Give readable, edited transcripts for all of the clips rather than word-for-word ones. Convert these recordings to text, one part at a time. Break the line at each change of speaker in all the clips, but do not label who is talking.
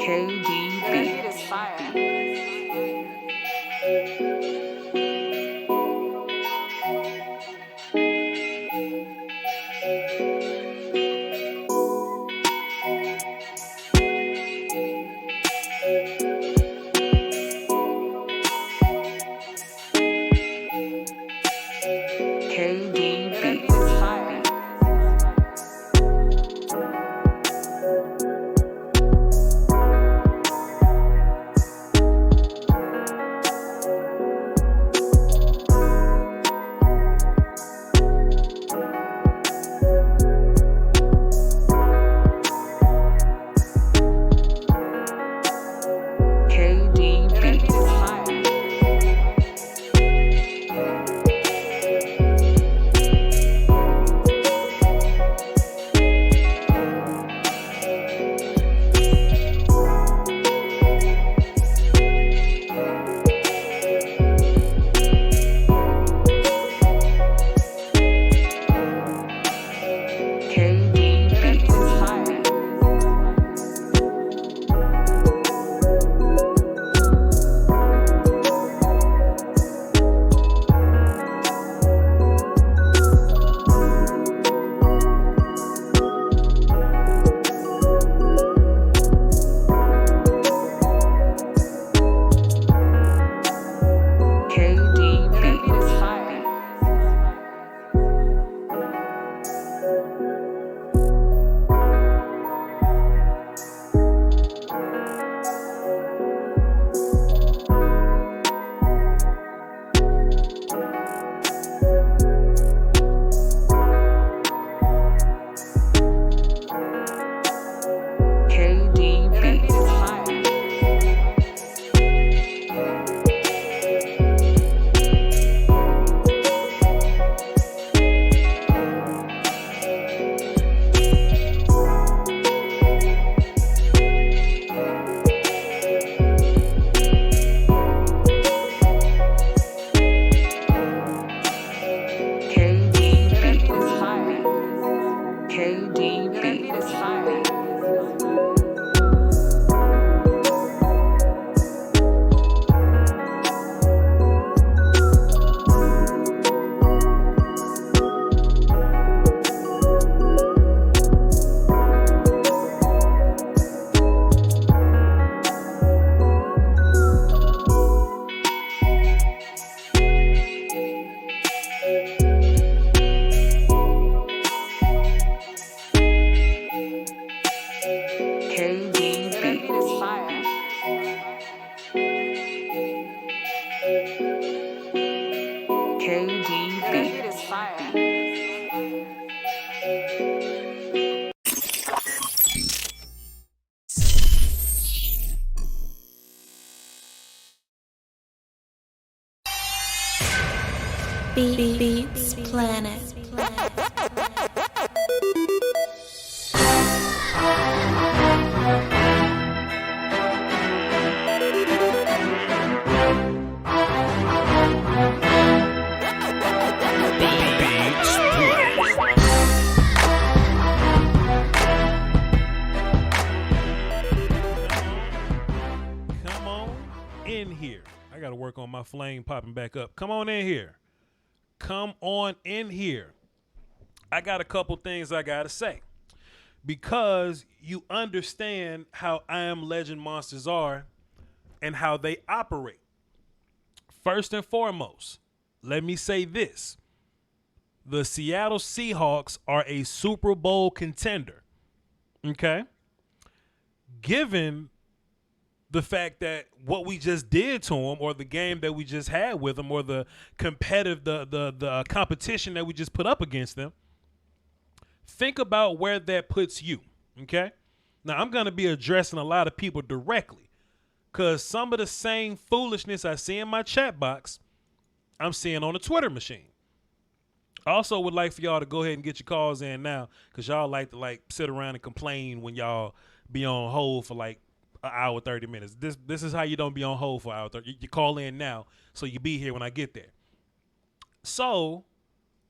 KDB.
Beats Planet.
Come on in here. I got to work on my flame popping back up. Come on in here. Come on in here. I got a couple things I got to say because you understand how I Am Legend monsters are and how they operate. First and foremost, let me say this. The Seattle Seahawks are a Super Bowl contender. Okay? Given the fact that what we just did to them, or the game that we just had with them, or the competitive, the competition that we just put up against them, think about where that puts you, okay? Now, I'm going to be addressing a lot of people directly because some of the same foolishness I see in my chat box, I'm seeing on the Twitter machine. I also would like for y'all to go ahead and get your calls in now because y'all like to sit around and complain when y'all be on hold for an hour, 30 minutes. This is how you don't be on hold for an hour, 30. You call in now so you be here when I get there. So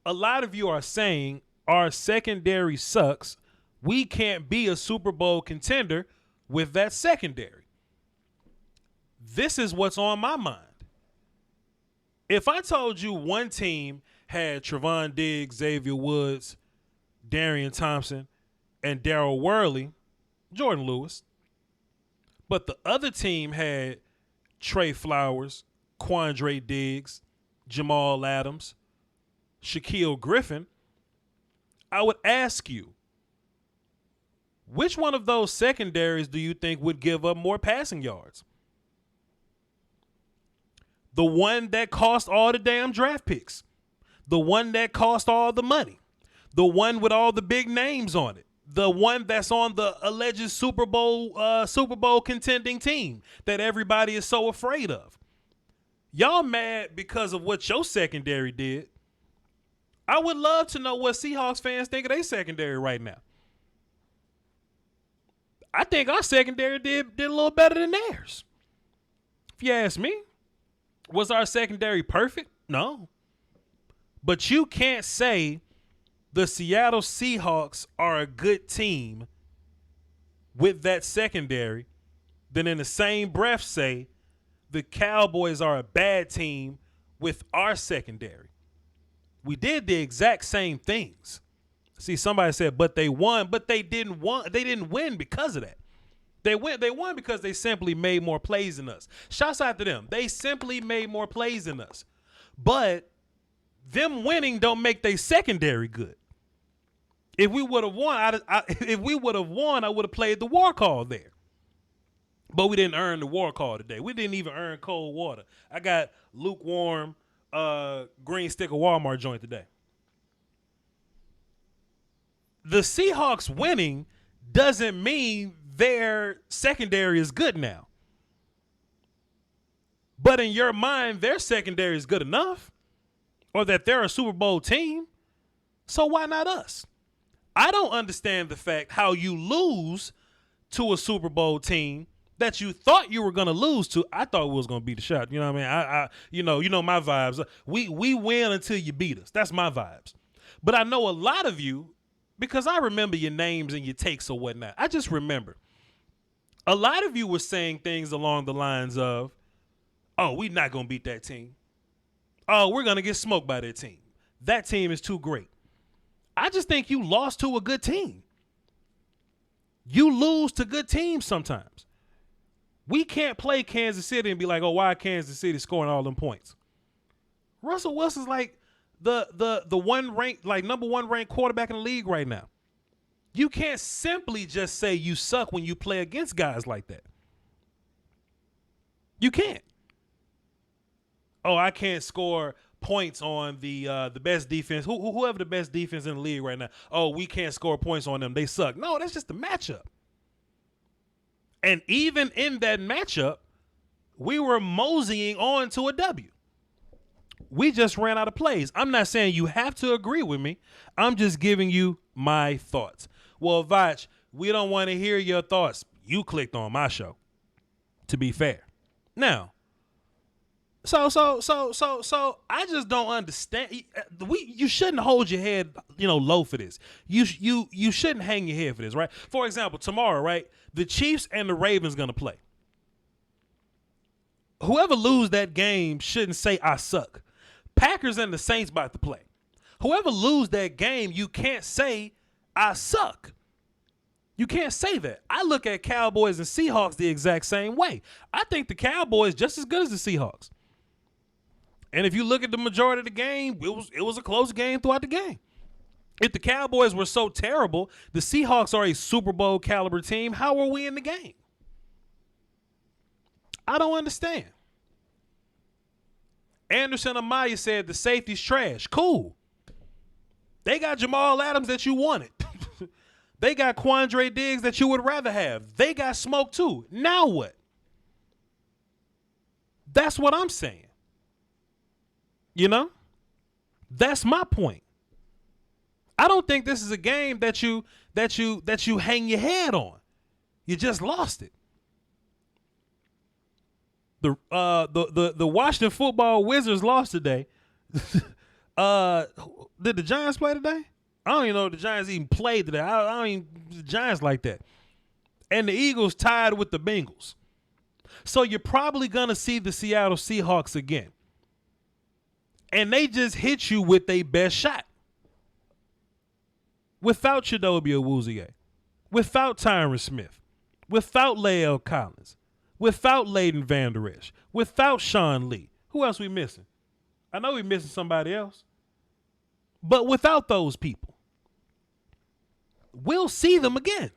a lot of you are saying our secondary sucks. We can't be a Super Bowl contender. with that secondary. This is what's on my mind. If I told you one team had Trevon Diggs, Xavier Woods, Darian Thompson, and Darryl Worley, Jordan Lewis, but the other team had Trey Flowers, Quandre Diggs, Jamal Adams, Shaquille Griffin, I would ask you, which one of those secondaries do you think would give up more passing yards? The one that cost all the damn draft picks. The one that cost all the money. The one with all the big names on it. The one that's on the alleged Super Bowl contending team that everybody is so afraid of. Y'all mad because of what your secondary did. I would love to know what Seahawks fans think of their secondary right now. I think our secondary did a little better than theirs. If you ask me, was our secondary perfect? No. But you can't say the Seattle Seahawks are a good team with that secondary, then in the same breath say the Cowboys are a bad team with our secondary. We did the exact same things. See, somebody said, but they won, but they didn't win because of that. They won because they simply made more plays than us. Shouts out to them. They simply made more plays than us. But them winning don't make their secondary good. If we would have won, I would have played the war call there. But we didn't earn the war call today. We didn't even earn cold water. I got lukewarm green stick of Walmart joint today. The Seahawks winning doesn't mean their secondary is good now. But in your mind, their secondary is good enough, or that they're a Super Bowl team. So why not us? I don't understand the fact how you lose to a Super Bowl team that you thought you were going to lose to. I thought we was going to beat the shot. You know what I mean? You know my vibes. We win until you beat us. That's my vibes. But I know a lot of you, because I remember your names and your takes or whatnot. I just remember. A lot of you were saying things along the lines of, oh, we're not going to beat that team. Oh, we're going to get smoked by that team. That team is too great. I just think you lost to a good team. You lose to good teams sometimes. We can't play Kansas City and be like, oh, why Kansas City scoring all them points? Russell Wilson's like the one ranked, like number one ranked quarterback in the league right now. You can't simply just say you suck when you play against guys like that. You can't. Oh, I can't score points on the best defense. Whoever the best defense in the league right now. Oh, we can't score points on them. They suck. No, that's just the matchup. And even in that matchup, we were moseying on to a W. We just ran out of plays. I'm not saying you have to agree with me. I'm just giving you my thoughts. Well, Voch, we don't want to hear your thoughts. You clicked on my show, to be fair. Now, so I just don't understand. You shouldn't hold your head, low for this. You shouldn't hang your head for this, right? For example, tomorrow, right? The Chiefs and the Ravens going to play. Whoever lose that game shouldn't say I suck. Packers and the Saints about to play. Whoever lose that game, you can't say I suck. You can't say that. I look at Cowboys and Seahawks the exact same way. I think the Cowboys just as good as the Seahawks. And if you look at the majority of the game, it was a close game throughout the game. If the Cowboys were so terrible, the Seahawks are a Super Bowl caliber team, how are we in the game? I don't understand. Anderson Amaya said the safety's trash. Cool. They got Jamal Adams that you wanted. They got Quandre Diggs that you would rather have. They got smoke too. Now what? That's what I'm saying. That's my point. I don't think this is a game that you hang your head on. You just lost it. The Washington Football Wizards lost today. Did the Giants play today? I don't even know if the Giants even played today. I don't even the Giants like that. And the Eagles tied with the Bengals. So you're probably going to see the Seattle Seahawks again. And they just hit you with their best shot. Without Chidobe Awuzie, without Tyron Smith, without Lael Collins, without Leighton Vander Esch, without Sean Lee. Who else we missing? I know we missing somebody else. But without those people, we'll see them again.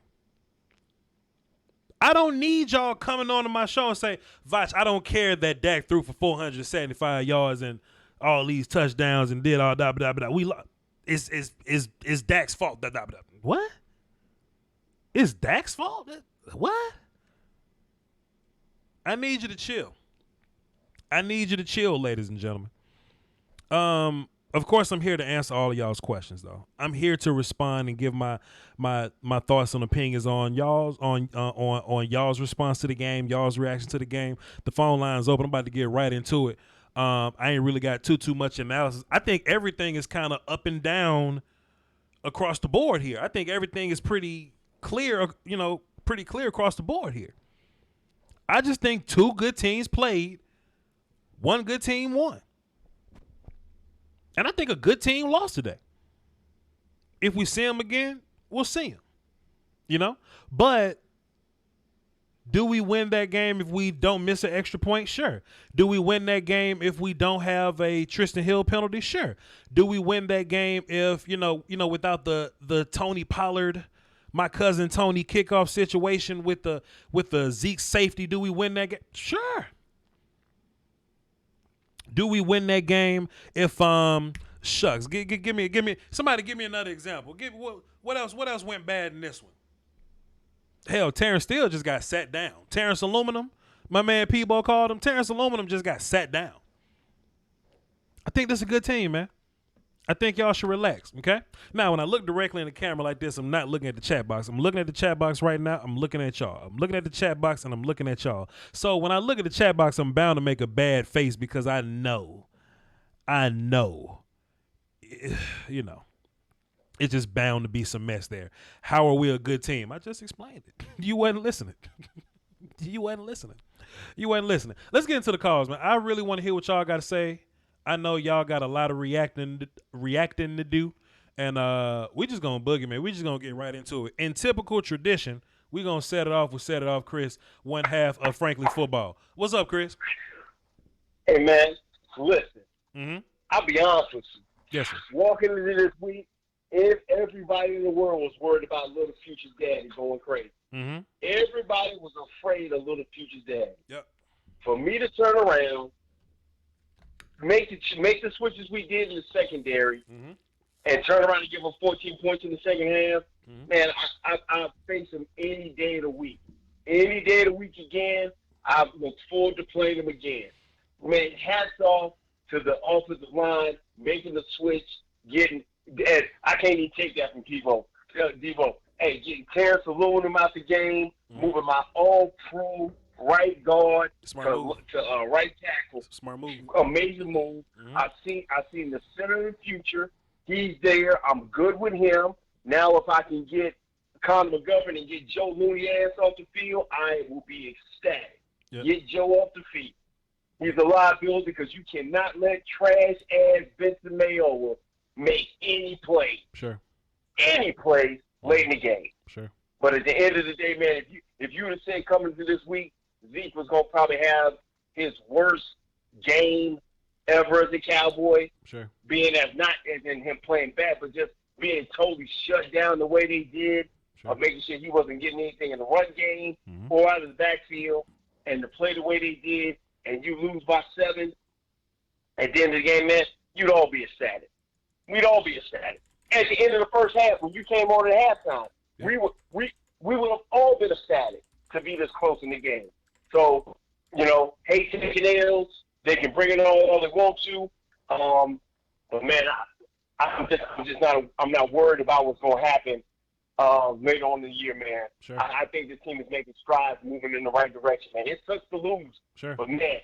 I don't need y'all coming on to my show and say, Voch, I don't care that Dak threw for 475 yards and all these touchdowns and did all that. We it's Dak's fault. What? It's Dak's fault? What? I need you to chill. I need you to chill, ladies and gentlemen. Of course, I'm here to answer all of y'all's questions, though. I'm here to respond and give my thoughts and opinions on y'all's on y'all's response to the game, y'all's reaction to the game. The phone line's open. I'm about to get right into it. I ain't really got too much analysis. I think everything is kind of up and down across the board here. I think everything is pretty clear, pretty clear across the board here. I just think two good teams played, one good team won. And I think a good team lost today. If we see them again, we'll see them. But do we win that game if we don't miss an extra point? Sure. Do we win that game if we don't have a Tristan Hill penalty? Sure. Do we win that game if, without the Tony Pollard, my cousin Tony kickoff situation with the Zeke safety, do we win that game? Sure. Do we win that game if shucks? Give me somebody give me another example. What else went bad in this one? Hell, Terrence Steele just got sat down. Terrence Aluminum, my man Pebo called him. Terrence Aluminum just got sat down. I think this is a good team, man. I think y'all should relax, okay? Now, when I look directly in the camera like this, I'm not looking at the chat box. I'm looking at the chat box right now. I'm looking at y'all. I'm looking at the chat box, and I'm looking at y'all. So when I look at the chat box, I'm bound to make a bad face because I know, it's just bound to be some mess there. How are we a good team? I just explained it. You wasn't listening. You wasn't listening. Let's get into the calls, man. I really want to hear what y'all got to say. I know y'all got a lot of reacting to do, and we just gonna boogie, man. We just gonna get right into it. In typical tradition, we gonna set it off, Chris, one half of Frankly Football. What's up, Chris?
Hey, man, listen.
Mm-hmm.
I'll be honest with you.
Yes, sir.
Walking into this week, if everybody in the world was worried about Little Future's daddy going crazy.
Mm-hmm.
Everybody was afraid of Little Future's daddy.
Yep.
For me to turn around, make the switches we did in the secondary,
mm-hmm.
and turn around and give them 14 points in the second half,
mm-hmm.
man, I face them any day of the week. Any day of the week again, I look forward to playing them again. Man, hats off to the offensive line, making the switch, and I can't even take that from Devo. Hey, getting Terrence Aluminum out the game,
mm-hmm.
moving my all-pro right guard to right tackle.
Smart move.
Amazing move.
Mm-hmm.
I seen the center of the future. He's there. I'm good with him. Now if I can get Conor McGovern and get Joe Looney ass off the field, I will be ecstatic.
Yep.
Get Joe off the field. He's a liability because you cannot let trash-ass Vincent Mayowa make any play.
Sure.
Any plays late in the game.
Sure.
But at the end of the day, man, if you would have said coming to this week, Zeke was going to probably have his worst game ever as a Cowboy.
Sure.
Being as not as in him playing bad, but just being totally shut down the way they did,
sure.
Making sure he wasn't getting anything in the run game
mm-hmm.
or out of the backfield, and to play the way they did, and you lose by 7 at the end of the game, man, you'd all be ecstatic. We'd all be ecstatic. At the end of the first half, when you came on at halftime,
yeah.
we would have all been ecstatic to be this close in the game. So, hate taking L's. They can bring it on all they want to. But man, I'm not worried about what's going to happen later on in the year, man.
Sure.
I think this team is making strides, moving in the right direction, man. It sucks to lose,
sure.
but man,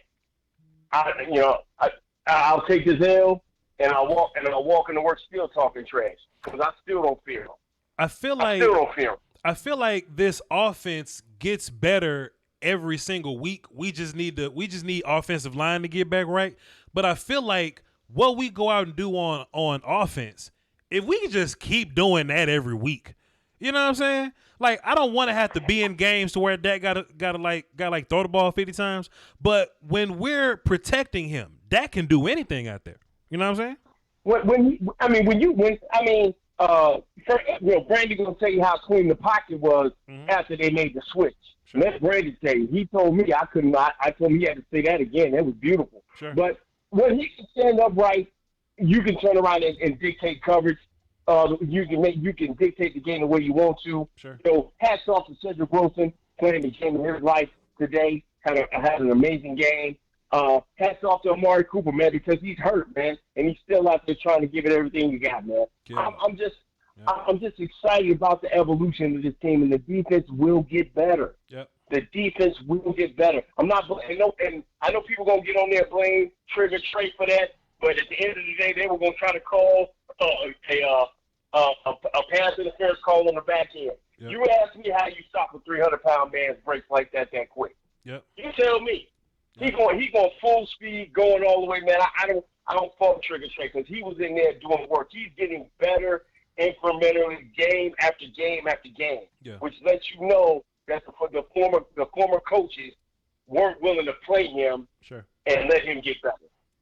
I'll take this L and I'll walk into work still talking trash because I still don't fear them.
I feel
I still don't fear them.
I feel like this offense gets better every single week. We just need offensive line to get back right. But I feel like what we go out and do on offense, if we can just keep doing that every week, you know what I'm saying? Like, I don't want to have to be in games to where Dak got to throw the ball 50 times. But when we're protecting him, Dak can do anything out there. You know what I'm saying?
Brandy gonna tell you how clean the pocket was after they made the switch.
Sure.
Let Brandy tell you. He told me I couldn't. I told him he had to say that again. That was beautiful.
Sure.
But when he can stand upright, you can turn around and dictate coverage. You can dictate the game the way you want to.
Sure.
So hats off to Cedric Wilson playing the game of his life today. Had an amazing game. Hats off to Amari Cooper, man, because he's hurt, man, and he's still out there trying to give it everything you got, man.
Yeah.
I'm just excited about the evolution of this team, and the defense will get better.
Yep.
The defense will get better. And I know people gonna get on there blame Trigger Trey for that, but at the end of the day, they were gonna try to call a pass interference call on the back end. Yep. You ask me how you stop a 300-pound man's brakes like that quick.
Yep. You
tell me. He's going full speed, going all the way, man. I don't fault Trigger Trey because he was in there doing work. He's getting better incrementally, game after game after game, which lets you know that the former coaches weren't willing to play him and let him get better.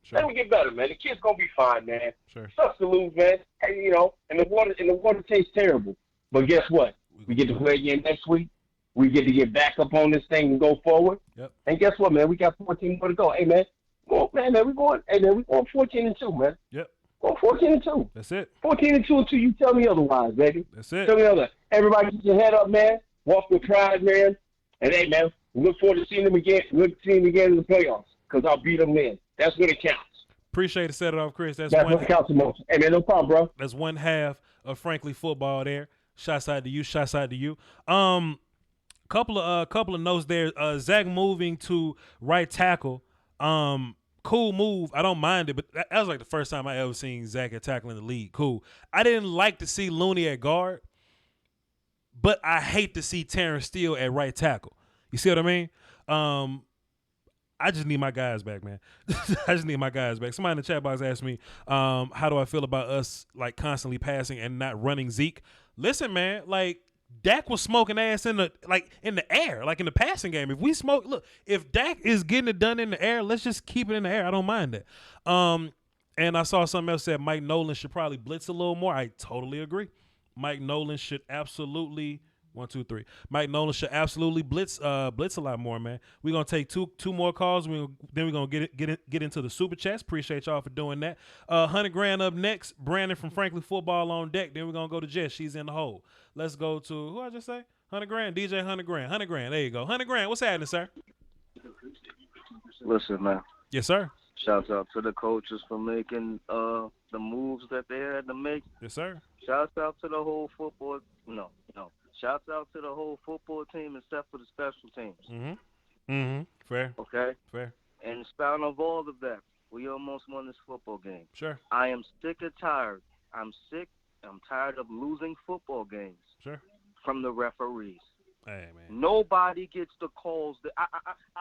Sure. Let him get better, man. The kid's gonna be fine, man. Sure. Sucks to lose, man. And, and the water tastes terrible. But guess what? We get to play again next week. We get to get back up on this thing and go forward. Yep. And guess what, man? We got 14 more to go. Hey, man. We're going 14-2, man. Yep. Going 14-2.
That's it.
14-2 until you tell me otherwise, baby.
That's it.
Tell me otherwise. Everybody get your head up, man. Walk with pride, man. And, hey, man, we look forward to seeing them again. Look to seeing them again in the playoffs because I'll beat them then. That's when it counts.
Appreciate it. Set it off, Chris. That's
when it counts the most. Hey, man, no problem, bro.
That's one half of Frankly Football there. Shouts out to you. Couple of notes there. Zach moving to right tackle. Cool move. I don't mind it, but that was like the first time I ever seen Zach at tackle in the league. Cool. I didn't like to see Looney at guard, but I hate to see Terrence Steele at right tackle. You see what I mean? I just need my guys back, man. I just need my guys back. Somebody in the chat box asked me, how do I feel about us like constantly passing and not running Zeke? Listen, man, like Dak was smoking ass in the air, like in the passing game. If Dak is getting it done in the air, let's just keep it in the air. I don't mind that. And I saw something else said Mike Nolan should probably blitz a little more. I totally agree. Mike Nolan should absolutely Mike Nolan should absolutely blitz a lot more, man. We're gonna take two more calls. Then we're gonna get into the super chats. Appreciate y'all for doing that. 100 grand up next. Brandon from Frankly Football on deck. Then we're gonna go to Jess. She's in the hole. Let's go to who I just say? 100 grand. DJ 100 grand. 100 grand. There you go. 100 grand. What's happening, sir?
Listen, man.
Yes, sir.
Shouts out to the coaches for making the moves that they had to make.
Yes, sir.
Shouts out to the whole football. No. Shouts out to the whole football team except for the special teams.
Fair.
Okay?
Fair.
And in spite of all of that, we almost won this football game.
Sure.
I am sick and tired. I'm tired of losing football games.
Sure.
From the referees.
Hey, man.
Nobody gets the calls. I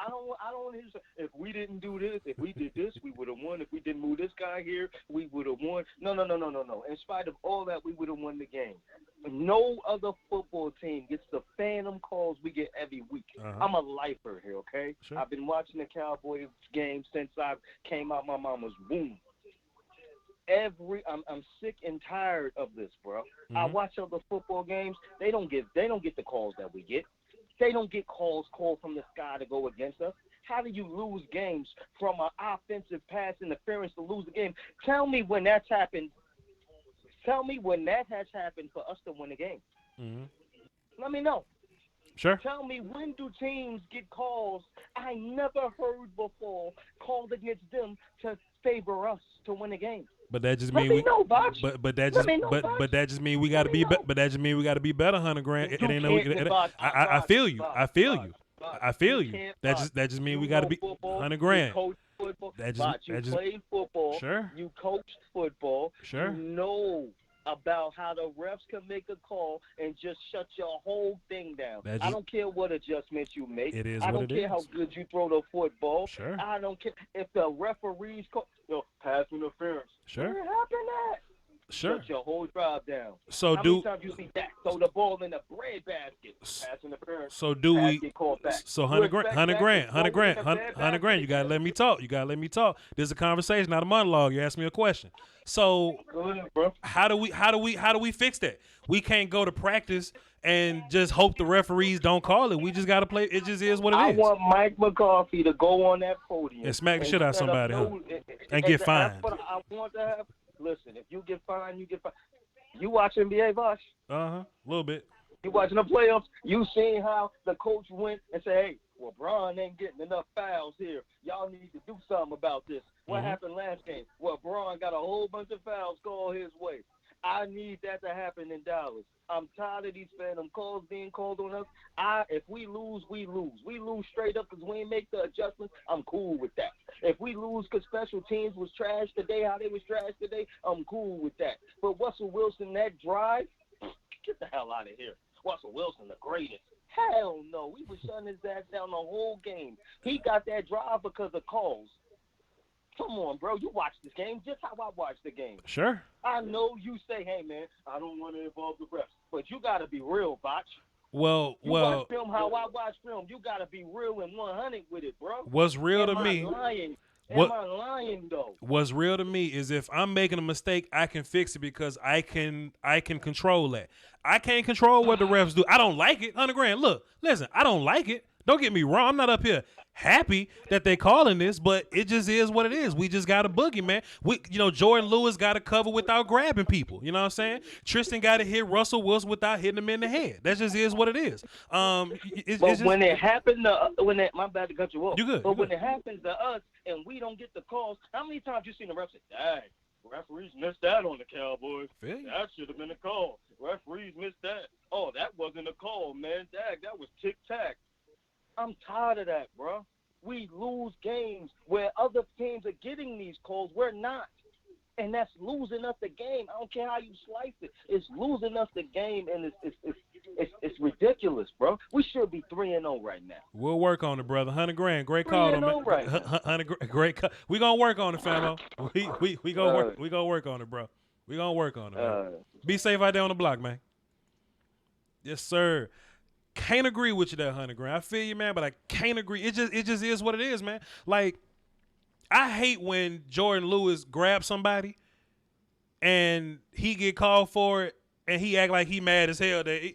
don't want to hear. If we didn't do this, if we did this, we would have won. If we didn't move this guy here, we would have won. No. In spite of all that, we would have won the game. No other football team gets the phantom calls we get every week. I'm a lifer here, okay?
Sure.
I've been watching the Cowboys game since I came out my mama's womb. I'm sick and tired of this, bro. I watch other football games. They don't get the calls that we get. They don't get calls called from the sky to go against us. How do you lose games from an offensive pass interference to lose the game? Tell me when that's happened. Tell me when that has happened for us to win a game. Let me know.
Sure.
Tell me, when do teams get calls I never heard before called against them to favor us to win a game?
But that just means we got to be. But that just means we got to be better. 100 grand. It ain't no. I feel you. I feel you. That just means we got to be 100 grand.
You played football.
Sure.
You coached football.
Sure.
You know about how the refs can make a call and just shut your whole thing down. I don't care what adjustments you make.
It is
I
what
don't
it
care
is.
how good you throw the football.
Sure.
I don't care if the referees call pass interference.
Sure.
Where happened at?
Sure.
Shut your whole drive down.
So
how many times you see that throw the ball in the bread basket? Pass interference.
So do
pass
we?
get called back.
So
You
100
expect
grand,
that
100
to
grand,
go
100 grand,
in the
100
bread
grand. You gotta let me talk. You gotta let me talk. This is a conversation, not a monologue. You asked me a question. So
Go ahead, bro.
how do we fix that? We can't go to practice and just hope the referees don't call it. We just gotta play. It just is what it is.
I want Mike McCarthy to go on that podium
And smack the shit out of somebody, huh? And get fined.
I want to have. Listen, if you get fined, you get fined. You watch NBA, Voch?
A little bit.
You watching the playoffs? You seen how the coach went and said, "Hey, well, Bron ain't getting enough fouls here. Y'all need to do something about this." What happened last game? Well, Bron got a whole bunch of fouls called his way. I need that to happen in Dallas. I'm tired of these phantom calls being called on us. If we lose, we lose. We lose straight up because we ain't make the adjustments. I'm cool with that. If we lose because special teams was trash today, how they was trash today, I'm cool with that. But Russell Wilson, that drive, get the hell out of here. Russell Wilson, the greatest. Hell no. We was shutting his ass down the whole game. He got that drive because of calls. Come on, bro. You watch this game just how I watch the game.
Sure.
I know you say, "Hey, man, I don't want to involve the refs," but you got to be real, Voch.
Well,
you watch film how I watch film. You got to be real and 100 with it, bro.
What's real to me?
Am I lying though?
What's real to me is if I'm making a mistake, I can fix it because I can control that. I can't control what the refs do. I don't like it. 100 grand. Look, listen, I don't like it. Don't get me wrong. I'm not up here happy that they calling this, but it just is what it is. We just got a boogie, man. Jordan Lewis got to cover without grabbing people. You know what I'm saying? Tristan got to hit Russell Wilson without hitting him in the head. That just is what it is.
When it happened to my bad to cut you off.
You good?
But when it happens to us and we don't get the calls, how many times you seen the refs say, "Dang, referees missed that on the Cowboys. That should have been a call. Referees missed that. Oh, that wasn't a call, man. Dang, that was tic-tac." I'm tired of that, bro. We lose games where other teams are getting these calls. We're not. And that's losing us the game. I don't care how you slice it. It's losing us the game, and it's ridiculous, bro. We should be 3-0 right now.
We'll work on it, brother. 100 grand. Great call, man.
3-0 right now.
100 great call. We gonna work on it, famo. We gonna work. We gonna work on it, bro. We gonna work on it. Man. Be safe out there on the block, man. Yes, sir. Can't agree with you that 100 grand. I feel you, man, but I can't agree. It just is what it is, man. Like, I hate when Jordan Lewis grabs somebody and he get called for it and he act like he mad as hell that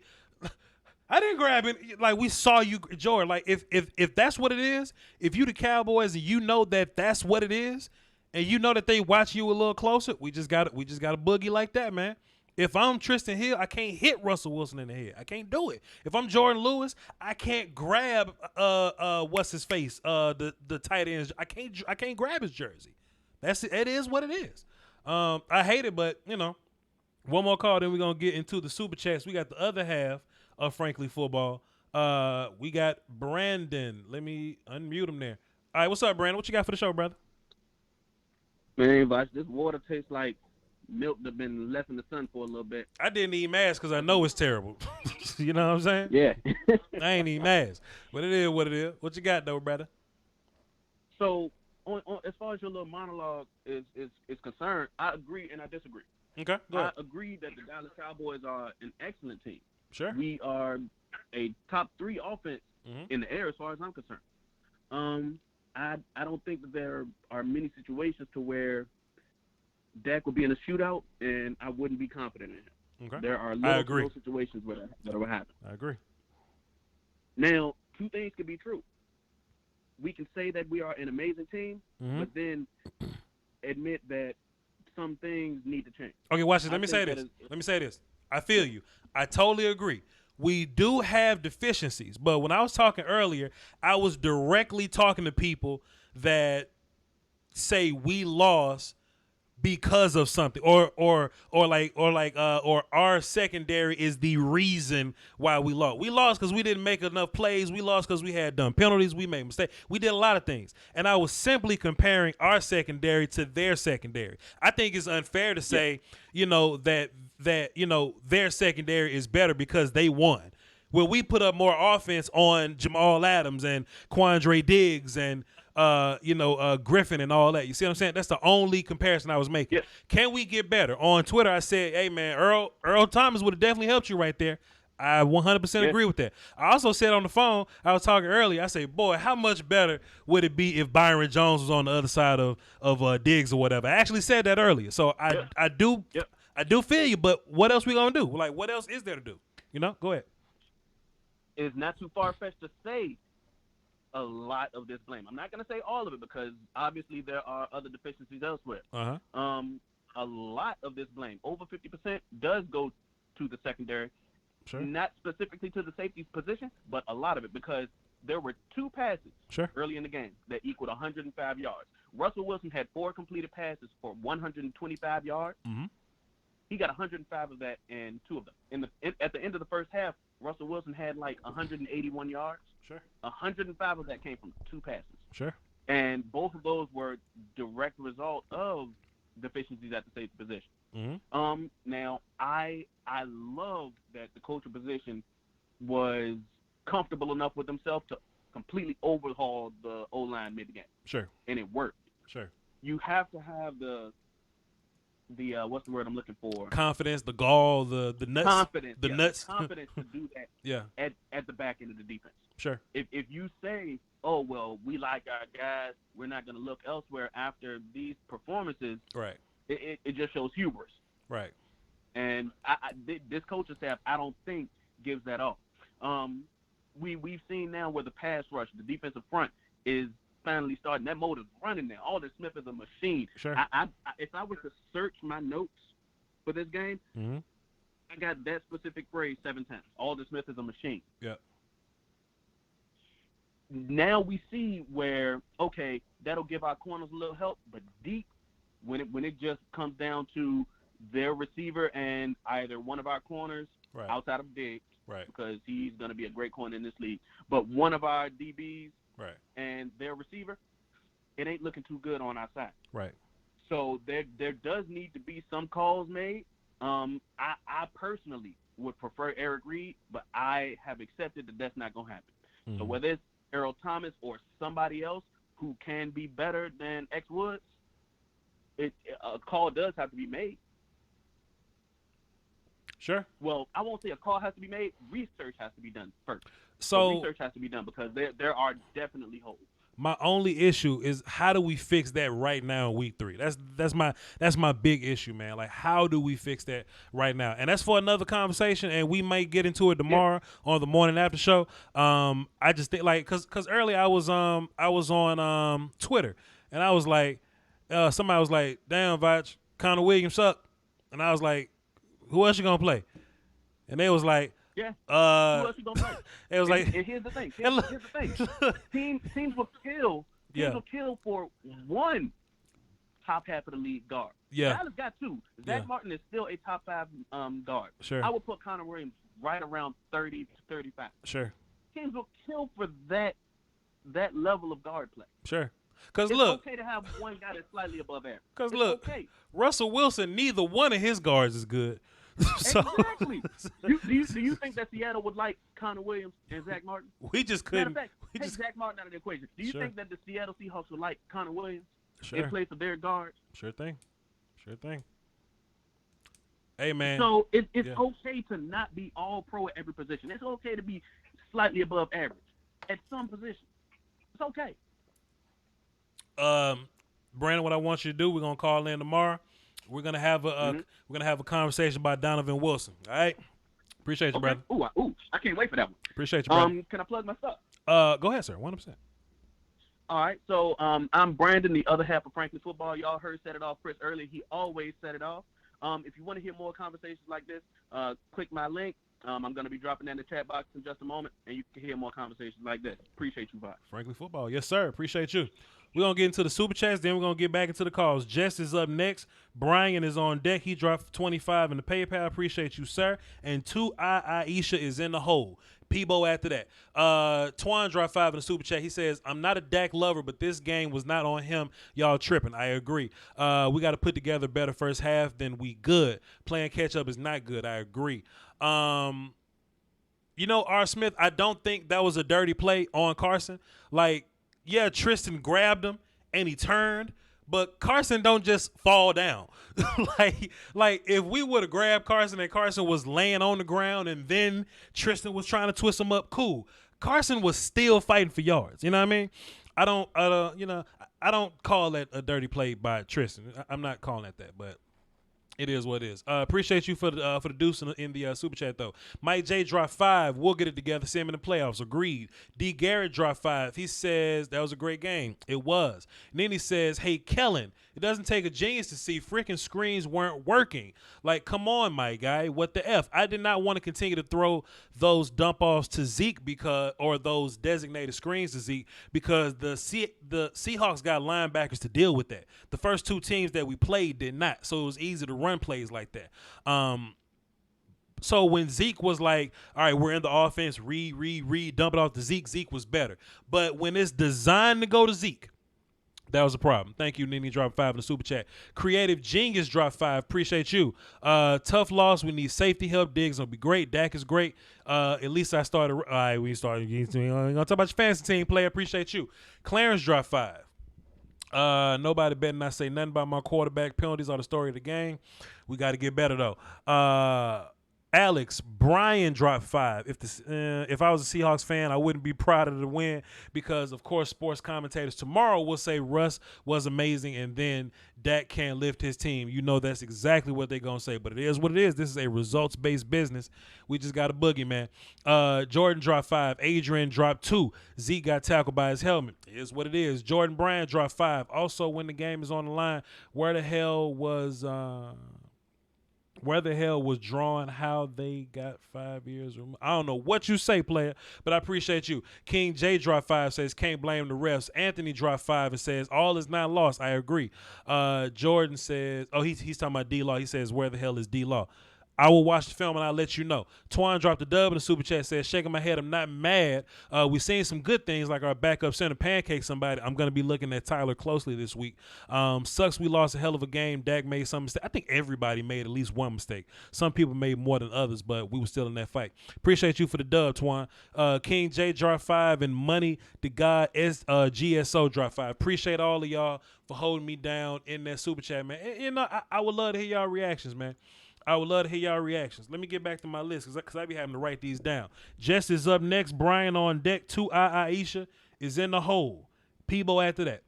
I didn't grab him. Like, we saw you, Jordan. Like, if that's what it is, if you the Cowboys and you know that that's what it is, and you know that they watch you a little closer, we just got a boogie like that, man. If I'm Tristan Hill, I can't hit Russell Wilson in the head. I can't do it. If I'm Jordan Lewis, I can't grab what's his face, the tight ends. I can't grab his jersey. It is what it is. I hate it, but one more call, then we're gonna get into the super chats. We got the other half of Frankly Football. We got Brandon. Let me unmute him there. All right, what's up, Brandon? What you got for the show, brother?
Man, Voch, this water tastes like milk that been left in the sun for a little bit.
I didn't eat mask because I know it's terrible. You know what I'm saying?
Yeah.
I ain't eat mask, but it is what it is. What you got though, brother?
So, on as far as your little monologue is concerned, I agree and I disagree.
Okay, go ahead.
I agree that the Dallas Cowboys are an excellent team.
Sure.
We are a top 3 offense in the air as far as I'm concerned. I don't think that there are many situations to where Dak would be in a shootout, and I wouldn't be confident in him.
Okay.
There are little situations where that will happen.
I agree.
Now, 2 things can be true. We can say that we are an amazing team, but then admit that some things need to change.
Okay, watch this. Let me say this. I feel you. I totally agree. We do have deficiencies, but when I was talking earlier, I was directly talking to people that say we lost because of something, or our secondary is the reason why we lost. We lost because we didn't make enough plays. We lost because we had done penalties. We made mistakes. We did a lot of things, and I was simply comparing our secondary to their secondary. I think it's unfair to say, that that, you know, their secondary is better because they won. Well, we put up more offense on Jamal Adams and Quandre Diggs and Griffin and all that. You see what I'm saying? That's the only comparison I was making.
Yeah.
Can we get better? On Twitter, I said, hey, man, Earl Thomas would have definitely helped you right there. I 100% agree with that. I also said on the phone, I was talking earlier, I said, boy, how much better would it be if Byron Jones was on the other side of Diggs or whatever? I actually said that earlier. So I do feel you, but what else we going to do? Like, what else is there to do? You know? Go ahead.
It's not too far-fetched to say a lot of this blame. I'm not going to say all of it because obviously there are other deficiencies elsewhere. A lot of this blame, over 50%, does go to the secondary. Sure. Not specifically to the safety position, but a lot of it because there were 2 passes early in the game that equaled 105 yards. Russell Wilson had 4 completed passes for 125 yards. Mm-hmm. He got 105 of that and 2 of them. At the end of the first half, Russell Wilson had like 181 yards. Sure. 105 of that came from 2 passes. Sure. And both of those were direct result of deficiencies at the safety position. Mm-hmm. Now I love that the coach position was comfortable enough with himself to completely overhaul the O-line mid-game. Sure. And it worked. Sure. You have to have the what's the word I'm looking for? Confidence, the gall, the nuts. Confidence. The nuts. Confidence to do that. Yeah. At the back end of the defense. Sure. If you say, oh well, we like our guys, we're not going to look elsewhere after these performances. Right. It just shows hubris. Right. And this coaching staff, I don't think, gives that off. We've seen now where the pass rush, the defensive front, is finally starting. That motor's running now. Alden Smith is a machine. Sure. If I were to search my notes for this game, mm-hmm. I got that specific phrase 7 times. Alden Smith is a machine. Yeah. Now we see where, okay, that'll give our corners a little help, but deep, when it just comes down to their receiver and either one of our corners outside of Diggs, because he's going to be a great corner in this league, but one of our DBs and their receiver, it ain't looking too good on our side. Right. So there does need to be some calls made. I personally would prefer Eric Reed, but I have accepted that that's not going to happen. Mm-hmm. So whether it's Earl Thomas or somebody else who can be better than X Woods, a call does have to be made. Sure. Well, I won't say a call has to be made. Research has to be done first. So research has to be done because there are definitely holes. My only issue is how do we fix that right now in week 3? That's my big issue, man. Like, how do we fix that right now? And that's for another conversation, and we might get into it tomorrow on the morning after show. I just think like because earlier I was on Twitter and I was like, somebody was like, damn, Voch, Connor Williams suck, and I was like, who else you gonna play? And they was like, yeah. Who else you gonna play? It was and here's the thing. Here's the thing. Teams will kill. Teams will kill for one top half of the league guard. Yeah. Dallas got 2. Zach Martin is still a top 5 guard. Sure. I would put Connor Williams right around 30 to 35. Sure. Teams will kill for that level of guard play. Sure. Because look, it's okay to have one guy that's slightly above average. Because look, okay. Russell Wilson, neither one of his guards is good. So, exactly. do you think that Seattle would like Connor Williams and Zach Martin? We just couldn't. Take Zach Martin out of the equation. Do you think that the Seattle Seahawks would like Connor Williams in place of their guard? Sure thing. Hey, man. So it's okay to not be all pro at every position. It's okay to be slightly above average at some positions. It's okay. Brandon, what I want you to do, we're gonna call in tomorrow. We're gonna have a conversation about Donovan Wilson. All right. Appreciate you, brother. Ooh, I can't wait for that one. Appreciate you, brother. Can I plug my stuff? Go ahead, sir. 100%. All right. So I'm Brandon, the other half of Franklin Football. Y'all heard Set It Off Chris earlier. He always set it off. If you want to hear more conversations like this, click my link. I'm going to be dropping that in the chat box in just a moment, and you can hear more conversations like this. Appreciate you, Voch. Franklin Football. Yes, sir. Appreciate you.
We're going to get into the super chats, then we're going to get back into the calls. Jess is up next. Brian is on deck. He dropped 25 in the PayPal. Appreciate you, sir. And Aisha is in the hole. Pebo after that. Twan dropped 5 in the super chat. He says, I'm not a Dak lover, but this game was not on him. Y'all tripping. I agree. We got to put together better first half than we good. Playing catch up is not good. I agree. You know, R. Smith, I don't think that was a dirty play on Carson. Like, yeah, Tristan grabbed him and he turned, but Carson don't just fall down. like if we would have grabbed Carson and Carson was laying on the ground and then Tristan was trying to twist him up, cool. Carson was still fighting for yards. You know what I mean? I don't call that a dirty play by Tristan. I'm not calling that, but it is what it is. Appreciate you for the deuce in the super chat though. Mike J dropped 5. We'll get it together. See him in the playoffs. Agreed. D Garrett dropped 5. He says that was a great game. It was. And then he says, "Hey Kellen, it doesn't take a genius to see freaking screens weren't working. Like, come on, my guy. What the f? I did not want to continue to throw those dump offs to Zeke or those designated screens to Zeke because the Seahawks got linebackers to deal with that. The first 2 teams that we played did not, so it was easy to run plays like that. So when Zeke was like, all right, we're in the offense, dump it off to Zeke, Zeke was better. But when it's designed to go to Zeke, that was a problem. Thank you, Nini. Dropped 5 in the super chat. Creative Genius dropped 5. Appreciate you. Tough loss. We need safety help. Diggs will be great. Dak is great. At least I started. All right, we started. We're going to talk about your fantasy team player. Appreciate you. Clarence dropped 5. Nobody better not say nothing about my quarterback. Penalties are the story of the game. We got to get better, though. Alex, Brian dropped 5. If I was a Seahawks fan, I wouldn't be proud of the win because, of course, sports commentators tomorrow will say Russ was amazing and then Dak can't lift his team. You know that's exactly what they're going to say, but it is what it is. This is a results-based business. We just got a boogie, man. Jordan dropped 5. Adrian dropped 2. Zeke got tackled by his helmet. It is what it is. Jordan Bryan dropped 5. Also, when the game is on the line, where the hell was drawn, how they got 5 years. I don't know what you say, player, but I appreciate you. King J dropped 5, says can't blame the refs. Anthony dropped 5 and says all is not lost. I agree. Jordan says, he's talking about D-Law. He says where the hell is D-Law? I will watch the film and I'll let you know. Twan dropped a dub in the super chat, says, shaking my head, I'm not mad. We've seen some good things like our backup center pancake somebody. I'm going to be looking at Tyler closely this week. Sucks we lost a hell of a game. Dak made some mistake. I think everybody made at least one mistake. Some people made more than others, but we were still in that fight. Appreciate you for the dub, Twan. King J dropped 5 and Money to God GSO dropped 5. Appreciate all of y'all for holding me down in that super chat, man. And, you know, I would love to hear y'all reactions, man. I would love to hear y'all reactions. Let me get back to my list because I be having to write these down. Jess is up next. Brian on deck. Aisha is in the hole. Pebo after that.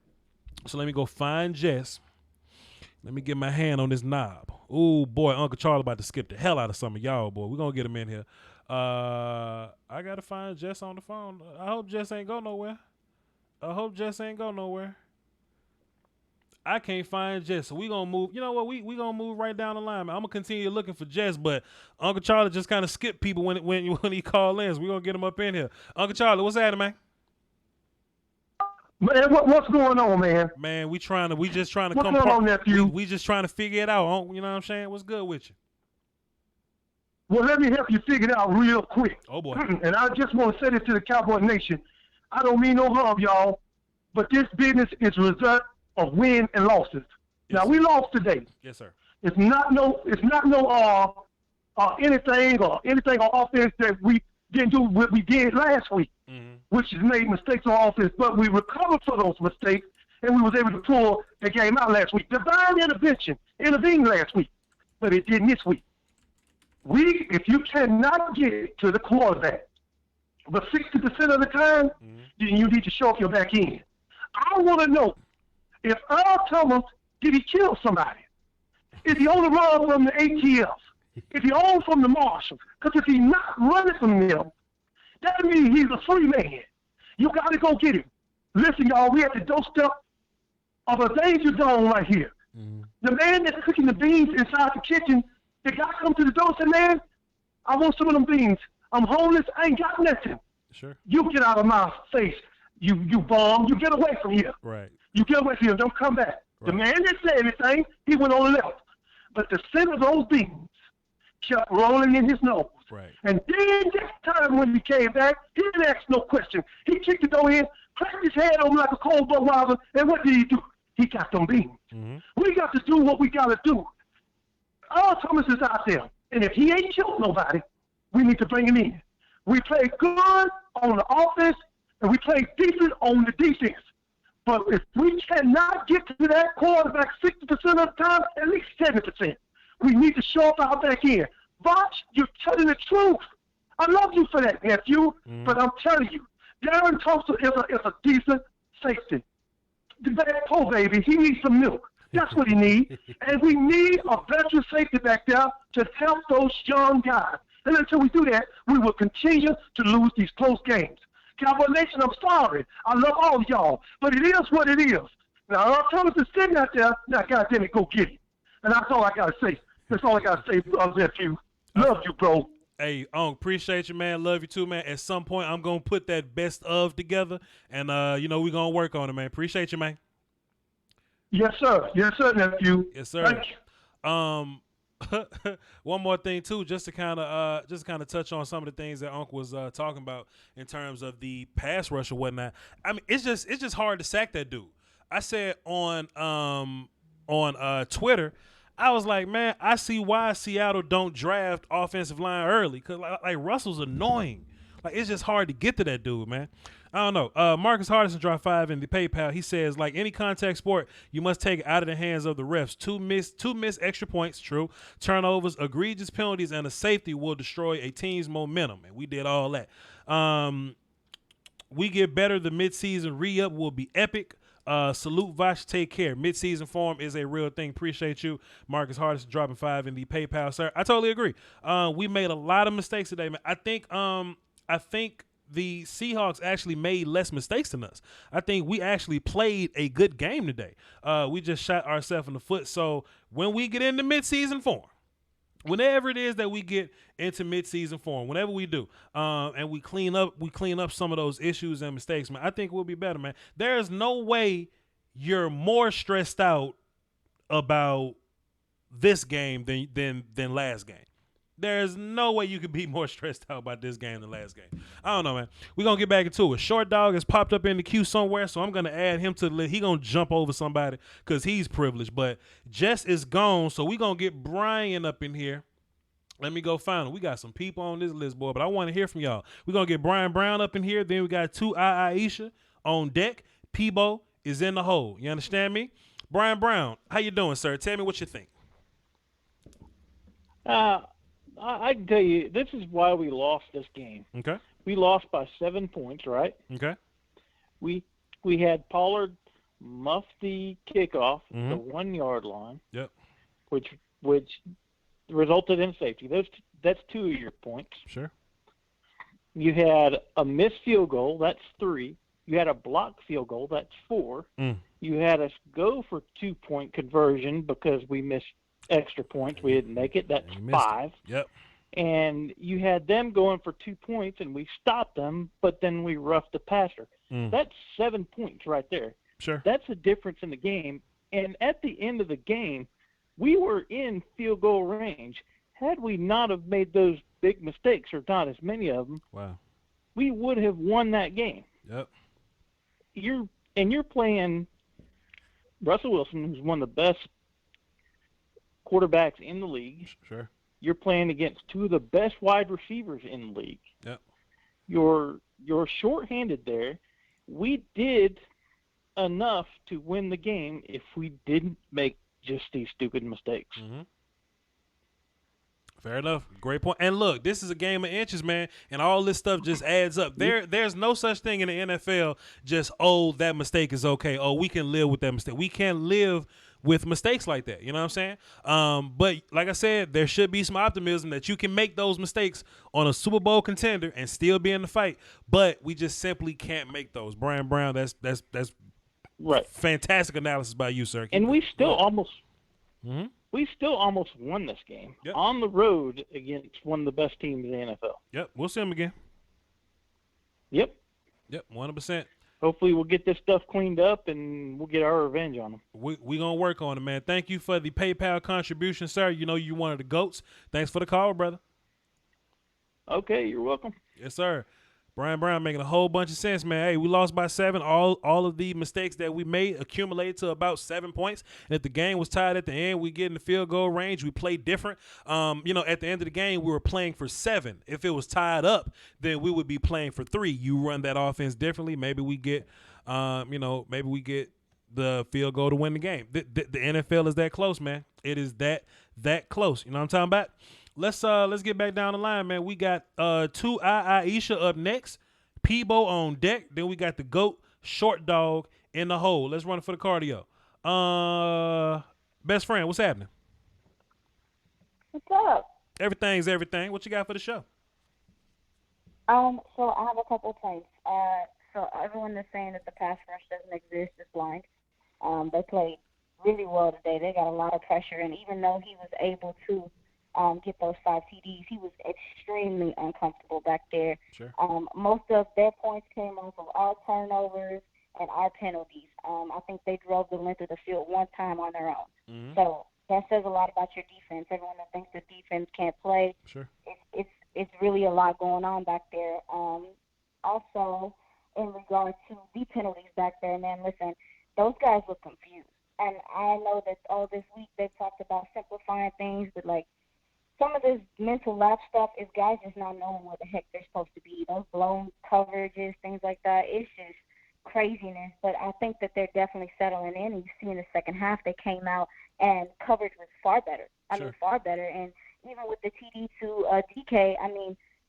So let me go find Jess. Let me get my hand on this knob. Ooh, boy, Uncle Charlie about to skip the hell out of some of y'all, boy. We're going to get him in here. I got to find Jess on the phone. I hope Jess ain't go nowhere. I can't find Jess, so we gonna move. You know what? We gonna move right down the line, man. I'm gonna continue looking for Jess, but Uncle Charlie just kind of skipped people when he called in. So we gonna get him up in here. Uncle Charlie, what's happening, man?
Man, what's going on, man?
Man, we just trying to
what's going on, nephew?
We just trying to figure it out. You know what I'm saying? What's good with you?
Well, let me help you figure it out real quick.
Oh boy!
And I just want to say this to the Cowboy Nation. I don't mean no harm, y'all, but this business is a result of wins and losses. Yes, now we lost today.
Yes, sir.
It's not anything on offense that we didn't do what we did last week, which is made mistakes on offense. But we recovered for those mistakes, and we was able to pull the game out last week. Divine intervened last week, but it didn't this week. If you cannot get it to the quarterback, but 60% of the time, then you need to show up your back end. I want to know, if Earl Thomas, did he kill somebody? Is he only run from the ATF? If he only from the marshals? Because if he's not running from them, that means he's a free man. You got to go get him. Listen, y'all, we at the doorstep of a danger zone right here. The man that's cooking the beans inside the kitchen, the guy come to the door and say, man, I want some of them beans. I'm homeless. I ain't got nothing.
Sure.
You get out of my face. You bum. You get away from here.
Right.
You get away from him, don't come back. Right. The man didn't say anything. He went on the left. But the center of those beams kept rolling in his nose.
Right.
And then this time when he came back, he didn't ask no question. He kicked the door in, cracked his head over like a cold Budweiser, and what did he do? He got them beams. Mm-hmm. We got to do what we got to do. Earl Thomas is out there, and if he ain't killed nobody, we need to bring him in. We play good on the offense, and we play decent on the defense. But if we cannot get to that quarterback 60% of the time, at least 70%, we need to show up our back end. Voch, you're telling the truth. I love you for that, nephew, but I'm telling you, Darren Thompson is a decent safety. The bad poor baby, he needs some milk. That's what he needs. And we need a veteran safety back there to help those young guys. And until we do that, we will continue to lose these close games. Cowboy Nation, I'm sorry. I love all of y'all, but it is what it is. Now, Earl Thomas is sitting out there. Now, goddamn it, go get it. And that's all I got to say. That's all I got to say, nephew. Love you, bro.
Hey, appreciate you, man. Love you too, man. At some point, I'm going to put that best of together, and, we're going to work on it, man. Appreciate you, man.
Yes, sir. Yes, sir, nephew.
Yes, sir.
Thank you.
One more thing too, just to kind of touch on some of the things that Unc was talking about in terms of the pass rush or whatnot. I mean, it's just hard to sack that dude. I said on Twitter, I was like, man, I see why Seattle don't draft offensive line early, because like Russell's annoying. Like, it's just hard to get to that dude, man. I don't know. Marcus Hardison dropped 5 in the PayPal. He says, like any contact sport, you must take it out of the hands of the refs. Two missed extra points, true. Turnovers, egregious penalties, and a safety will destroy a team's momentum. And we did all that. We get better. The midseason re-up will be epic. Salute Voch, take care. Midseason form is a real thing. Appreciate you, Marcus Hardison, dropping 5 in the PayPal, sir. I totally agree. We made a lot of mistakes today, man. I think the Seahawks actually made less mistakes than us. I think we actually played a good game today. We just shot ourselves in the foot. So when we get into midseason form, whenever it is that we get into midseason form, whenever we do, and we clean up some of those issues and mistakes, man, I think we'll be better, man. There is no way you're more stressed out about this game than last game. There's no way you could be more stressed out about this game than last game. I don't know, man. We're going to get back into it. Short Dog has popped up in the queue somewhere, so I'm going to add him to the list. He's going to jump over somebody because he's privileged. But Jess is gone, so we're going to get Brian up in here. Let me go find him. We got some people on this list, boy, but I want to hear from y'all. We're going to get Brian Brown up in here. Then we got 2 Aisha on deck. Pebo is in the hole. You understand me? Brian Brown, how you doing, sir? Tell me what you think.
I can tell you, this is why we lost this game.
Okay.
We lost by 7 points, right?
Okay.
We had Pollard muff the kickoff at the 1 yard line.
Yep.
Which resulted in safety. That's 2 of your points.
Sure.
You had a missed field goal. That's 3. You had a blocked field goal. That's 4. You had us go for 2-point conversion because we missed extra points. We didn't make it. That's 5.
Yep.
And you had them going for 2 points, and we stopped them, but then we roughed the passer. That's 7 points right there.
Sure.
That's a difference in the game. And at the end of the game, we were in field goal range. Had we not have made those big mistakes, or not as many of them,
wow,
we would have won that game.
Yep.
You're playing Russell Wilson, who's one of the best quarterbacks in the league.
Sure.
You're playing against 2 of the best wide receivers in the league.
Yep.
You're shorthanded there. We did enough to win the game if we didn't make just these stupid mistakes.
Fair enough. Great point. And look, this is a game of inches, man, and all this stuff just adds up. There's no such thing in the NFL just, oh, that mistake is okay. Oh, we can live with that mistake. We can't live with mistakes like that. You know what I'm saying? But like I said, there should be some optimism that you can make those mistakes on a Super Bowl contender and still be in the fight. But we just simply can't make those. Brian Brown, that's
right.
Fantastic analysis by you, sir.
And we still almost won this game on the road against one of the best teams in the NFL.
Yep, we'll see them again.
Yep,
100%.
hopefully we'll get this stuff cleaned up and we'll get our revenge on them.
We gonna work on it, man. Thank you for the PayPal contribution, sir. You know you one of the GOATs. Thanks for the call, brother.
Okay, you're welcome.
Yes, sir. Brian Brown making a whole bunch of sense, man. Hey, we lost by 7. All of the mistakes that we made accumulated to about 7 points. And if the game was tied at the end, we get in the field goal range. We played different. At the end of the game, we were playing for 7. If it was tied up, then we would be playing for 3. You run that offense differently. Maybe we get, maybe we get the field goal to win the game. The NFL is that close, man. It is that close. You know what I'm talking about? Let's get back down the line, man. We got Aisha up next, Pebo on deck. Then we got the GOAT, Short Dog in the hole. Let's run it for the cardio. Best friend, what's happening?
What's up?
Everything's everything. What you got for the show?
So I have a couple points. So everyone is saying that the pass rush doesn't exist is blind. They played really well today. They got a lot of pressure, and even though he was able to get those 5 TDs, he was extremely uncomfortable back there.
Sure.
Most of their points came off of our turnovers and our penalties. I think they drove the length of the field one time on their own.
Mm-hmm.
So that says a lot about your defense. Everyone that thinks the defense can't play,
Sure.
It's really a lot going on back there. Also, in regard to the penalties back there, man, listen, those guys look confused. And I know that all this week they've talked about simplifying things, but, like, some of this mental lapse stuff is guys just not knowing where the heck they're supposed to be. Those blown coverages, things like that, it's just craziness. But I think that they're definitely settling in. And you see in the second half they came out and coverage was far better. Far better. And even with the TD to DK,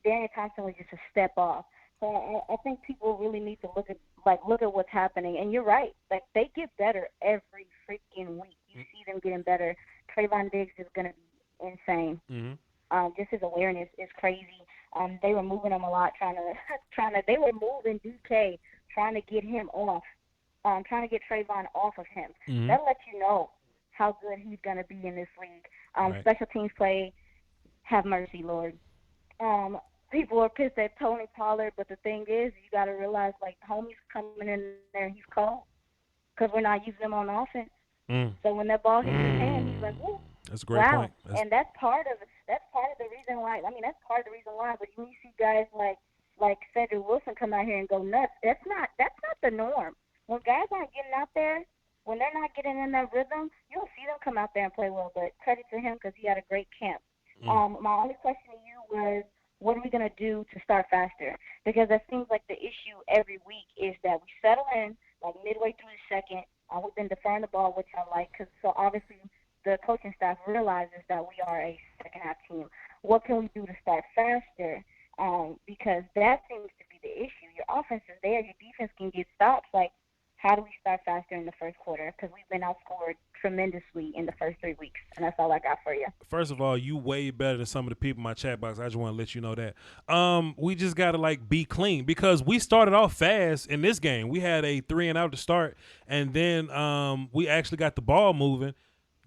Darian Thompson was just a step off. So I think people really need to look at what's happening. And you're right. Like, they get better every freaking week. You see them getting better. Trayvon Diggs is going to be insane.
Mm-hmm.
Just his awareness is crazy. They were moving him a lot, they were moving DK, trying to get him off, trying to get Trayvon off of him.
Mm-hmm.
That lets you know how good he's going to be in this league.
Right.
Special teams play, have mercy, Lord. People are pissed at Tony Pollard, but the thing is, you got to realize, like, homie's coming in there, he's cold, because we're not using him on offense. So when that ball hits his hand, he's like, woo.
That's a great point.
And that's part of the reason why. That's part of the reason why. But when you see guys like Cedric Wilson come out here and go nuts, that's not the norm. When guys aren't getting out there, when they're not getting in that rhythm, you'll see them come out there and play well. But credit to him because he had a great camp. My only question to you was, what are we going to do to start faster? Because it seems like the issue every week is that we settle in like midway through the second. We've been deferring the ball, which I like, because so obviously the coaching staff realizes that we are a second-half team. What can we do to start faster? Because that seems to be the issue. Your offense is there. Your defense can get stops. Like, how do we start faster in the first quarter? Because we've been outscored tremendously in the first 3 weeks, and that's all I got for you.
First of all, you way better than some of the people in my chat box. I just want to let you know that. We just got to, be clean because we started off fast in this game. We had a 3-and-out to start, and then we actually got the ball moving,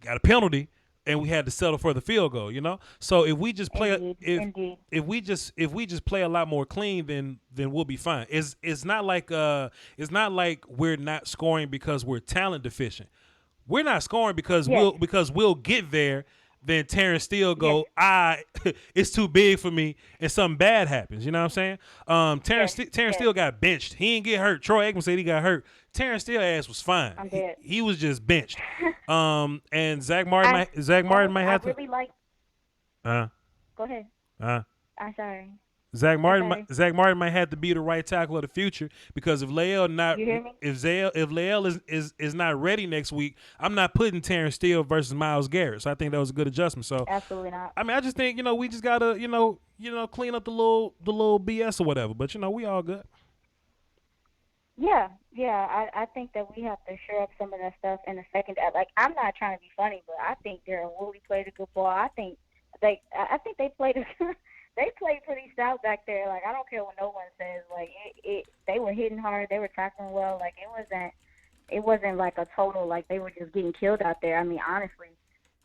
got a penalty, and we had to settle for the field goal, So if we just play if we just play a lot more clean, then we'll be fine. It's not like we're not scoring because we're talent deficient. We're not scoring because we'll get there. Then Terrence Steele go, it's too big for me, and something bad happens. You know what I'm saying? Terrence Steele got benched. He didn't get hurt. Troy Aikman said he got hurt. Terrence Steele ass was fine. He was just benched. And Zach Martin might have to.
I really like. Go ahead. I'm sorry.
Zach Martin might have to be the right tackle of the future because if Lael is not ready next week, I'm not putting Terrence Steele versus Myles Garrett. So I think that was a good adjustment. So
absolutely not.
I just think we just gotta clean up the little BS or whatever. But we all good.
Yeah. I think that we have to shore up some of that stuff in the second. Like, I'm not trying to be funny, but I think Darren Woolley played a good ball. I think they played they played pretty stout back there. Like, I don't care what no one says. Like, they were hitting hard. They were tackling well. Like, it wasn't like a total, like, they were just getting killed out there. Honestly,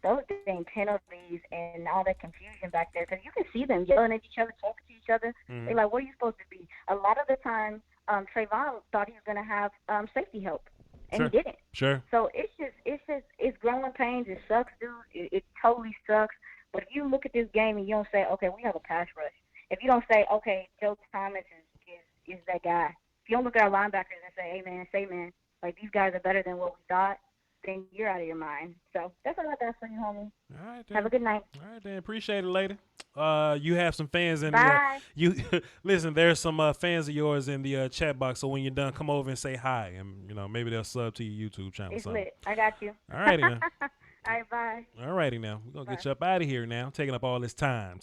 those dang penalties and all that confusion back there, because you can see them yelling at each other, talking to each other. They're like, where are you supposed to be? A lot of the time, Trayvon thought he was going to have safety help, and
Sure.
he didn't.
Sure.
So it's growing pains. It sucks, dude. It totally sucks. But if you look at this game and you don't say, okay, we have a pass rush. If you don't say, okay, Joe Thomas is that guy. If you don't look at our linebackers and say, hey, man, like these guys are better than what we thought, then you're out of your mind. So that's all I got for you, homie.
All right, then.
Have a good night.
All right, then. Appreciate it, lady. You have some fans in
Bye.
you listen. There's some fans of yours in the chat box. So when you're done, come over and say hi, and maybe they'll sub to your YouTube channel.
It's
something.
lit. I got you.
All righty now.
All right, bye.
All righty now. We're gonna get you up out of here now. Taking up all this time.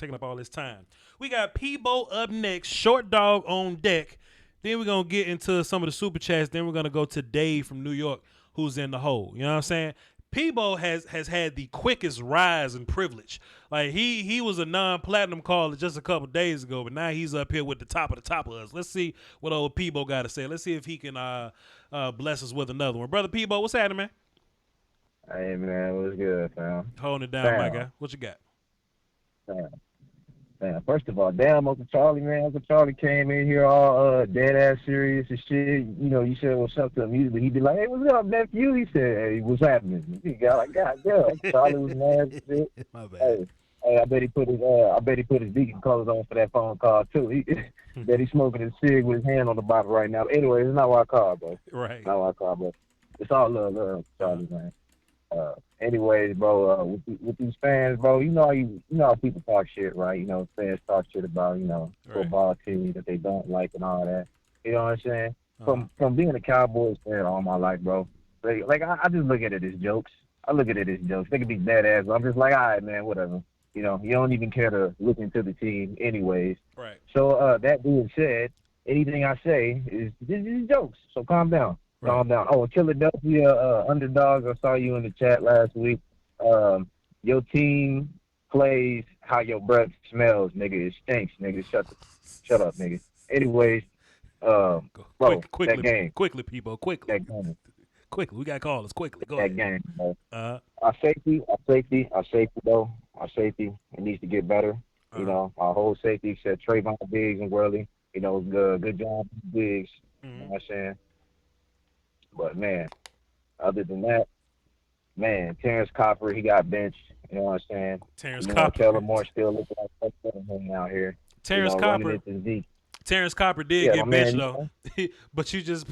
We got Pebo up next. Short Dog on deck. Then we're gonna get into some of the super chats. Then we're gonna go to Dave from New York, who's in the hole. You know what I'm saying? Pebo has had the quickest rise in privilege. Like he was a non-platinum caller just a couple days ago, but now he's up here with the top of us. Let's see what old Pebo got to say. Let's see if he can bless us with another one. Brother Pebo, what's happening, man?
Hey man, what's good, fam?
Holding it down, my guy. What you got?
Man, first of all, damn, Uncle Charlie, man. Uncle Charlie came in here all dead ass serious and shit. You said what's up to him. Usually he'd be like, hey, what's up, nephew? He said, hey, what's happening? He got like, God damn. Charlie was mad and shit.
My bad.
Hey, I bet he put his deacon colors on for that phone call too. He bet he's smoking his cig with his hand on the bottle right now. But anyway, it's not why I called, bro.
Right.
Not why I called, bro. It's all love, Charlie, man. Anyways, bro, with these fans, bro, you know how people talk shit, right? Fans talk shit about, football team that they don't like and all that. You know what I'm saying? From being a Cowboys fan all my life, bro. Like I just look at it as jokes. They could be badass, but I'm just like, all right, man, whatever. You don't even care to look into the team anyways.
Right.
So that being said, anything I say is jokes. So calm down.
Right.
Calm down. Oh, Philadelphia Underdogs, I saw you in the chat last week. Your team plays how your breath smells, nigga. It stinks, nigga. Shut up, nigga. Anyways, bro,
quickly,
that game.
Quickly, people, quickly.
That game.
Quickly, we got callers. Quickly, go
that
ahead.
Game, bro.
Uh-huh.
Our safety, though. Our safety, it needs to get better. Our whole safety except Trayvon, Diggs, and Worley. Good job, Diggs.
Mm-hmm.
You know what I'm saying? But, man, other than that, man, Terrence Copper, he got benched. You know what I'm saying?
Terrence Copper.
Kellen Moore still looking like him out here.
Terrence Copper. Terrence Copper did get benched though, but you just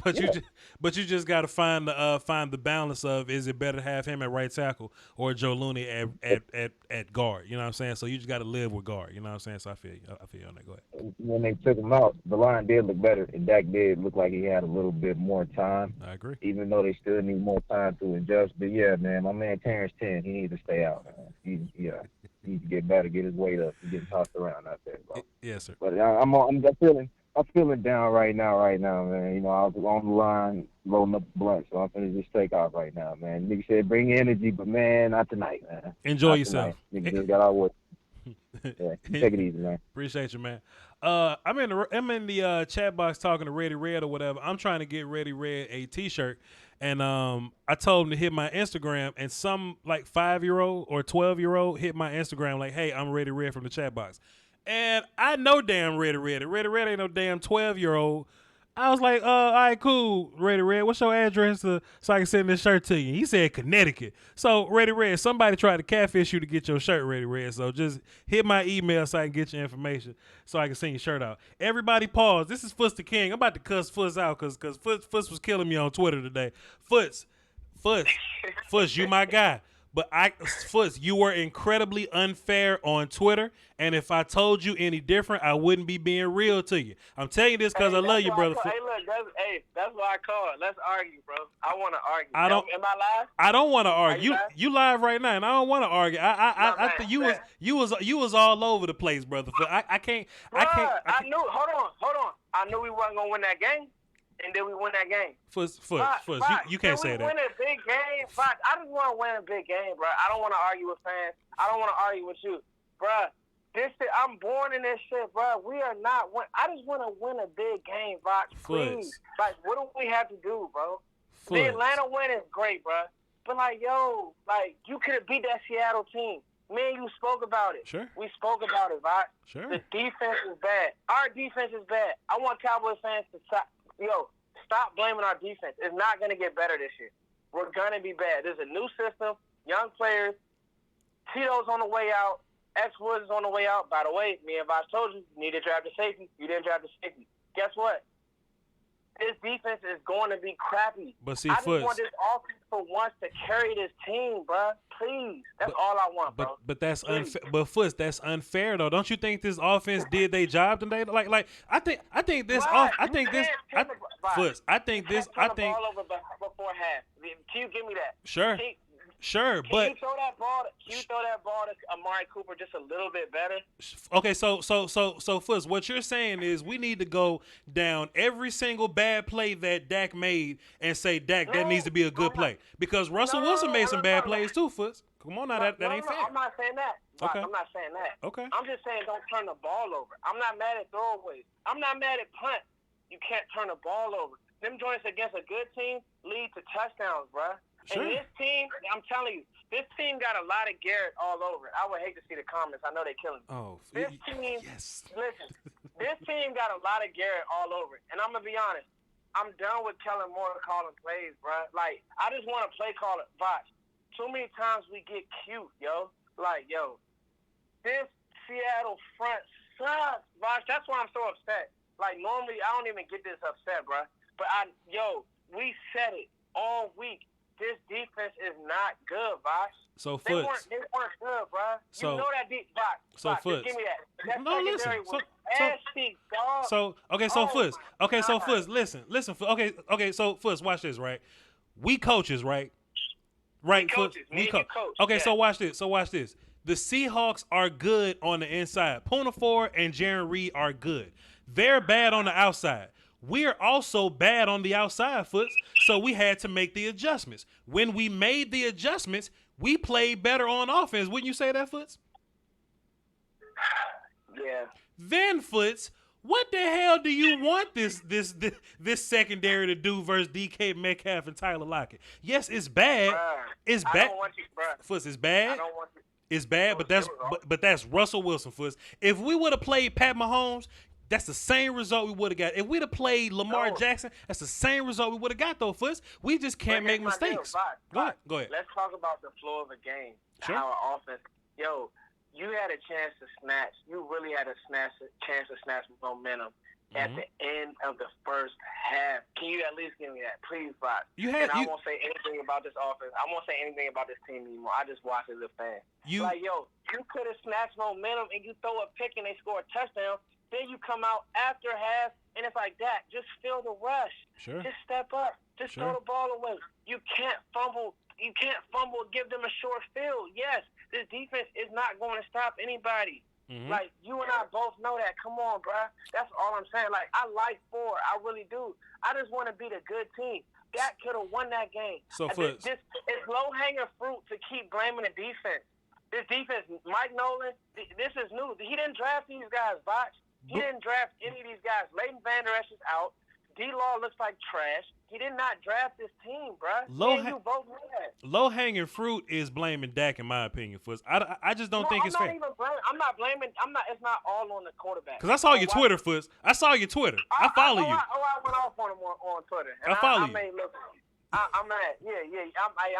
got to find the balance of, is it better to have him at right tackle or Joe Looney at guard? You know what I'm saying? So you just got to live with guard. You know what I'm saying? So I feel you on that. Go ahead.
When they took him out, the line did look better, and Dak did look like he had a little bit more time.
I agree.
Even though they still need more time to adjust. But yeah, man, my man Terrence 10, he needs to stay out. Man. He needs to get better, get his weight up, and get tossed around out there, bro.
Yes, sir.
But I'm feeling down right now, man. I was on the line rolling up the blunt, so I'm finna just take off right now, man. Nigga said bring energy, but man, not tonight, man.
Enjoy yourself.
Nigga just got out work. Yeah, take it easy, man.
Appreciate you, man. I'm in the chat box talking to Ready Red or whatever. I'm trying to get Ready Red a T-shirt, and I told him to hit my Instagram, and some like 5-year-old or 12-year-old hit my Instagram like, "Hey, I'm Ready Red from the chat box." And I know damn Ready Red. Ready Red ain't no damn 12-year-old. I was like, all right, cool, Ready Red. What's your address so I can send this shirt to you? He said Connecticut. So, Ready Red, somebody tried to catfish you to get your shirt, Ready Red. So just hit my email so I can get your information so I can send your shirt out. Everybody pause. This is Foots the King. I'm about to cuss Foots out because Foots was killing me on Twitter today. Foots, you my guy. But Foots, you were incredibly unfair on Twitter, and if I told you any different, I wouldn't be being real to you. I'm telling you this because I love you, brother.
Hey, look, that's why I called. Let's argue, bro. I want to argue. Am I live?
I don't want to argue. You live right now, and I don't want to argue. I think you was all over the place, brother. I can't.
I knew. Hold on. I knew we wasn't gonna win that game. And then we win that game.
Foots, you can't say that.
Win a big game, Fox. I just want to win a big game, bro. I don't want to argue with fans. I don't want to argue with you, bro. This shit, I'm born in this shit, bro. We are not win. I just want to win a big game, Voch. Please, like, what do we have to do, bro? The Atlanta win is great, bro. But like, yo, like, you could have beat that Seattle team. Me and you spoke about it.
Sure.
We spoke about it, Voch.
Sure.
The defense is bad. Our defense is bad. I want Cowboys fans to stop.
stop blaming our defense. It's not going to get better this year. We're going to be bad. There's a new system, young players. Tito's on the way out. X Woods is on the way out. By the way, me and Voch told you need to draft a safety. You didn't draft a safety. Guess what? This defense is going to be crappy.
But see,
I just want this offense for once to carry this team, bro. Please. That's all I want, bro.
But that's unfair. But Foots, that's unfair though. Don't you think this offense did their job today? Like I think this
Right.
I think this Foots. I think this. I think.
Ball over before half. Can you give me that?
Sure. Sure,
Can
but
you throw that ball? Can you throw that ball to Amari Cooper just a little bit better?
okay, so Fuzz, what you're saying is we need to go down every single bad play that Dak made and say Dak, that needs to be a good play because Russell Wilson made some bad plays too, Fuzz. Come on now, that ain't fair.
I'm not saying that.
Okay.
I'm not saying that.
Okay.
I'm just saying don't turn the ball over. I'm not mad at throwaways. I'm not mad at punt. You can't turn the ball over. Them joints against a good team lead to touchdowns, bruh.
Sure.
And this team, I'm telling you, this team got a lot of Garrett all over it. I would hate to see the comments. I know they're killing me.
Oh,
this team,
yes.
Listen, this team got a lot of Garrett all over it. And I'm going to be honest. I'm done with Kellen Moore calling plays, bro. Like, I just want to play call it. Voch. Too many times we get cute, yo. Like, yo, this Seattle front sucks, Voch. That's why I'm so upset. Like, normally I don't even get this upset, bro. But, we said it all week. This defense is not good, Voch.
So
they
Foots.
weren't good, bro.
So,
you know that deep, Voch.
So
Voch,
Foots.
just give me that.
No, listen. So Foots. Okay, so Foots. Listen. Okay. So Foots, watch this, right? We coaches, right? Right, Foots. We coach. Okay, yeah. So watch this. The Seahawks are good on the inside. Poonafore and Jaron Reed are good. They're bad on the outside. We're also bad on the outside, Foots, so we had to make the adjustments. When we made the adjustments, we played better on offense. Wouldn't you say that, Foots?
Yeah.
Then, Foots, what the hell do you want this secondary to do versus DK Metcalf and Tyler Lockett? Yes, it's bad. It's bad.
I don't want you,
Foots, it's bad.
I don't want you.
It's bad, but that's Russell Wilson, Foots. If we would have played Pat Mahomes, that's the same result we would have got. If we'd have played Lamar Jackson, that's the same result we would have got, though, Foots. We just can't make mistakes. Go ahead.
Let's talk about the flow of the game.
Sure.
Our offense. Yo, you had a chance to snatch. You really had a chance to snatch momentum at the end of the first half. Can you at least give me that, please, Voch? I won't say anything about this offense. I won't say anything about this team anymore. I just watch as a fan. You could have snatched momentum and you throw a pick and they score a touchdown. Then you come out after half, and it's like that. Just feel the rush.
Sure.
Just step up. Just throw the ball away. You can't fumble. You can't fumble. Give them a short field. Yes, this defense is not going to stop anybody.
Mm-hmm.
Like, you and I both know that. Come on, bro. That's all I'm saying. Like, I like Ford. I really do. I just want to beat a good team. That could have won that game.
So,
it's low-hanging fruit to keep blaming the defense. This defense, Mike Nolan, this is new. He didn't draft these guys, Voch. He didn't draft any of these guys. Leighton Vander Esch is out. D-Law looks like trash. He did not draft this team, bruh. You both know that.
Low-hanging fruit is blaming Dak, in my opinion, Foots. I just don't think it's fair.
I'm not blaming. It's not all on the quarterback.
Because I saw your Twitter, Foots. I saw your Twitter. I follow you.
I went off on him on Twitter. And
I follow you.
I'm mad. Yeah.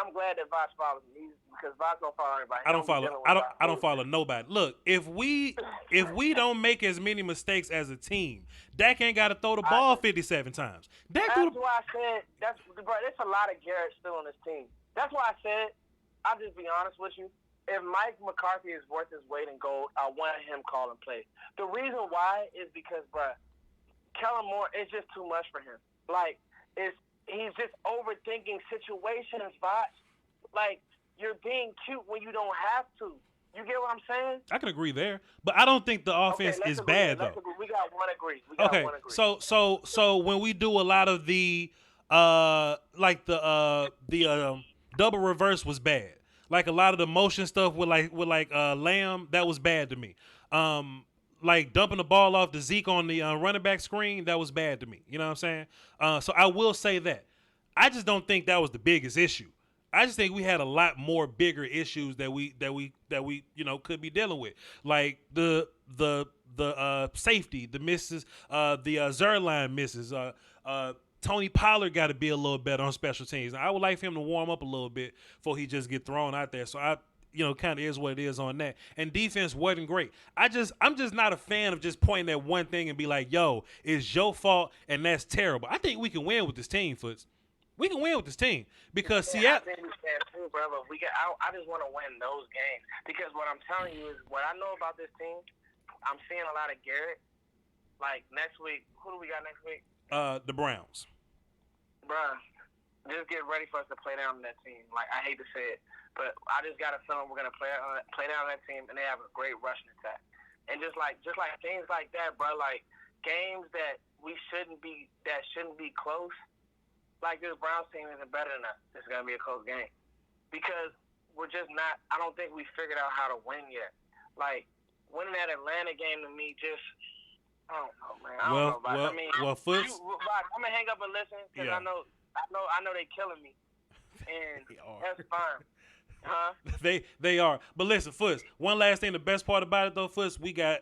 I'm glad that Voch follows me because Voch don't follow everybody.
I don't follow nobody. Look, if we don't make as many mistakes as a team, Dak ain't got to throw the ball 57 times.
That's why I said there's a lot of Garrett still on this team. That's why I said I'll just be honest with you. If Mike McCarthy is worth his weight in gold, I want him calling plays. The reason why is because, Kellen Moore is just too much for him. Like, he's just overthinking situations, Voch. Like, you're being cute when you don't have to. You get what I'm saying?
I can agree there, but I don't think the offense is bad though.
We got one agree.
So when we do a lot of the double reverse was bad. Like a lot of the motion stuff with Lamb, that was bad to me. Like dumping the ball off to Zeke on the running back screen, that was bad to me. You know what I'm saying? So I will say that. I just don't think that was the biggest issue. I just think we had a lot more bigger issues that we could be dealing with. Like the safety, the misses, the Zerline misses. Tony Pollard got to be a little better on special teams. I would like for him to warm up a little bit before he just get thrown out there. So kind of is what it is on that. And defense wasn't great. I'm just not a fan of just pointing at one thing and be like, yo, it's your fault and that's terrible. I think we can win with this team, Foots. We can win with this team because Seattle.
I think we can too, brother. I just want to win those games because what I'm telling you is what I know about this team. I'm seeing a lot of Garrett. Like next week, who do we got next week?
The Browns.
Bruh, just get ready for us to play down on that team. Like, I hate to say it, but I just got a feeling we're going to play down on that team, and they have a great rushing attack. And just like things like that, bro, like games that shouldn't be close, like this Browns team isn't better than us. It's going to be a close game because we're just not – I don't think we figured out how to win yet. Like, winning that Atlanta game to me just – I don't know, man. I don't know about it.
Foots.
I'm gonna hang up and listen because I know they killing me, and that's fine. Huh?
They are. But listen, Foots. One last thing. The best part about it though, Foots, we got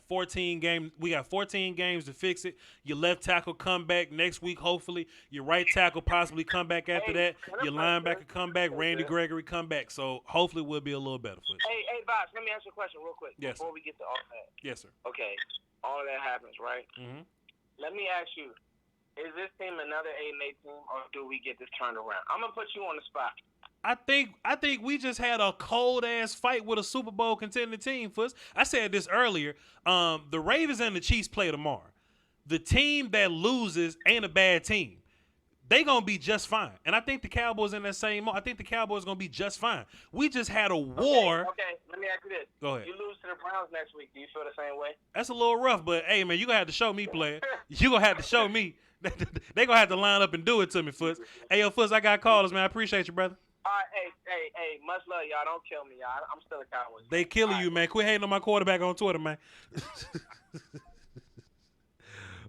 14 games. We got 14 games to fix it. Your left tackle come back next week, hopefully. Your right tackle possibly come back after that. Your linebacker come back. Randy Gregory come back. So hopefully we'll be a little better, Foots.
Hey, Voch, let me ask you a question real quick before we get to all that.
Yes, sir.
Okay. All of that happens, right?
Mm-hmm.
Let me ask you, is this team another 8-8 team, or do we get this turned around? I'm going to put you on the spot.
I think we just had a cold-ass fight with a Super Bowl contending team, Foots. I said this earlier. The Ravens and the Chiefs play tomorrow. The team that loses ain't a bad team. They going to be just fine. And I think the Cowboys in that same – I think the Cowboys going to be just fine. We just had a war.
Okay, let me ask you this.
Go ahead.
You lose to the Browns next week. Do you feel the same way?
That's a little rough, but, hey, man, you going to have to show me, player. You going to have to show me. They going to have to line up and do it to me, Foots. Hey, yo, Foots, I got callers, man. I appreciate you, brother.
All right, hey, much love, y'all. Don't kill me, y'all. I'm still a Cowboys.
They killing you, man. Quit hating on my quarterback on Twitter, man.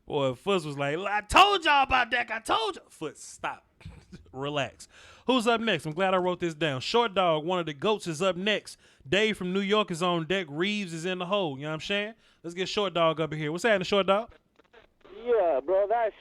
Boy, Foots was like, I told y'all about that. I told you. Foots, stop. Relax. Who's up next? I'm glad I wrote this down. Short Dog, one of the GOATs, is up next. Dave from New York is on deck. Reeves is in the hole. You know what I'm saying? Let's get Short Dog up in here. What's happening, Short Dog?
Yeah, bro, that's,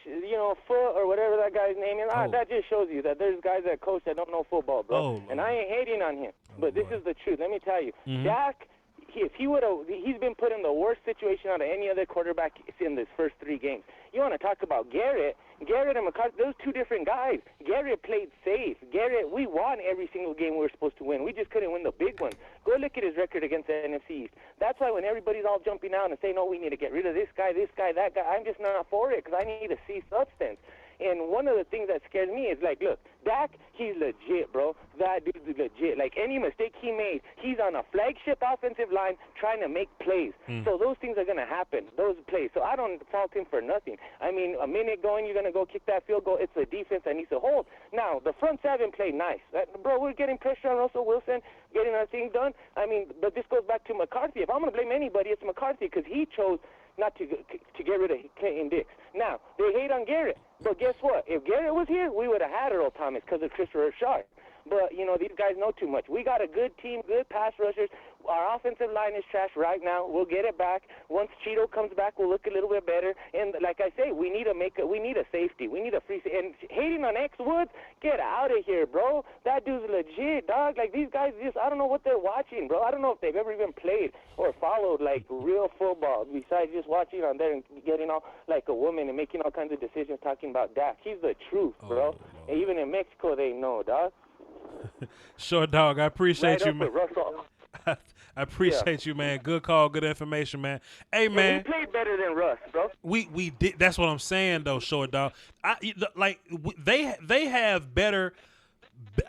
Foot or whatever that guy's name is, that just shows you that there's guys that coach that don't know football, bro. And I ain't hating on him, but this is the truth. Let me tell you. Dak, if he would have, he's been put in the worst situation out of any other quarterback in this first 3 games. You want to talk about Garrett and McCarthy, those 2 different guys. Garrett played safe. Garrett, we won every single game we were supposed to win. We just couldn't win the big ones. Go look at his record against the NFC East. That's why when everybody's all jumping out and saying, no, we need to get rid of this guy, that guy, I'm just not for it because I need to see substance. And one of the things that scares me is, like, look, Dak, he's legit, bro. That dude's legit. Like, any mistake he made, he's on a flagship offensive line trying to make plays. So those things are going to happen, those plays. So I don't fault him for nothing. I mean, a minute going, you're going to go kick that field goal. It's a defense that needs to hold. Now, the front 7 played nice. Bro, we're getting pressure on Russell Wilson, getting our thing done. I mean, but this goes back to McCarthy. If I'm going to blame anybody, it's McCarthy because he chose not to get rid of Clayton Dix. Now, they hate on Garrett. But guess what? If Garrett was here, we would have had Earl Thomas because of Christopher Sharp. But, these guys know too much. We got a good team, good pass rushers. Our offensive line is trash right now. We'll get it back. Once Cheeto comes back, we'll look a little bit better. And like I say, we need a safety. We need a free safety. And hating on X Woods, get out of here, bro. That dude's legit, dog. Like, these guys I don't know what they're watching, bro. I don't know if they've ever even played or followed, like, real football besides just watching on there and getting all like a woman and making all kinds of decisions talking about Dak. He's the truth, bro. And even in Mexico, they know, dog.
Short Dog, I appreciate you, man. I appreciate you, man. Good call, good information, man. Hey, man.
We played better than Russ, bro.
We did. That's what I'm saying, though, Short Dog. They have better.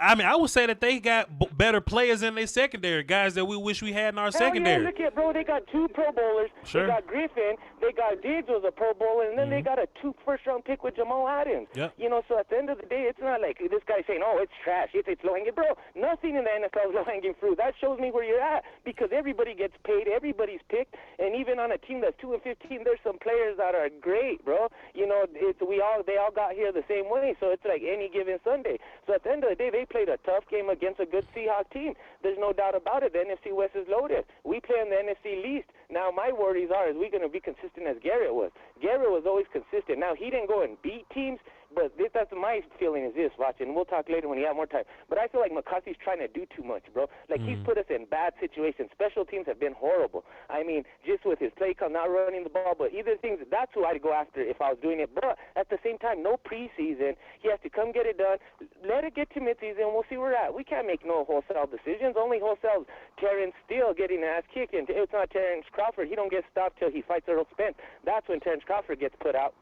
I mean, I would say that they got better players in their secondary, guys that we wish we had in our secondary.
Yeah, look at, bro, they got 2 Pro Bowlers.
Sure.
They got Griffin. They got Diggs was a Pro Bowler, and then they got a 2 first-round pick with Jamal Adams.
Yep.
So at the end of the day, it's not like this guy saying, oh, it's trash, it's low-hanging. Bro, nothing in the NFL is low-hanging fruit. That shows me where you're at because everybody gets paid, everybody's picked, and even on a team that's 2-15, there's some players that are great, bro. They all got here the same way, so it's like any given Sunday. So at the end of the day, Sunday, they played a tough game against a good Seahawks team. There's no doubt about it. The NFC West is loaded. We play in the NFC least. Now, my worries are, is we going to be consistent as Garrett was? Garrett was always consistent. Now, he didn't go and beat teams, but that's my feeling is this, Voch, and we'll talk later when you have more time. But I feel like McCarthy's trying to do too much, bro. Like, he's put us in bad situations. Special teams have been horrible. I mean, just with his play call, not running the ball, but either things, that's who I'd go after if I was doing it. But at the same time, no preseason. He has to come get it done. Let it get to midseason. We'll see where we're at. We can't make no wholesale decisions. Only wholesale Terrence Steele getting an ass kicked. And it's not Terrence Crawford. He don't get stopped till he fights Earl Spence. That's when Terrence Crawford gets put out.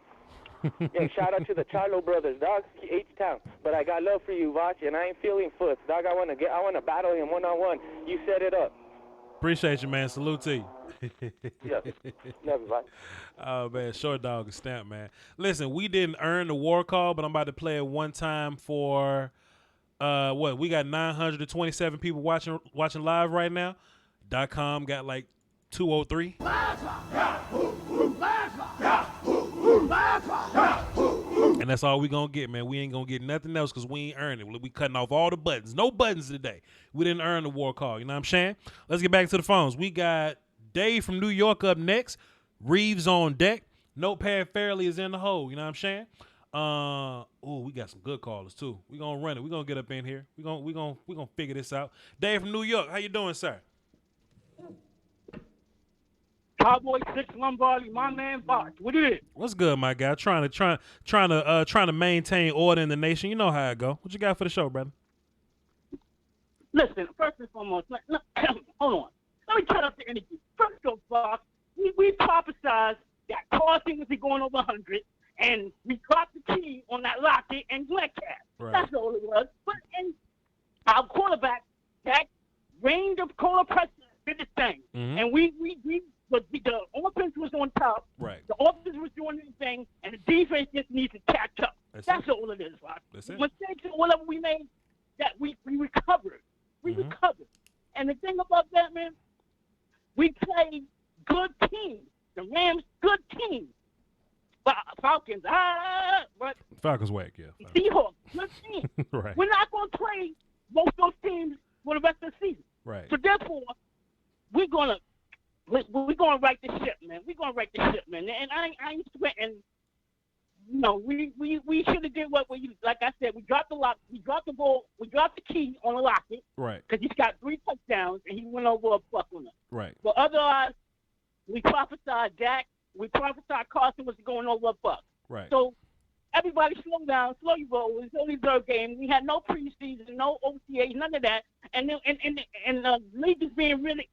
And shout out to the Charlo brothers, dog. H-Town. But I got love for you, Voch, and I ain't feeling foots, dog. I want to battle him one-on-one. You set it up.
Appreciate you, man. Salute to you.
Yeah. Love you, Voch.
Oh, man. Short dog is stamped, man. Listen, we didn't earn the war call, but I'm about to play it one time for, what? We got 927 people watching live right now. .com got like 203. And that's all we gonna get, man. We ain't gonna get nothing else because we ain't earned it. We cutting off all the buttons. No buttons today. We didn't earn the war call. You know what I'm saying? Let's get back to the phones. We got Dave from New York up next. Reeves on deck. Notepad Fairley is in the hole. You know what I'm saying? We got some good callers too. We gonna run it. We gonna get up in here. We gonna figure this out. Dave from New York. How you doing, sir?
Cowboys 6 Lombardi, my man Voch. What it is?
What's good, my guy? Trying to maintain order in the nation. You know how it go. What you got for the show, brother?
Listen, first and foremost, hold on. Let me cut up the energy. First off, Voch, we prophesized that Carson was going over 100, and we dropped the key on that locket and Glenn Cass.
Right.
That's all it was. But and our quarterback, that reigned of cola pressure, did his thing, and But the offense was on top.
Right.
The offense was doing their thing, and the defense just needs to catch up. That's all it is, Rob.
That's it.
Mistakes or whatever we made, that we recovered. We recovered. And the thing about that, man, we played good teams. The Rams, good teams. But Falcons, but
Falcons whack, yeah.
Seahawks, good team.
Right.
We're not going to play both those teams for the rest of the season.
Right.
So therefore, we're going to right the ship, man. We're going to right the ship, man. And I ain't sweating. You know, we should have did what we, like I said, we dropped the lock, we dropped the ball, we dropped the key on the locket.
Right.
Because he's got 3 touchdowns, and he went over a buck on us.
Right.
But otherwise, we prophesied Dak, we prophesied Carson was going over a buck.
Right.
So everybody slow down, slow your roll. It was only third game. We had no preseason, no OTAs, none of that. And the league is being really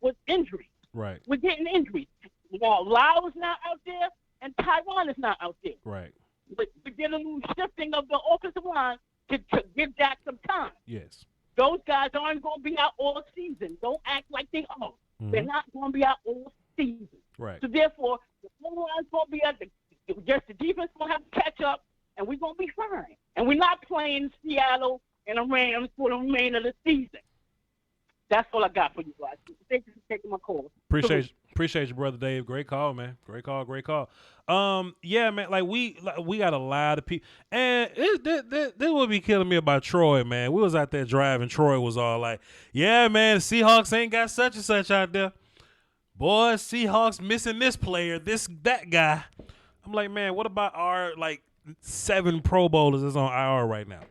with injuries.
Right.
We're getting injuries. Now, Lau is not out there, and Tyron is not out there.
Right.
But we did a little shifting of the offensive line to give Dak some time.
Yes.
Those guys aren't going to be out all season. Don't act like they are. They're not going to be out all season.
Right.
So, therefore, the full line's going to be out. Just the defense going to have to catch up, and we're going to be fine. And we're not playing Seattle and the Rams for the remainder of the season. That's all I got for you guys. Thank you for taking my call.
Appreciate you, brother Dave. Great call, man. Great call. Yeah, man. Like we got a lot of people, and this would be killing me about Troy, man. We was out there driving. Troy was all like, "Yeah, man, the Seahawks ain't got such and such out there. Boy, Seahawks missing this player, that guy." I'm like, man, what about our 7 Pro Bowlers that's on IR right now?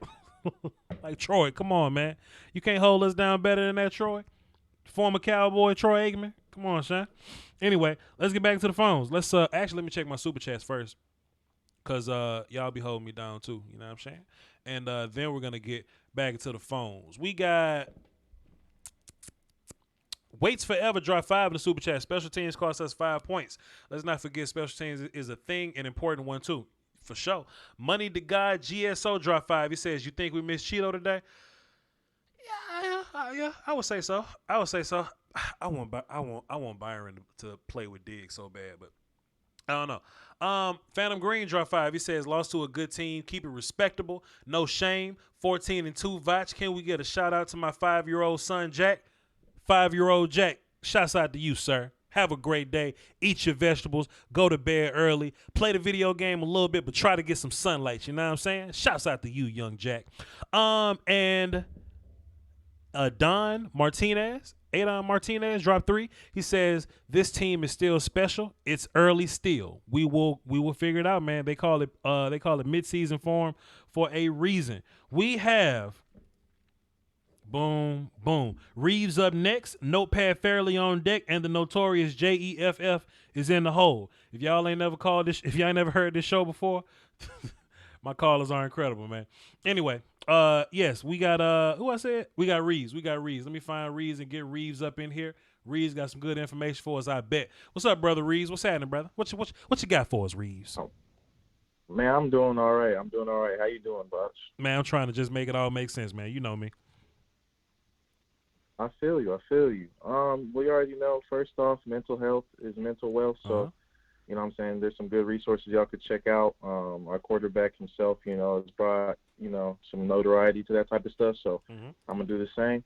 Like, Troy, come on, man. You can't hold us down better than that, Troy. Former Cowboy, Troy Aikman. Come on, Sean. Anyway, let's get back to the phones. Let's actually let me check my super chats first, because y'all be holding me down too. You know what I'm saying? And then we're going to get back to the phones. We got Waits Forever drop 5 in the super chat. Special teams cost us 5 points. Let's not forget special teams is a thing, an important one too. For sure. Money to God GSO drop 5. He says, "You think we missed Cheeto today?" Yeah, I would say so. I want Byron to play with Diggs so bad, but I don't know. Phantom Green drop 5. He says, "Lost to a good team. Keep it respectable. No shame. 14-2 Voch. Can we get a shout out to my 5-year-old son Jack? 5-year-old Jack. Shouts out to you, sir. Have a great day. Eat your vegetables. Go to bed early. Play the video game a little bit, but try to get some sunlight. You know what I'm saying? Shouts out to you, young Jack. And Adon Martinez dropped 3. He says this team is still special. It's early still. We will figure it out, man. They call it midseason form for a reason. We have boom. Reeves up next. Notepad fairly on deck, and the notorious JEFF is in the hole. If y'all ain't never heard this show before, my callers are incredible, man. Anyway, yes, we got who I said? We got Reeves. Let me find Reeves and get Reeves up in here. Reeves got some good information for us, I bet. What's up, brother Reeves? What's happening, brother? What you got for us, Reeves?
Man, I'm doing all right. How you doing, Voch?
Man, I'm trying to just make it all make sense, man. You know me.
I feel you. We already know, first off, mental health is mental wealth. So, you know what I'm saying, there's some good resources y'all could check out. Our quarterback himself, has brought, some notoriety to that type of stuff. So I'm going to do the same.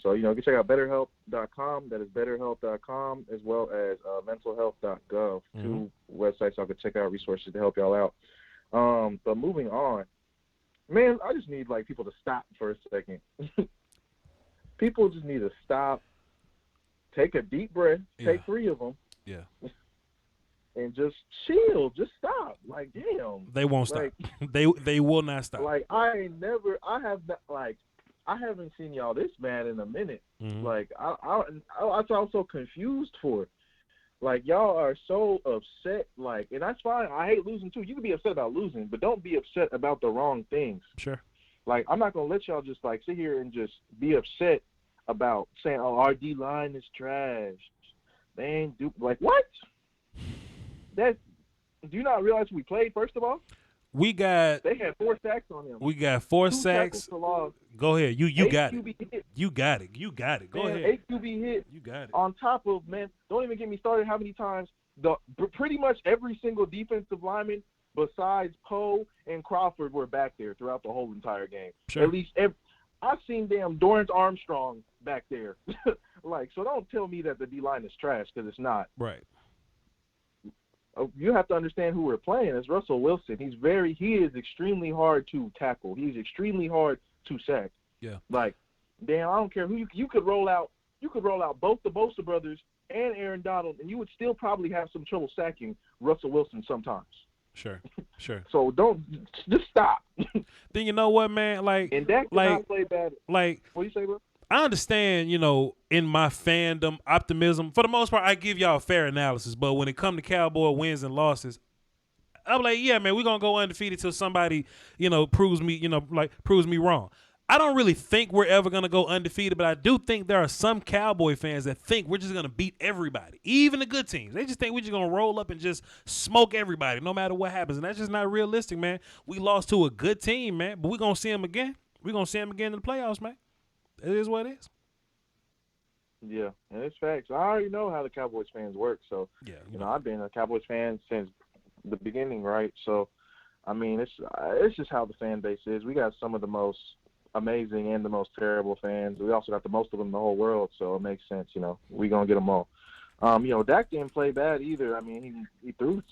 So, you can check out betterhelp.com. That is betterhelp.com, as well as mentalhealth.gov. 2 websites y'all could check out, resources to help y'all out. But moving on, man, I just need, people to stop for a second. People just need to stop, take a deep breath, take 3 of them, and just chill, just stop. Damn,
they won't stop. They will not stop.
I haven't seen y'all this bad in a minute. I was so confused for. Y'all are so upset. And that's fine. I hate losing too. You can be upset about losing, but don't be upset about the wrong things.
Sure.
I'm not gonna let y'all just sit here and just be upset about saying, "Oh, our D line is trash." They ain't what? Do you not realize we played? First of all,
they
had 4 sacks on him.
We got 4 sacks. Go ahead, you got it.
Hit.
You got it. Go ahead.
8 QB hit.
You got it.
On top of, man, don't even get me started. How many times pretty much every single defensive lineman besides Poe and Crawford were back there throughout the whole entire game.
Sure.
At least I've seen damn Dorrance Armstrong back there. So don't tell me that the D-line is trash, because it's not.
Right.
You have to understand who we're playing. It's Russell Wilson. He is extremely hard to tackle. He's extremely hard to sack.
Yeah.
Damn, I don't care who you could roll out. You could roll out both the Bosa brothers and Aaron Donald, and you would still probably have some trouble sacking Russell Wilson sometimes.
Sure.
So just stop.
Then you know what, man?
And Dak did not play bad. What do you say, bro?
I understand, in my fandom optimism, for the most part, I give y'all fair analysis. But when it comes to Cowboy wins and losses, I'm like, yeah, man, we're gonna go undefeated till somebody, proves me wrong. I don't really think we're ever going to go undefeated, but I do think there are some Cowboy fans that think we're just going to beat everybody, even the good teams. They just think we're just going to roll up and just smoke everybody no matter what happens, and that's just not realistic, man. We lost to a good team, man, but we're going to see them again. We're going to see them again in the playoffs, man. It is what it is.
Yeah, and it's facts. I already know how the Cowboys fans work, so, I've been a Cowboys fan since the beginning, right? So, I mean, it's just how the fan base is. We got some of the most amazing and the most terrible fans. We also got the most of them in the whole world, so it makes sense. We gonna get them all. Dak didn't play bad either. I mean, he threw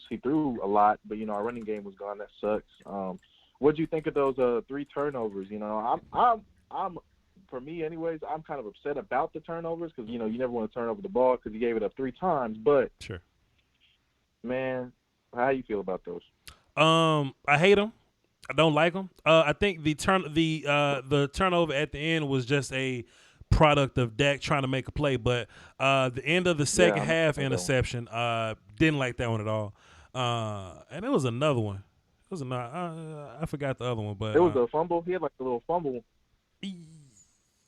a lot, but our running game was gone. That sucks. What do you think of those 3 turnovers? I'm for me, anyways, I'm kind of upset about the turnovers because you never want to turn over the ball because he gave it up 3 times. But
sure,
man, how you feel about those?
I hate them. I don't like them. I think the turnover at the end was just a product of Dak trying to make a play, but the end of the second half interception, didn't like that one at all. And it was another one. It was I forgot the other one, but
it was a fumble. He had like a little fumble.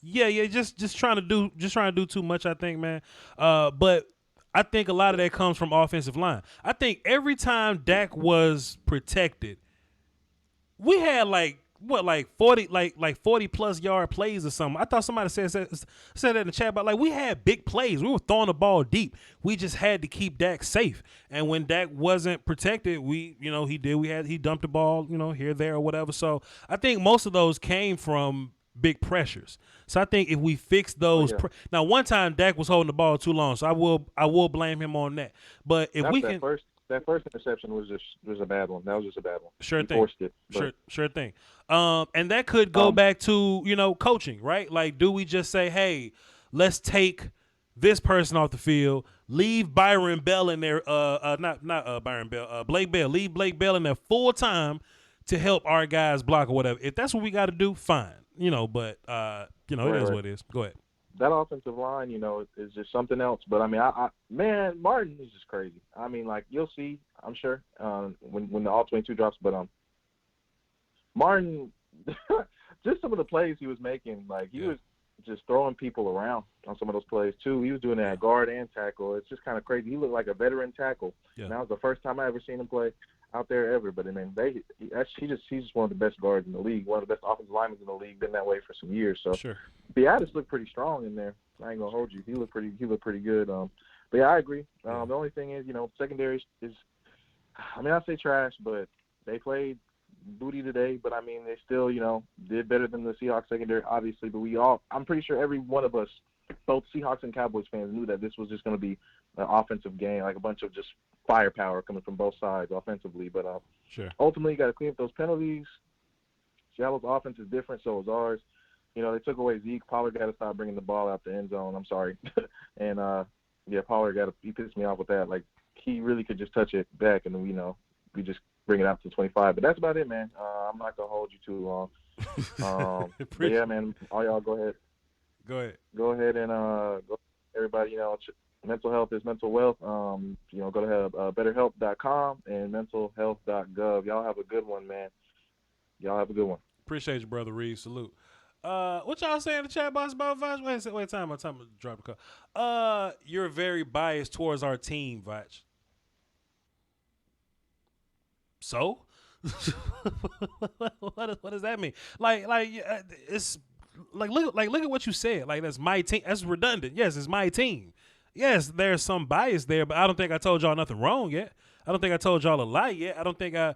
Yeah, just trying to do too much, I think, man. But I think a lot of that comes from offensive line. I think every time Dak was protected, we had like 40 plus yard plays or something. I thought somebody said that in the chat, but we had big plays. We were throwing the ball deep. We just had to keep Dak safe. And when Dak wasn't protected, he dumped the ball, here, there, or whatever. So I think most of those came from big pressures. So I think if we fix those, now one time Dak was holding the ball too long, so I will blame him on that. But if we can,
that first interception was a bad one. That was just a bad one.
Sure
he
thing.
Forced it. But.
Sure thing. And that could go back to coaching, right? Like, do we just say, hey, let's take this person off the field, leave Byron Bell in there, not Byron Bell, Blake Bell, leave Blake Bell in there full time to help our guys block or whatever. If that's what we got to do, fine. But it is what it is. Go ahead.
That offensive line, is just something else. But I mean, man, Martin is just crazy. I mean, like you'll see, I'm sure, when the all 22 drops. But Martin, just some of the plays he was making, like he was just throwing people around on some of those plays too. He was doing that guard and tackle. It's just kind of crazy. He looked like a veteran tackle. Yeah. And that was the first time I ever seen him play out there ever. But I mean, he's just one of the best guards in the league, one of the best offensive linemen in the league. Been that way for some years. So Beatis looked pretty strong in there. I ain't gonna hold you. He looked pretty good. But yeah, I agree. The only thing is, secondary is. I mean, I say trash, but they played booty today. But I mean, they still, did better than the Seahawks secondary, obviously. But I'm pretty sure every one of us, both Seahawks and Cowboys fans, knew that this was just going to be an offensive game, like a bunch of just firepower coming from both sides offensively. But ultimately, you got to clean up those penalties. Seattle's offense is different, so is ours. They took away Zeke. Pollard got to stop bringing the ball out the end zone. I'm sorry. And, Pollard he pissed me off with that. Like, he really could just touch it back, and we just bring it out to 25. But that's about it, man. I'm not going to hold you too long. But yeah, man, all y'all go ahead.
Go
ahead and go, everybody, mental health is mental wealth. Go to betterhelp.com and mentalhealth.gov. Y'all have a good one, man. Y'all have a good one.
Appreciate you, brother Reeves. Salute. What y'all saying in the chat box about Voch? Wait, time to drop the call. You're very biased towards our team, Voch. So, what does that mean? It's look at what you said. Like, that's my team. That's redundant. Yes, it's my team. Yes, there's some bias there, but I don't think I told y'all nothing wrong yet. I don't think I told y'all a lie yet. I don't think I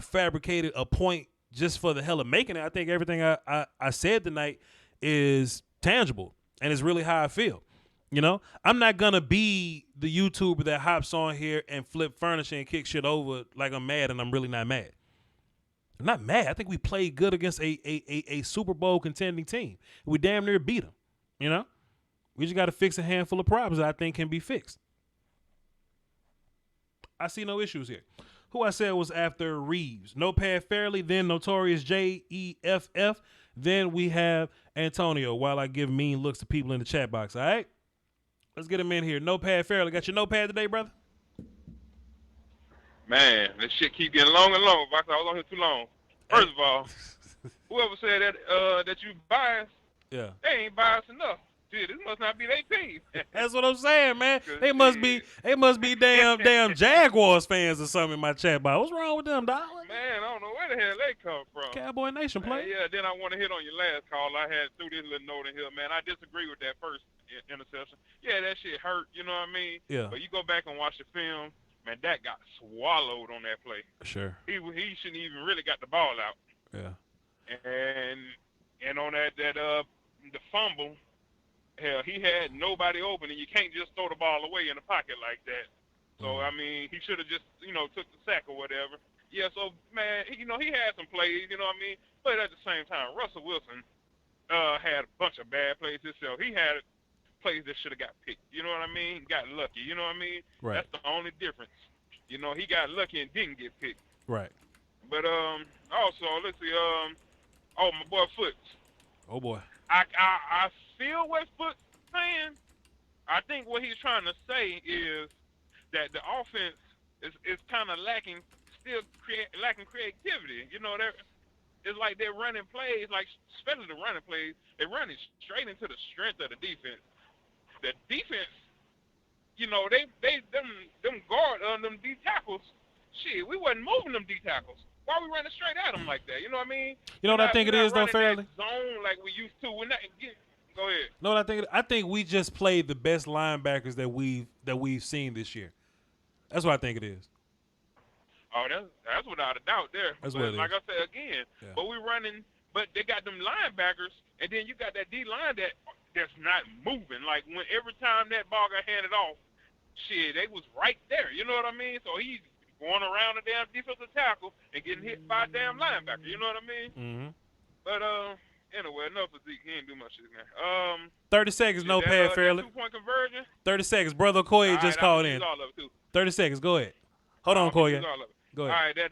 fabricated a point just for the hell of making it. I think everything I said tonight is tangible and is really how I feel. I'm not going to be the YouTuber that hops on here and flip furniture and kick shit over like I'm mad, and I'm really not mad. I'm not mad. I think we played good against a Super Bowl contending team. We damn near beat them, We just got to fix a handful of problems that I think can be fixed. I see no issues here. Who I said was after Reeves. Notepad Fairly, then Notorious JEFF. Then we have Antonio while I give mean looks to people in the chat box, all right? Let's get him in here. Notepad Fairly. Got your notepad today, brother?
Man, this shit keep getting longer and longer. I was on here too long. First of all, whoever said that you biased, they ain't biased enough. Shit, this must not be their team.
That's what I'm saying, man. They must be damn Jaguars fans or something in my chat box. What's wrong with them, dog?
Man, I don't know where the hell they come from.
Cowboy Nation play.
Yeah, then I want to hit on your last call. I had threw this little note in here, man. I disagree with that first interception. Yeah, that shit hurt, you know what I mean?
Yeah.
But you go back and watch the film, man, that got swallowed on that play.
Sure.
He shouldn't even really got the ball out.
Yeah.
And on that the fumble, hell, he had nobody open, and you can't just throw the ball away in the pocket like that. So, I mean, he should have just, took the sack or whatever. Yeah, so, man, he had some plays, you know what I mean? But at the same time, Russell Wilson had a bunch of bad plays himself. He had plays that should have got picked. You know what I mean? Got lucky. You know what I mean?
Right.
That's the only difference. He got lucky and didn't get picked.
Right.
But also, let's see. My boy Foots.
Oh boy.
I feel what Foots saying. I think what he's trying to say is that the offense is kind of lacking creativity. It's like they're running plays, like especially the running plays, they're running straight into the strength of the defense. The defense, them guard them D tackles. Shit, we wasn't moving them D tackles. Why are we running straight at them like that? You know what I mean?
You know what I think it is though, Fairly?
Zone like we used to. We're not. Go ahead.
No, what I think? I think we just played the best linebackers that we've seen this year. That's what I think it is.
Oh, that's without a doubt there.
That's
but
what it
like
is.
I said again, but we're running But they got them linebackers, and then you got that D line that's not moving. Like when every time that ball got handed off, shit, they was right there. You know what I mean? So he's going around the damn defensive tackle and getting hit by a damn linebacker. You know what I mean?
Mm-hmm.
But anyway, enough of Zeke. He ain't do much of this.
30 seconds, no pad fairly.
2-point conversion.
30 seconds. Brother Koye just called in.
All of it too.
30 seconds. Go ahead. Hold on, Koye. Go ahead.
All right, that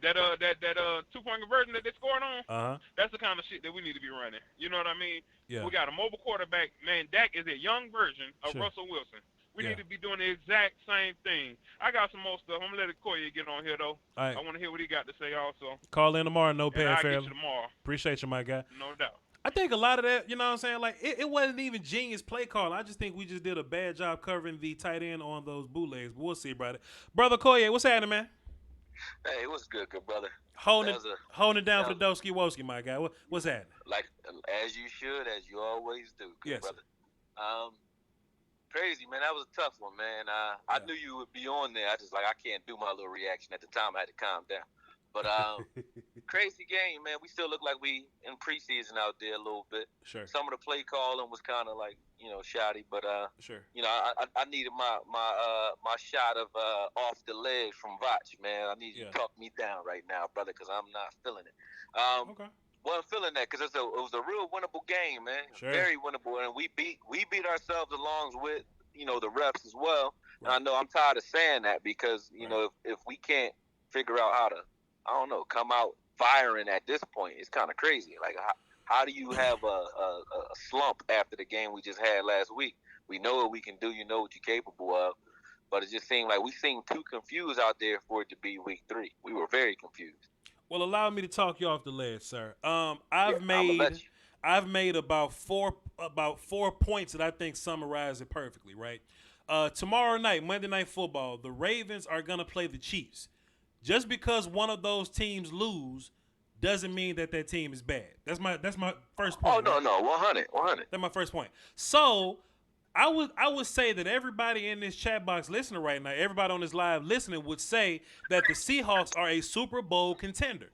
2-point conversion that they scored on. That's the kind of shit that we need to be running. You know what I mean?
Yeah.
We got a mobile quarterback. Man, Dak is a young version of Russell Wilson. We need to be doing the exact same thing. I got some more stuff. I'm going to let Koye get on here, though.
All right.
I want to hear what he got to say also.
Call in tomorrow, no pad fairly.
I'll get you tomorrow.
Appreciate you, my guy.
No doubt.
I think a lot of that, you know what I'm saying? Like, it wasn't even genius play call. I just think we just did a bad job covering the tight end on those bootlegs. But we'll see about it. Brother Koye, what's happening, man?
Hey, what's good, brother?
Holding it down for the Doski Woski, my guy. What's happening?
Like, as you should, as you always do, good brother. Crazy, man. That was a tough one, man. I knew you would be on there. I can't do my little reaction at the time. I had to calm down. But crazy game, man. We still look like we in preseason out there a little bit.
Sure.
Some of the play calling was kind of like, shoddy. But
sure.
I needed my shot of off the ledge from Voch, man. I need you to talk me down right now, brother, because I'm not feeling it.
Okay.
Wasn't feeling that because it was a real winnable game, man.
Sure.
Very winnable, and we beat ourselves along with the refs as well. Right. And I know I'm tired of saying that because if we can't figure out how to, I don't know, come out firing at this point, it's kind of crazy. Like how do you have a slump after the game we just had last week? We know what we can do, you know what you're capable of, but it just seemed like we seemed too confused out there for it to be week 3. We were very confused.
Well, allow me to talk you off the ledge, sir. I've made about four points that I think summarize it perfectly, right? Tomorrow night, Monday Night Football, the Ravens are gonna play the Chiefs. Just because one of those teams lose doesn't mean that team is bad. That's my first point.
Oh no, 100.
That's my first point. So I would say that everybody in this chat box listening right now, everybody on this live listening would say that the Seahawks are a Super Bowl contender.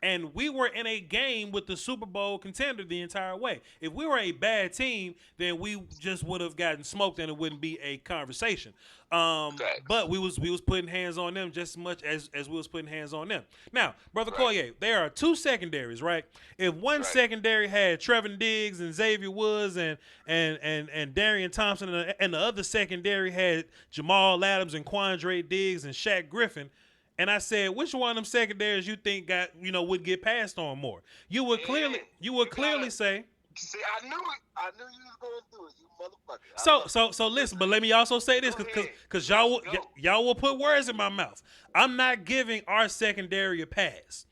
And we were in a game with the Super Bowl contender the entire way. If we were a bad team, then we just would have gotten smoked and it wouldn't be a conversation. But we was putting hands on them just as much as we was putting hands on them. Now, Brother Koye, there are 2 secondaries, right? If one secondary had Trevin Diggs and Xavier Woods and Darian Thompson and the other secondary had Jamal Adams and Quandre Diggs and Shaq Griffin, and I said, which one of them secondaries you think would get passed on more? You would clearly say.
See, I knew it. I knew you was going through it, you motherfucker.
So listen, but let me also say this because y'all will put words in my mouth. I'm not giving our secondary a pass.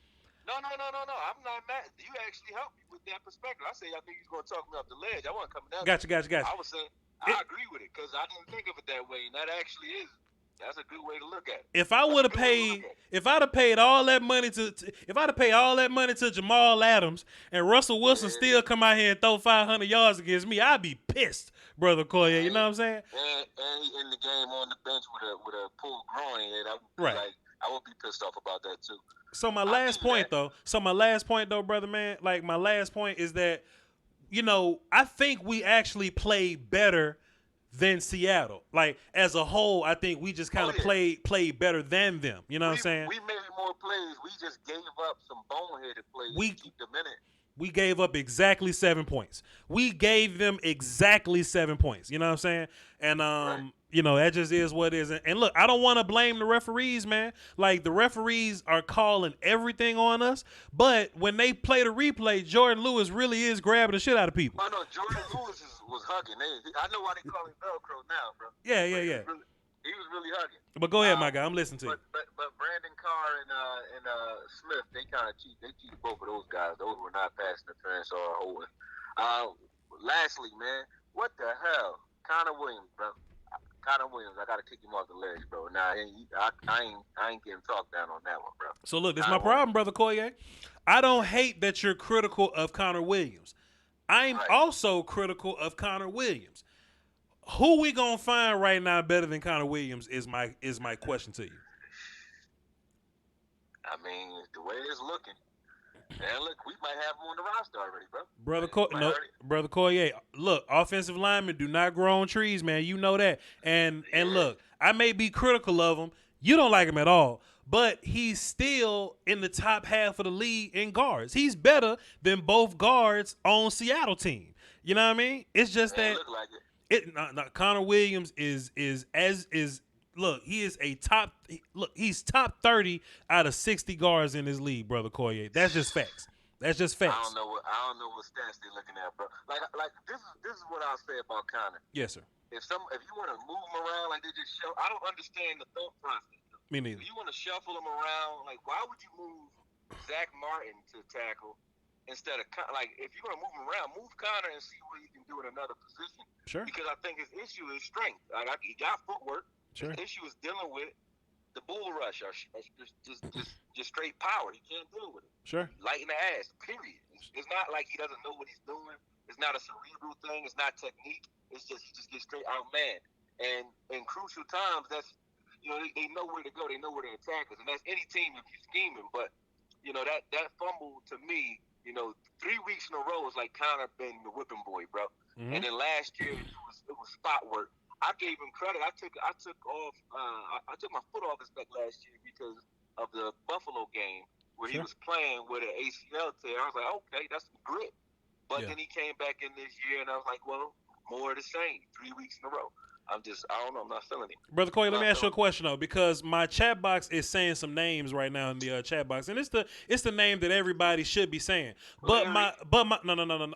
No. I'm not mad. You actually helped me with that perspective. I said I knew you was going to talk me off the ledge. I wasn't coming down.
Gotcha.
I was saying I agree with it because I didn't think of it that way, and that actually is. That's a good way to look at it.
If I'd have paid all that money to Jamal Adams and Russell Wilson still come out here and throw 500 yards against me, I'd be pissed, Brother Koye. You know what I'm saying?
And he in the game on the bench with a pulled groin, and I would be pissed off about that too.
So my last point though, brother man, like my last point is that, I think we actually played better than Seattle. Like as a whole, I think we just kind of played better than them. You know what I'm saying?
We made more plays. We just gave up some boneheaded plays to keep them in it.
We gave up exactly 7 points. We gave them exactly 7 points. You know what I'm saying? And that just is what it is. And look, I don't want to blame the referees, man. Like the referees are calling everything on us, but when they play the replay, Jordan Lewis really is grabbing the shit out of people.
I know Jordan Lewis was hugging. I know why they call him Velcro now, bro.
Yeah.
He was really hugging.
But go ahead, my guy. I'm listening to you.
But Brandon Carr and Smith, they kind of cheated. They cheated both of those guys. Those were not passing interference or holding. Lastly, man, what the hell? Connor Williams, bro. Connor Williams, I got to kick him off the ledge, bro. Nah, I ain't getting talked down on that one, bro.
So, look, this is my problem, Brother Koye. I don't hate that you're critical of Connor Williams. I'm also critical of Connor Williams. Who we going to find right now better than Connor Williams is my question to you.
I mean, the way it's looking, and look, we might have him on the roster already, bro.
Brother Koye, look, offensive linemen do not grow on trees, man. You know that. And look, I may be critical of him. You don't like him at all, but he's still in the top half of the league in guards. He's better than both guards on Seattle team. You know what I mean? It's just that
look like
Connor Williams is look, he is he's top 30 out of 60 guards in his league, brother Koye. That's just facts. That's just facts.
I don't know what stats they're looking at, bro. Like this is what I'll say about Connor.
Yes, sir.
If you want to move him around like they just show, I don't understand the thought process.
Me neither.
If you want to shuffle him around, like why would you move Zach Martin to tackle instead of if you're gonna move him around, move Connor and see what he can do in another position.
Sure.
Because I think his issue is strength. He got footwork.
Sure.
His issue is dealing with the bull rush or just straight power. He can't deal with it.
Sure.
Light in the ass. Period. It's not like he doesn't know what he's doing. It's not a cerebral thing. It's not technique. It's just he just gets straight outmanned. And in crucial times, that's they know where to go. They know where to attack us, and that's any team if you're scheming. But that fumble to me. 3 weeks in a row is like Connor been the whipping boy, bro.
Mm-hmm.
And then last year it was spot work. I gave him credit. I took my foot off his neck last year because of the Buffalo game where he was playing with an ACL tear. I was like, okay, that's some grit. But then he came back in this year, and I was like, well, more of the same. 3 weeks in a row. I don't know. I'm not feeling it.
Brother Koye, let me ask you a question though, because my chat box is saying some names right now in the chat box, and it's the name that everybody should be saying. But no.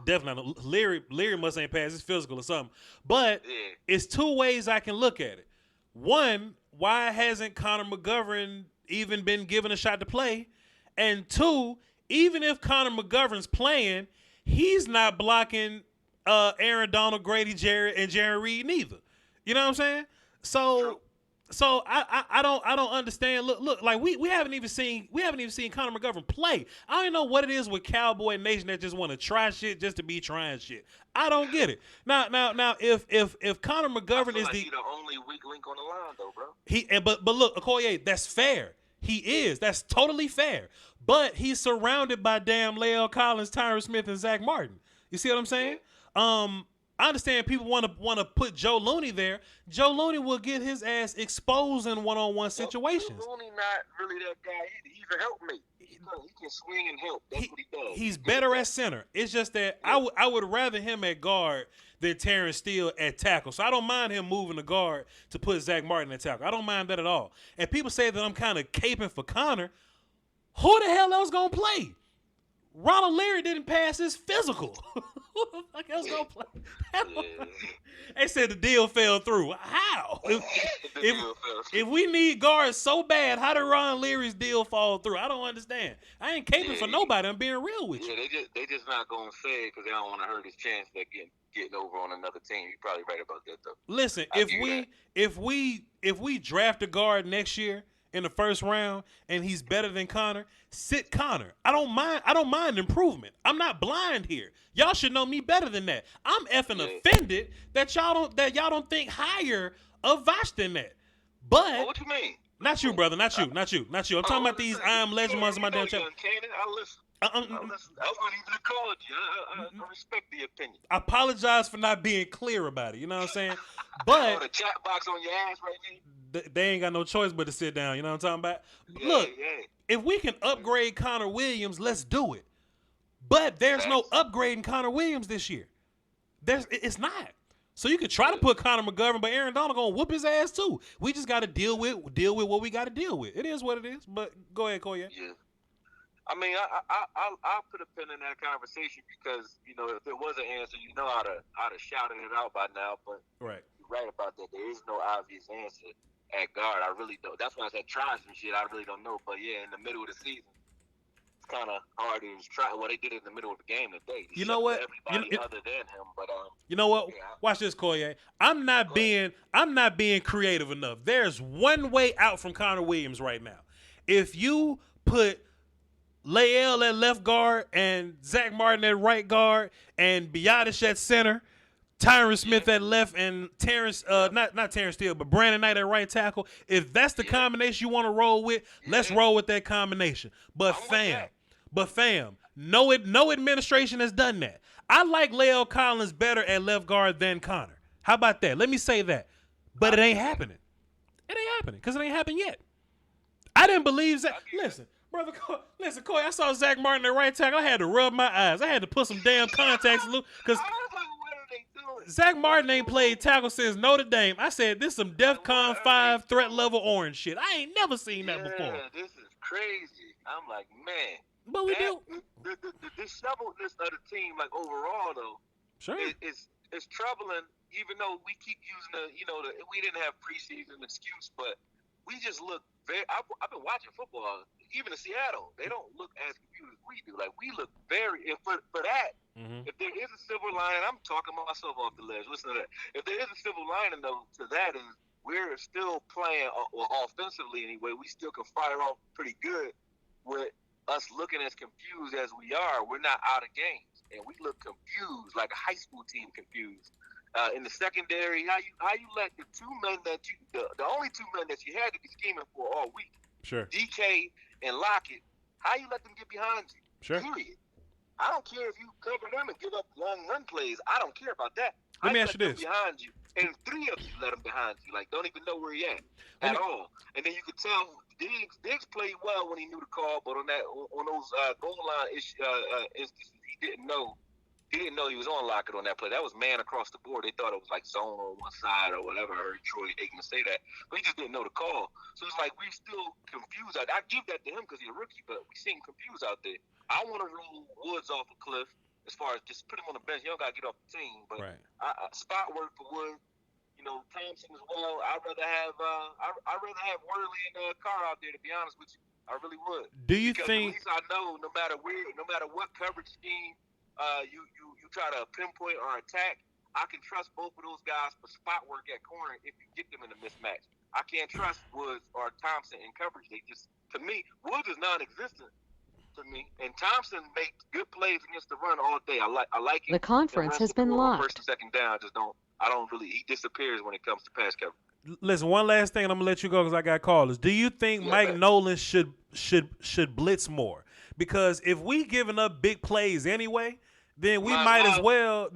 Definitely not. Leary must ain't pass. It's physical or something. But it's two ways I can look at it. One, why hasn't Connor McGovern even been given a shot to play? And two, even if Connor McGovern's playing, he's not blocking Aaron Donald, Grady Jarrett, and Jaron Reed neither. You know what I'm saying? So I don't understand. Look, like we haven't even seen Connor McGovern play. I don't know what it is with Cowboy Nation that just want to try shit just to be trying shit. I don't get it. Now if Connor McGovern is
the only weak link on the line though, bro.
But look, Koye, that's fair. He is. That's totally fair. But he's surrounded by damn Lael Collins, Tyron Smith, and Zach Martin. You see what I'm saying? I understand people want to put Joe Looney there. Joe Looney will get his ass exposed in one-on-one situations.
Joe Looney not really that guy either. He's a helpmate. He can swing and help. That's what he does.
He's better at center. It's just that I would rather him at guard than Terrence Steele at tackle. So I don't mind him moving the guard to put Zach Martin at tackle. I don't mind that at all. And people say that I'm kind of caping for Connor. Who the hell else gonna play? Ronald Leary didn't pass his physical. Who the fuck else gonna play? They said the deal fell through. How? If we need guards so bad, how did Ron Leary's deal fall through? I don't understand. I ain't caping for nobody. I'm being real with you.
They just not gonna say it because they don't want to hurt his chance of getting over on another team. You're probably right about that though.
Listen, if we draft a guard next year in the first round and he's better than Connor, sit Connor. I don't mind improvement. I'm not blind here. Y'all should know me better than that. I'm effing offended that y'all don't think higher of Voch than that. But
what you mean?
Not you, brother. Not you. I'm talking about these I Am Legend ones in my damn chat.
I listen. I wasn't even called you. I respect the opinion.
I apologize for not being clear about it. You know what I'm saying? But
the chat box on your ass right now.
They ain't got no choice but to sit down. You know what I'm talking about? Look, if we can upgrade Connor Williams, let's do it. But there's no upgrading Connor Williams this year. It's not. So you could try to put Connor McGovern, but Aaron Donald gonna whoop his ass too. We just got to deal with what we got to deal with. It is what it is. But go ahead, Koye.
Yeah. I mean, I'll put a pin in that conversation because if there was an answer, I'd have shouted it out by now. But
you're
right about that. There is no obvious answer at guard. I really don't. That's why I said try some shit. I really don't know. But yeah, in the middle of the season, it's kind of hard to try. Well, they did it in the middle of the game today.
You know what?
Everybody other than him. But
you know what? Yeah. Watch this, Koye. I'm not being creative enough. There's one way out from Connor Williams right now. If you put Lael at left guard and Zach Martin at right guard and Biotish at center, Tyron Smith at left, and Terrence, not Terrence Steele, but Brandon Knight at right tackle. If that's the combination you want to roll with, let's roll with that combination. But fam, no administration has done that. I like La'el Collins better at left guard than Connor. How about that? Let me say that. But it ain't happening. It ain't happening because it ain't happened yet. I didn't believe Zach. Listen, brother, Koye, I saw Zach Martin at right tackle. I had to rub my eyes. I had to put some damn contacts in because Zach Martin ain't played tackle since Notre Dame. I said, this is some DEFCON 5 threat level orange shit. I ain't never seen that before.
This is crazy. I'm like, man.
But we do.
The shovelness of the team, like overall though,
sure,
it's troubling. Even though we keep using we didn't have preseason excuse, but we just look very. I've been watching football, even in Seattle. They don't look as confused as we do. Like we look very. And for that, if there is a silver lining, I'm talking myself off the ledge. Listen to that. If there is a silver lining though to that is we're still playing offensively anyway. We still can fire off pretty good with us looking as confused as we are. We're not out of games, and we look confused like a high school team confused. In the secondary, how you let the two men that the only two men that you had to be scheming for all week,
sure,
DK and Lockett, how you let them get behind you?
Sure.
Period. I don't care if you cover them and give up long run plays. I don't care about that.
Let me ask you this:
behind you, and three of you let them behind you, like don't even know where he at all. And then you could tell Diggs played well when he knew the call, but on those goal line instances, he didn't know. He didn't know he was on Lockett on that play. That was man across the board. They thought it was like zone on one side or whatever. I heard Troy Aikman say that. But he just didn't know the call. So it's like we're still confused. I give that to him because he's a rookie, but we seem confused out there. I want to roll Woods off a cliff as far as just put him on the bench. You don't got to get off the team. But spot work for Woods. Thompson as well. I'd rather have Worley and Carr out there, to be honest with you. I really would.
Do you
because
think?
At least I know no matter what coverage scheme you try to pinpoint or attack, I can trust both of those guys for spot work at corner if you get them in a mismatch. I can't trust Woods or Thompson in coverage. They just, to me, Woods is non-existent to me, and Thompson makes good plays against the run all day. I like him.
The conference has been locked.
First and second down, he disappears when it comes to pass coverage.
Listen, one last thing, and I'm gonna let you go because I got callers. Do you think Mike Nolan should blitz more? Because if we giving up big plays anyway, then we might as well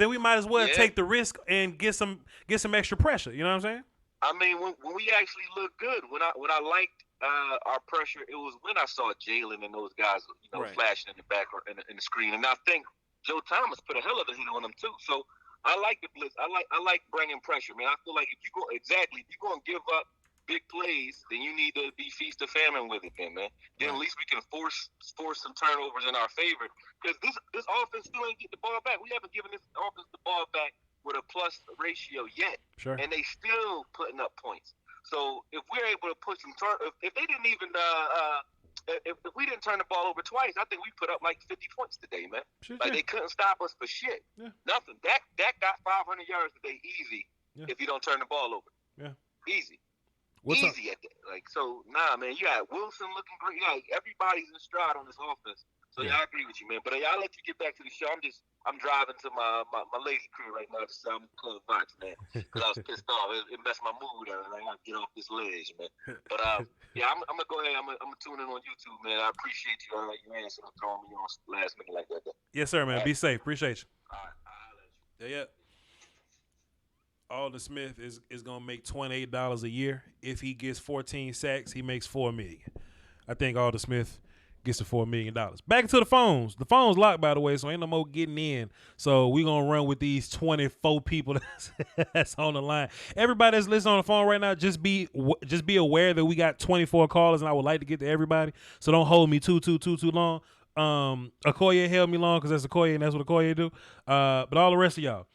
take the risk and get some extra pressure. You know what I'm saying?
I mean, when we actually look good, when I liked our pressure, it was when I saw Jalen and those guys, flashing in the back or in the screen, and I think Joe Thomas put a hell of a hit on them too. So I like the blitz. I like bringing pressure, man. I feel like if you're going to give up big plays, then you need to be feast or famine with it, then, man. Then at least we can force some turnovers in our favor. Because this offense still ain't getting the ball back. We haven't given this offense the ball back with a plus ratio yet.
Sure. And
they still putting up points. So if we're able to put some if they didn't even if we didn't turn the ball over twice, I think we put up like 50 points today, man.
Sure,
they couldn't stop us for shit.
Yeah.
Nothing. Dak got 500 yards today easy if you don't turn the ball over.
Yeah.
Easy.
What's
easy at that. Like, so, nah, man, you got Wilson looking great. Everybody's in stride on this offense. So, I agree with you, man. But I'll let you get back to the show. I'm driving to my lady crib right now to sell me Club Voch, man, because I was pissed off. It messed my mood up. I got to get off this ledge, man. But, I'm going to go ahead. I'm going to tune in on YouTube, man. I appreciate you. You answering and throwing me on last minute like that.
Yes, sir, man. Be safe. Appreciate you.
All right. I'll let you.
Yeah. Alden Smith is gonna make $28 a year. If he gets 14 sacks, he makes $4 million. I think Alden Smith gets to $4 million. Back to the phones. The phone's locked, by the way, so ain't no more getting in. So we gonna run with these 24 people that's on the line. Everybody that's listening on the phone right now, just be aware that we got 24 callers, and I would like to get to everybody. So don't hold me too long. Koye held me long because that's Koye and that's what Koye do. But all the rest of y'all,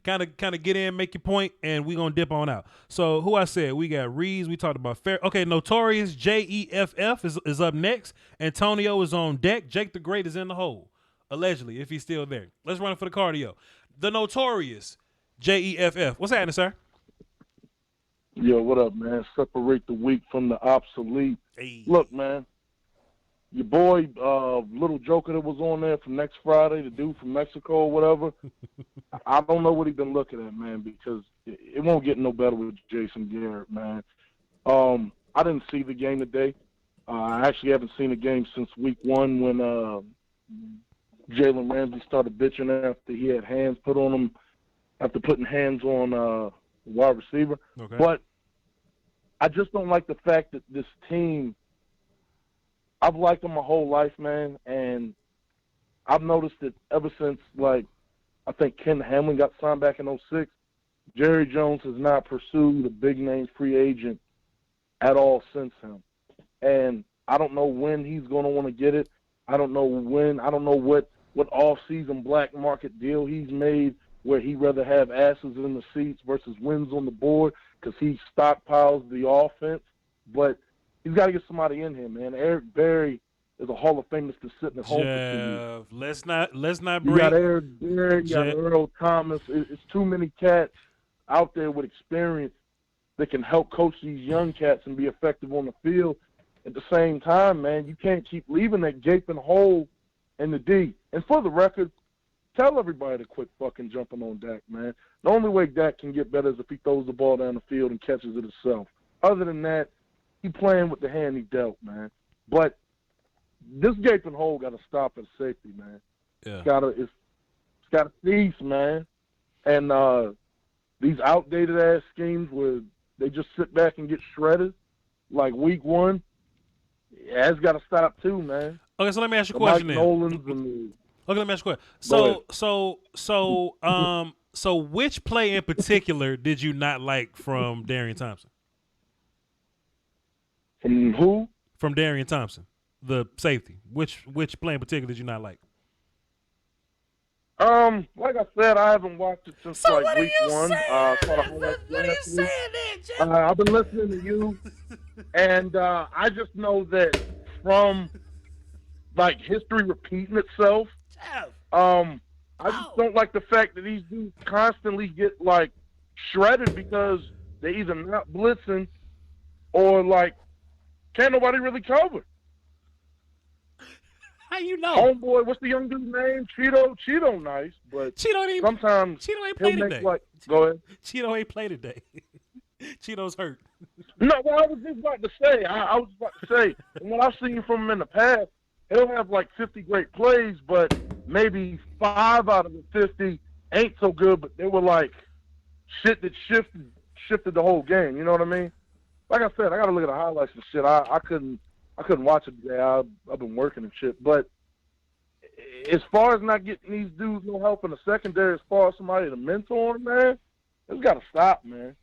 kind of get in, make your point, and we gonna dip on out. So who I said we got Reeves. We talked about Notorious JEFF is up next. Antonio is on deck. Jake the Great is in the hole, allegedly, if he's still there. Let's run it for the cardio. The Notorious JEFF. What's happening, sir?
Yo, what up, man? Separate the weak from the obsolete.
Hey.
Look, man. Your boy, little Joker that was on there from next Friday, the dude from Mexico or whatever, I don't know what he's been looking at, man, because it won't get no better with Jason Garrett, man. I didn't see the game today. I actually haven't seen the game since week 1 when Jalen Ramsey started bitching after he had hands put on him, after putting hands on wide receiver.
Okay.
But I just don't like the fact that this team, I've liked them my whole life, man, and I've noticed that ever since, like, I think Ken Hamlin got signed back in 2006, Jerry Jones has not pursued a big-name free agent at all since him. And I don't know when he's going to want to get it. I don't know when. I don't know what off-season black market deal he's made where he'd rather have asses in the seats versus wins on the board because he stockpiles the offense. But he's got to get somebody in here, man. Eric Berry is a Hall of Famer that's sitting at home for 2 years.
Let's not bring.
You got Eric Berry, you got Earl Thomas. It's too many cats out there with experience that can help coach these young cats and be effective on the field. At the same time, man, you can't keep leaving that gaping hole in the D. And for the record, tell everybody to quit fucking jumping on Dak, man. The only way Dak can get better is if he throws the ball down the field and catches it himself. Other than that, he playing with the hand he dealt, man. But this gaping hole got to stop at safety, man.
Yeah.
It's got to cease, man. And these outdated-ass schemes where they just sit back and get shredded, like week 1, that's got to stop too, man.
Okay, so let me ask you a question then. Okay, let me ask you a question. So which play in particular did you not like from Darian Thompson?
From who?
From Darian Thompson, the safety. Which play in particular did you not like?
Like I said, I haven't watched it since week 1.
What are you
saying then, Jeff? I've been listening to you, and I just know that from like history repeating itself. I just don't like the fact that these dudes constantly get like shredded because they either not blitzing or like can't nobody really cover.
How you know?
Homeboy, what's the young dude's name? Cheeto nice, but sometimes
Cheeto ain't play today.
Go ahead.
Cheeto ain't play today. Cheeto's hurt.
No, well, I was just about to say. I was about to say, when I've seen from him in the past, he'll have like 50 great plays, but maybe 5 out of the 50 ain't so good, but they were like shit that shifted the whole game. You know what I mean? Like I said, I got to look at the highlights and shit. I couldn't watch it today. I've been working and shit. But as far as not getting these dudes no help in the secondary, as far as somebody to mentor them, man, it's got to stop, man.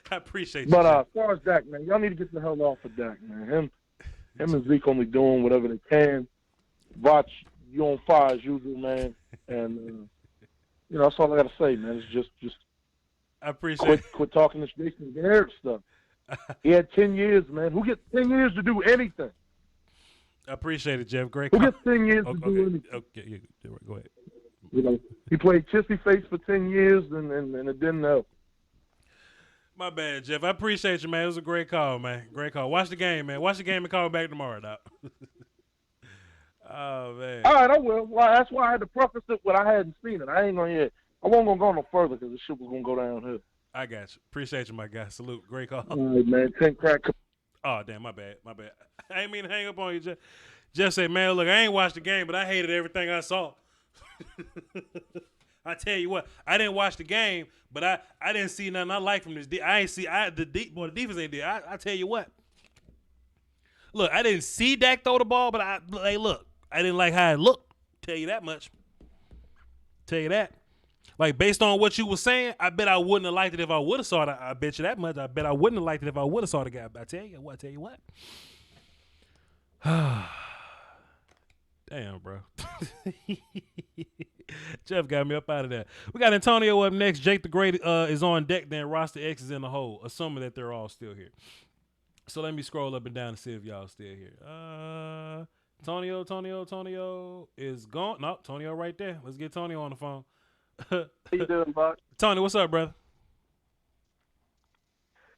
I appreciate you.
But as far as Dak, man, y'all need to get the hell off of Dak, man. Him and Zeke only doing whatever they can. Voch, you on fire as usual, man. And that's all I got to say, man. It's just
I appreciate
quit talking this Jason Garrett stuff. He had 10 years, man. Who gets 10 years to do anything?
I appreciate it, Jeff. Great.
Who gets 10 years to do anything?
Okay, go ahead.
He played kissy face for 10 years, and it didn't help.
My bad, Jeff. I appreciate you, man. It was a great call, man. Great call. Watch the game, man. Watch the game and call me back tomorrow, Doc. Oh, man.
All right, I will. Well, that's why I had to preface it when I hadn't seen it. I wasn't going to go no further because the shit was going to go downhill.
I got you. Appreciate you, my guy. Salute. Great call.
All right, man. 10 crack.
Oh, damn. My bad. I ain't mean to hang up on you, Jeff. Jeff said, man, look, I ain't watched the game, but I hated everything I saw. I tell you what, I didn't watch the game, but I didn't see nothing I like from this. The defense ain't there. I tell you what. Look, I didn't see Dak throw the ball, but I didn't like how it looked. Tell you that much. Tell you that. Like, based on what you were saying, I bet I wouldn't have liked it if I would have saw it. I bet you that much. I bet I wouldn't have liked it if I would have saw the guy. I tell you what. Damn, bro. Jeff got me up out of there. We got Antonio up next. Jake the Great is on deck. Then roster X is in the hole, assuming that they're all still here. So let me scroll up and down to see if y'all still here. Tonio is gone. No, Tonio right there. Let's get Tonio on the phone.
How you doing, Voch?
Tony, what's up, brother?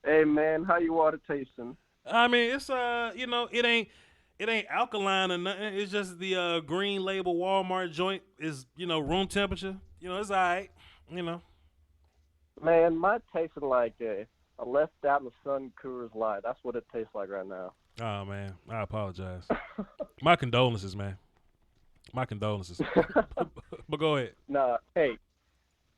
Hey, man, how you water tasting?
I mean, it's it ain't alkaline or nothing. It's just the green label Walmart joint is room temperature. it's all right.
Man, mine tasted like a left out in the sun Coors Light. That's what it tastes like right now.
Oh man, I apologize. My condolences, man. My condolences. But go ahead.
Nah, hey,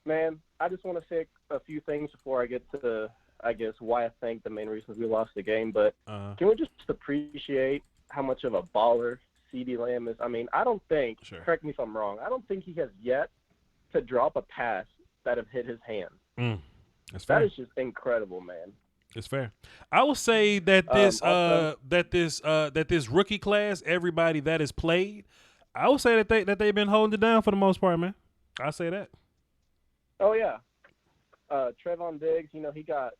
man, I just want to say a few things before I get to, I guess, why I think the main reasons we lost the game. But can we just appreciate how much of a baller CeeDee Lamb is? I mean, I don't think, correct me if I'm wrong, I don't think he has yet to drop a pass that have hit his hand.
That's fair.
That is just incredible, man.
It's fair. I will say that this rookie class, everybody that has played, I would say that they've been holding it down for the most part, man. I say that.
Oh yeah, Trevon Diggs, he got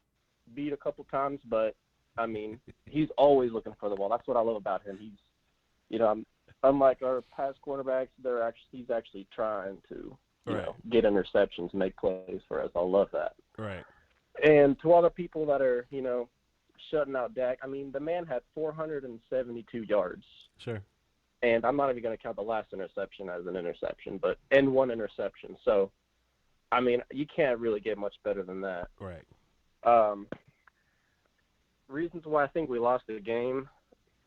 beat a couple times, but I mean, he's always looking for the ball. That's what I love about him. He's, unlike our past quarterbacks, he's actually trying to, get interceptions, make plays for us. I love that.
Right.
And to all the people that are, shutting out Dak, I mean, the man had 472 yards.
Sure.
And I'm not even going to count the last interception as an interception, but one interception. So, I mean, you can't really get much better than that.
Right.
Reasons why I think we lost the game.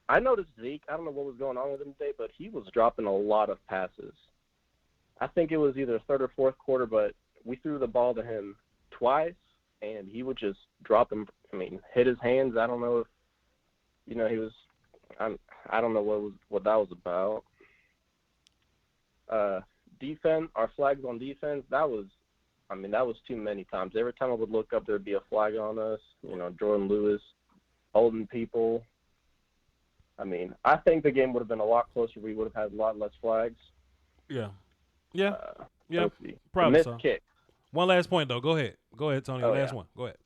I noticed Zeke, I don't know what was going on with him today, but he was dropping a lot of passes. I think it was either third or fourth quarter, but we threw the ball to him twice, and he would just drop them. I mean, hit his hands. I don't know if, he was. I don't know what that was about. Defense, our flags on defense. That was too many times. Every time I would look up, there'd be a flag on us. Jordan Lewis holding people. I mean, I think the game would have been a lot closer. We would have had a lot less flags.
Yeah. Yeah.
Probably.
Probably
Missed
so.
kick.
One last point, though. Go ahead, Tony. Last one. Go
ahead.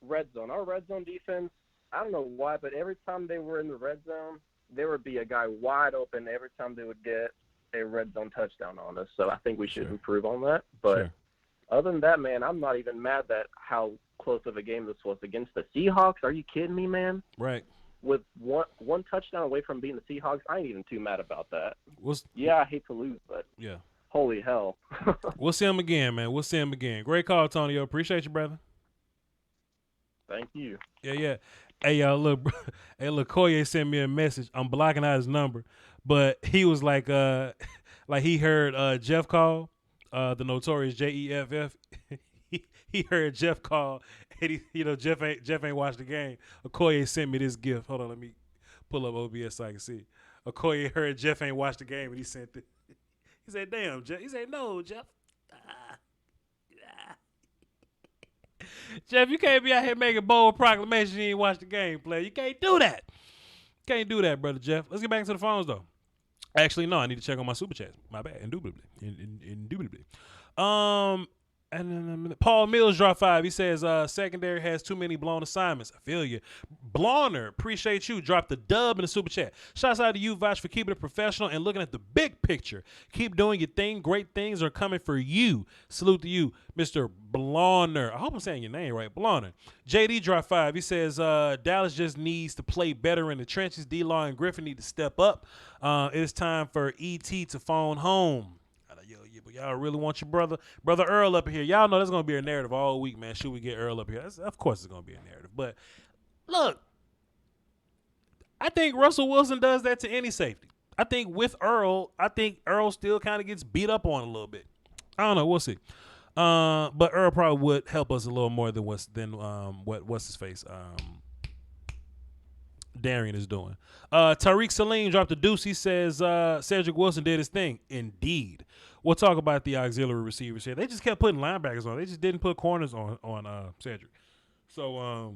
Red zone. Our red zone defense, I don't know why, but every time they were in the red zone, there would be a guy wide open every time they would get a red zone touchdown on us. So I think we should improve on that. But other than that, man, I'm not even mad at how close of a game this was against the Seahawks. Are you kidding me, man?
Right.
With one touchdown away from being the Seahawks, I ain't even too mad about that. I hate to lose, but holy hell.
We'll see him again, man. We'll see him again. Great call, Tonio. Appreciate you, brother.
Thank you.
Yeah. Hey, look, Koye sent me a message. I'm blocking out his number, but he was like he heard Jeff call, the notorious Jeff. He heard Jeff call, and Jeff ain't watched the game. Koye sent me this gift. Hold on, let me pull up OBS so I can see. Koye heard Jeff ain't watched the game, and he sent it. He said, "Damn, Jeff." He said, "No, Jeff. Jeff, you can't be out here making bold proclamations you ain't watched the game, player. You can't do that. Can't do that, brother Jeff. Let's get back into the phones, though. Actually, no, I need to check on my super chats. My bad. Indubitably. And Paul Mills dropped 5. He says, secondary has too many blown assignments. I feel you. Blawner, appreciate you. Dropped the dub in the super chat. Shouts out to you, Voch, for keeping it professional and looking at the big picture. Keep doing your thing. Great things are coming for you. Salute to you, Mr. Blawner. I hope I'm saying your name right. Blawner. JD dropped 5. He says, Dallas just needs to play better in the trenches. D-Law and Griffin need to step up. It is time for E.T. to phone home. But y'all really want your brother Earl up here. Y'all know there's going to be a narrative all week, man. Should we get Earl up here? Of course it's going to be a narrative. But, look, I think Russell Wilson does that to any safety. I think with Earl, still kind of gets beat up on a little bit. I don't know. We'll see. But Earl probably would help us a little more than what's his face Darian is doing. Tariq Salim dropped a deuce. He says Cedric Wilson did his thing. Indeed. We'll talk about the auxiliary receivers here. They just kept putting linebackers on. They just didn't put corners on Cedric. So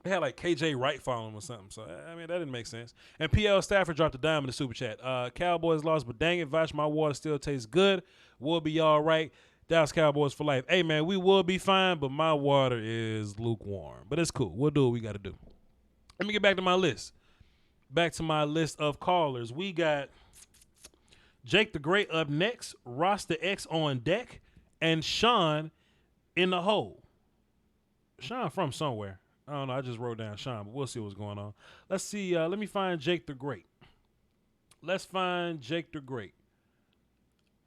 they had like KJ Wright following him or something. So I mean that didn't make sense. And PL Stafford dropped a dime in the super chat. Cowboys lost, but dang it, Voch, my water still tastes good. We'll be all right. Dallas Cowboys for life. Hey man, we will be fine, but my water is lukewarm. But it's cool. We'll do what we got to do. Let me get back to my list. Back to my list of callers. We got Jake the Great up next, Roster X on deck, and Sean in the hole. Sean from somewhere. I don't know. I just wrote down Sean, but we'll see what's going on. Let's see. Let me find Jake the Great. Let's find Jake the Great.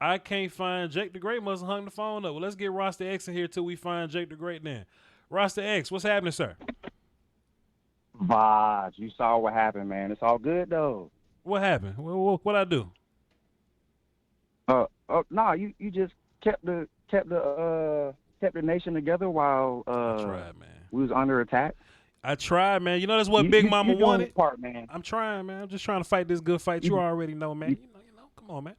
I can't find Jake the Great. Must have hung the phone up. Well, let's get Roster X in here till we find Jake the Great then. Roster X, what's happening, sir?
Voch, you saw what happened, man. It's all good though.
What happened? What I do?
No, you just kept the nation together while
I tried, man.
We was under attack.
I tried, man. You know that's what Big Mama
doing
wanted.
your part, man.
I'm trying, man. I'm just trying to fight this good fight. You already know, man. You know. Come on, man.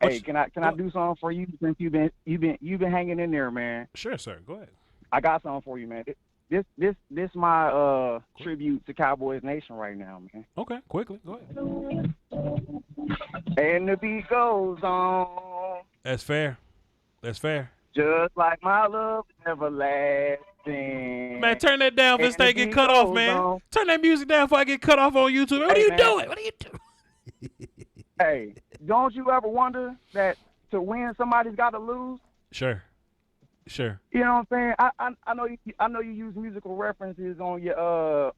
Hey, can I do something for you since you've been hanging in there, man?
Sure, sir. Go ahead.
I got something for you, man. This my tribute to Cowboys Nation right now, man.
Okay, quickly. Go ahead.
And the beat goes on.
That's fair. That's fair.
Just like my love is everlasting.
Man, turn that down before they get cut off, man.
On.
Turn that music down before I get cut off on YouTube. What are you doing? What are you doing?
Hey, don't you ever wonder that to win somebody's got to lose?
Sure.
You know what I'm saying? I know you use musical references on your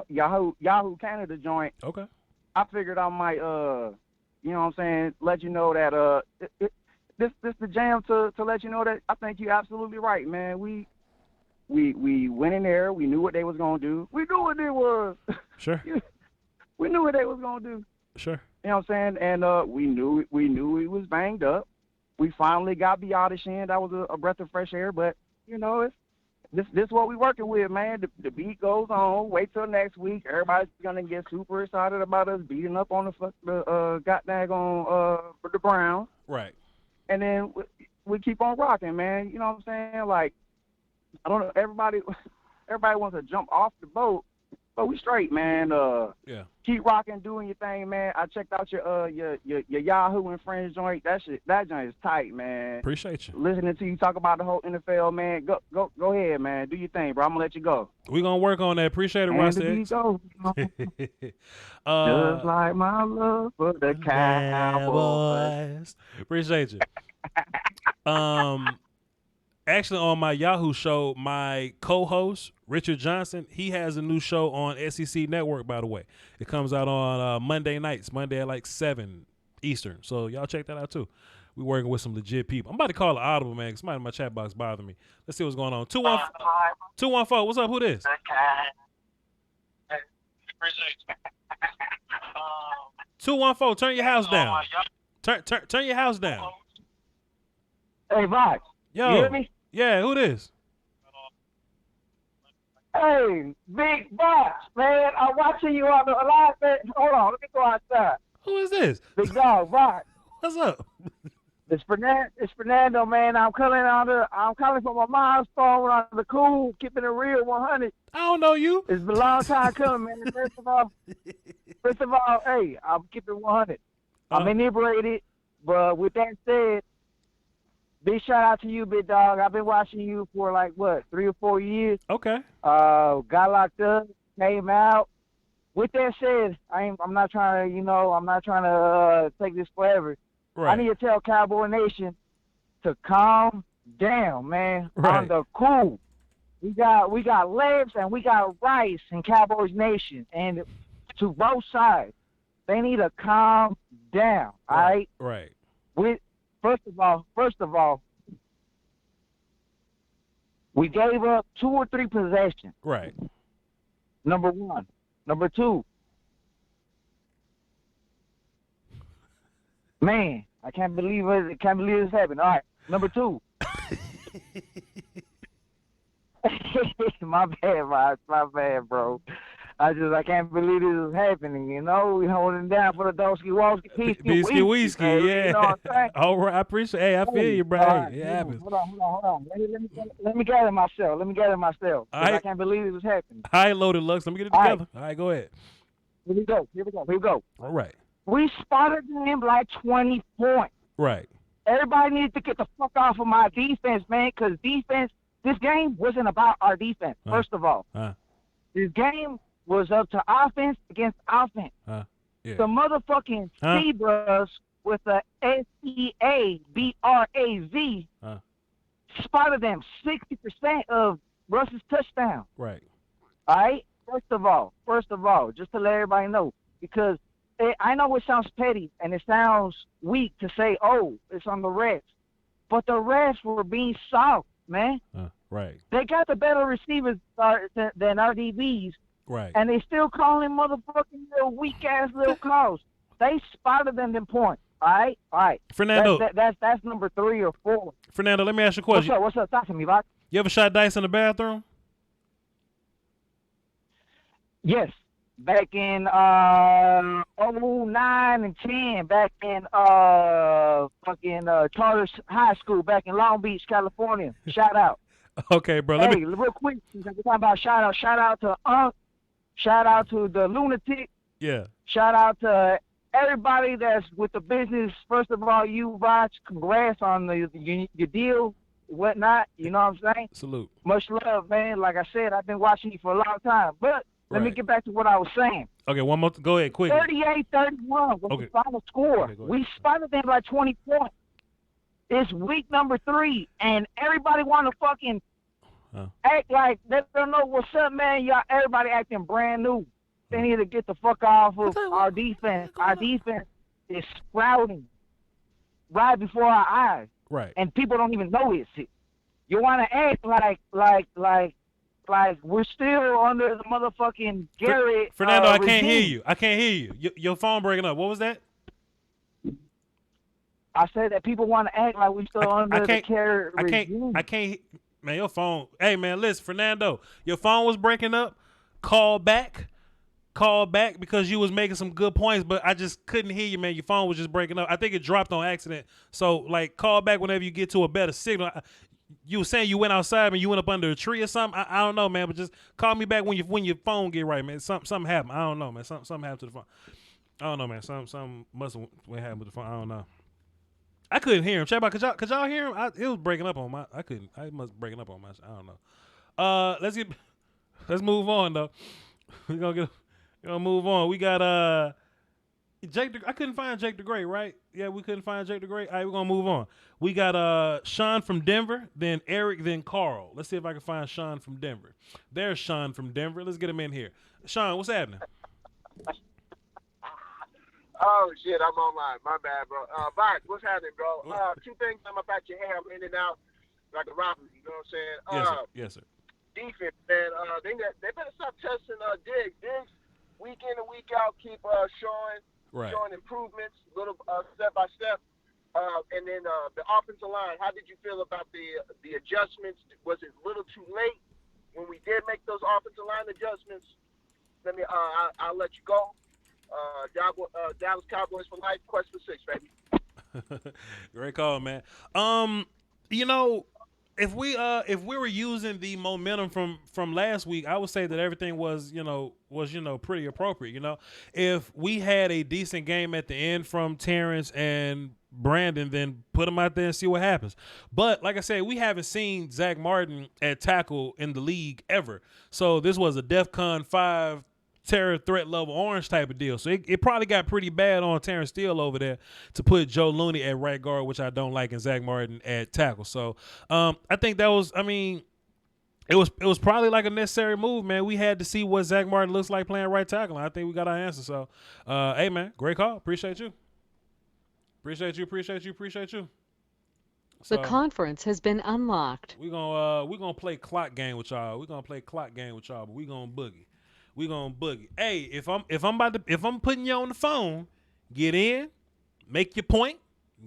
Yahoo Canada joint.
Okay.
I figured I might you know what I'm saying, let you know that this the jam to let you know that I think you're absolutely right, man. We went in there, we knew what they was gonna do. We knew what it was.
Sure.
We knew what they was gonna do.
Sure.
You know what I'm saying? And we knew he was banged up. We finally got Biotish in. That was a breath of fresh air. But you know, this what we working with, man. The beat goes on. Wait till next week. Everybody's gonna get super excited about us beating up on the goddamn on the Browns.
Right.
And then we keep on rocking, man. You know what I'm saying? Like, I don't know. Everybody wants to jump off the boat. But we straight, man.
Yeah.
Keep rocking, doing your thing, man. I checked out your Yahoo and Friends joint. That joint is tight, man.
Appreciate you.
Listening to you talk about the whole NFL, man. Go ahead, man. Do your thing, bro. I'm gonna let you go.
We gonna work on that. Appreciate it, Roster X.
Just like my love for the Cowboys.
Appreciate you. Actually, on my Yahoo show, my co-host, Richard Johnson, he has a new show on SEC Network, by the way. It comes out on Monday nights, Monday at like 7 Eastern. So y'all check that out, too. We're working with some legit people. I'm about to call it audible, man, because somebody in my chat box bothering me. Let's see what's going on. 214, what's up? Who this? 214, turn your house down. Turn your house down.
Hey, Voch.
Yo.
You hear me?
Yeah, who this?
Hey, Big Voch, man. I'm watching you on the live. Man. Hold on, let me go outside.
Who is this?
Big dog, Voch.
What's up?
It's Fernando, man. I'm calling from my mom's phone on the cool, keeping it real 100.
I don't know you.
It's been a long time coming, man. First of all, hey, I'm keeping 100. I'm inebriated, but with that said, big shout out to you, big dog. I've been watching you for like 3 or 4 years.
Okay.
Got locked up, came out. With that said, I'm not trying to take this forever.
Right.
I need to tell Cowboy Nation to calm down, man.
Right.
On the cool. We got lefts and we got rights in Cowboys Nation, and to both sides, they need to calm down. All right.
Right.
First of all, we gave up 2 or 3 possessions.
Right.
Number 1. Number 2, man, I can't believe it. Can't believe this happened. All right. Number 2. My bad, bro. I can't believe this is happening, you know? We holding down for the Doski-Walski,
Peasky Whiskey, yeah.
You know what I'm saying?
All right, I appreciate it. Hey, I feel you, bro.
Right,
It happens.
Hold on. Let me gather myself. 'Cause I can't believe this is happening.
All right, Loaded Lux. Let me get it together. All right, go ahead.
Here we go.
All right.
We spotted them like 20 points.
Right.
Everybody needs to get the fuck off of my defense, man, because this game wasn't about our defense, first of all. This game was up to offense against offense.
Yeah.
The motherfucking Zebras with the SEABRAZ spotted them 60% of Russ's touchdown.
Right.
All right? First of all, just to let everybody know, because I know it sounds petty and it sounds weak to say, oh, it's on the refs. But the refs were being soft, man.
Right.
They got the better receivers than our DBs.
Right.
And they still calling motherfucking little weak-ass little calls. They spotted them in points. All right.
Fernando.
That's number 3 or 4.
Fernando, let me ask you a question.
What's up? Talk to me, Voch.
You ever shot dice in the bathroom?
Yes. Back in 09 and 10, back in Charter High School, back in Long Beach, California. Shout out.
Okay, bro.
Hey, real quick, since we're talking about shout out to Unc, shout out to the Lunatic.
Yeah.
Shout out to everybody that's with the business. First of all, you, Voch, congrats on your deal, whatnot. You know what I'm saying?
Salute.
Much love, man. Like I said, I've been watching you for a long time. But let me get back to what I was saying.
Okay, one more. Go ahead, quick.
38-31 was the final score.
Okay,
we spotted them by 20 points. It's week number 3, and everybody want to fucking act like they don't know what's up, man. Y'all, everybody acting brand new. They need to get the fuck off of our defense. Our defense is sprouting right before our eyes.
Right.
And people don't even notice it. You want to act like we're still under the motherfucking Garrett.
Fernando, I
regime.
can't hear you. I can't hear you. Your phone breaking up. What was that?
I said that people want to act like we're still under the Garrett regime.
I can't. Man, your phone. Hey, man, listen, Fernando, your phone was breaking up. Call back because you was making some good points, but I just couldn't hear you, man. Your phone was just breaking up. I think it dropped on accident. So, like, call back whenever you get to a better signal. You were saying you went outside and you went up under a tree or something. I don't know, man, but just call me back when your phone get right, man. Something happened. I don't know, man. Something happened to the phone. I don't know, man. Something must have went happened with the phone. I don't know. I couldn't hear him. Check out. Could y'all hear him? It was breaking up on my. I couldn't. I must breaking up on my. I don't know. Let's move on though. We're gonna move on. We got Jake. I couldn't find Jake the Great, right? Yeah, we couldn't find Jake the Great. All right, we're gonna move on. We got Sean from Denver, then Eric, then Carl. Let's see if I can find Sean from Denver. There's Sean from Denver. Let's get him in here. Sean, what's happening?
Oh shit, I'm online. My bad, bro. Voch, what's happening, bro? 2 things I'm about your hair. I'm in and out like a robbery. You know what I'm saying?
Yes, sir.
Defense, man. They better stop testing Diggs. Diggs, week in and week out, keep showing improvements, little step by step. And then the offensive line. How did you feel about the adjustments? Was it a little too late when we did make those offensive line adjustments? I'll let you go. Dallas Cowboys for life. Quest for 6, baby.
Great call, man. You know, if we were using the momentum from last week, I would say that everything was pretty appropriate. You know, if we had a decent game at the end from Terrence and Brandon, then put them out there and see what happens. But like I said, we haven't seen Zach Martin at tackle in the league ever. So this was a DEFCON 5 terror threat level orange type of deal. So it probably got pretty bad on Terrence Steele over there to put Joe Looney at right guard, which I don't like, and Zach Martin at tackle. So I think that was, it was probably like a necessary move, man. We had to see what Zach Martin looks like playing right tackle, and I think we got our answer. So, hey, man, great call. Appreciate you. So,
the conference has been unlocked.
We're gonna play clock game with y'all. But we gonna boogie. Hey, if I'm putting you on the phone, get in, make your point,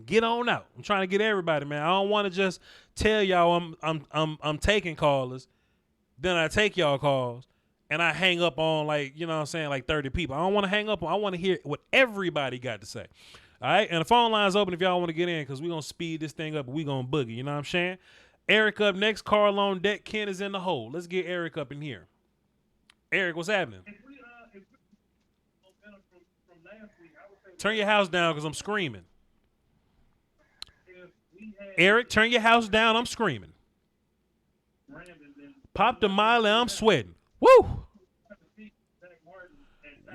get on out. I'm trying to get everybody, man. I don't want to just tell y'all I'm taking callers, then I take y'all calls, and I hang up on like 30 people. I don't want to hang up on. I want to hear what everybody got to say. All right, and the phone line's open if y'all want to get in, because we're gonna speed this thing up and we gonna boogie. You know what I'm saying? Eric up next. Carl on deck. Ken is in the hole. Let's get Eric up in here. Eric, what's happening? Turn your house down because I'm screaming. Eric, turn your house down. I'm screaming. Pop the Miley. I'm sweating. Woo!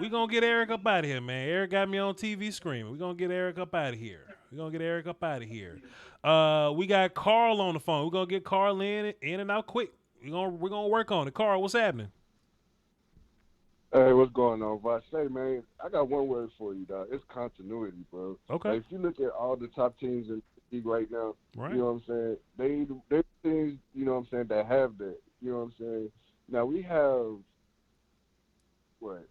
We're going to get Eric up out of here, man. Eric got me on TV screaming. We're going to get Eric up out of here. We got Carl on the phone. We're going to get Carl in and out quick. We're going to work on it. Carl, what's happening?
Hey, what's going on, Voch? Hey, man, I got one word for you, dog. It's continuity, bro.
Okay.
Like, if you look at all the top teams in the league right now,
Right.
you know what I'm saying? They teams, you know what I'm saying, that have that. You know what I'm saying? Now we have what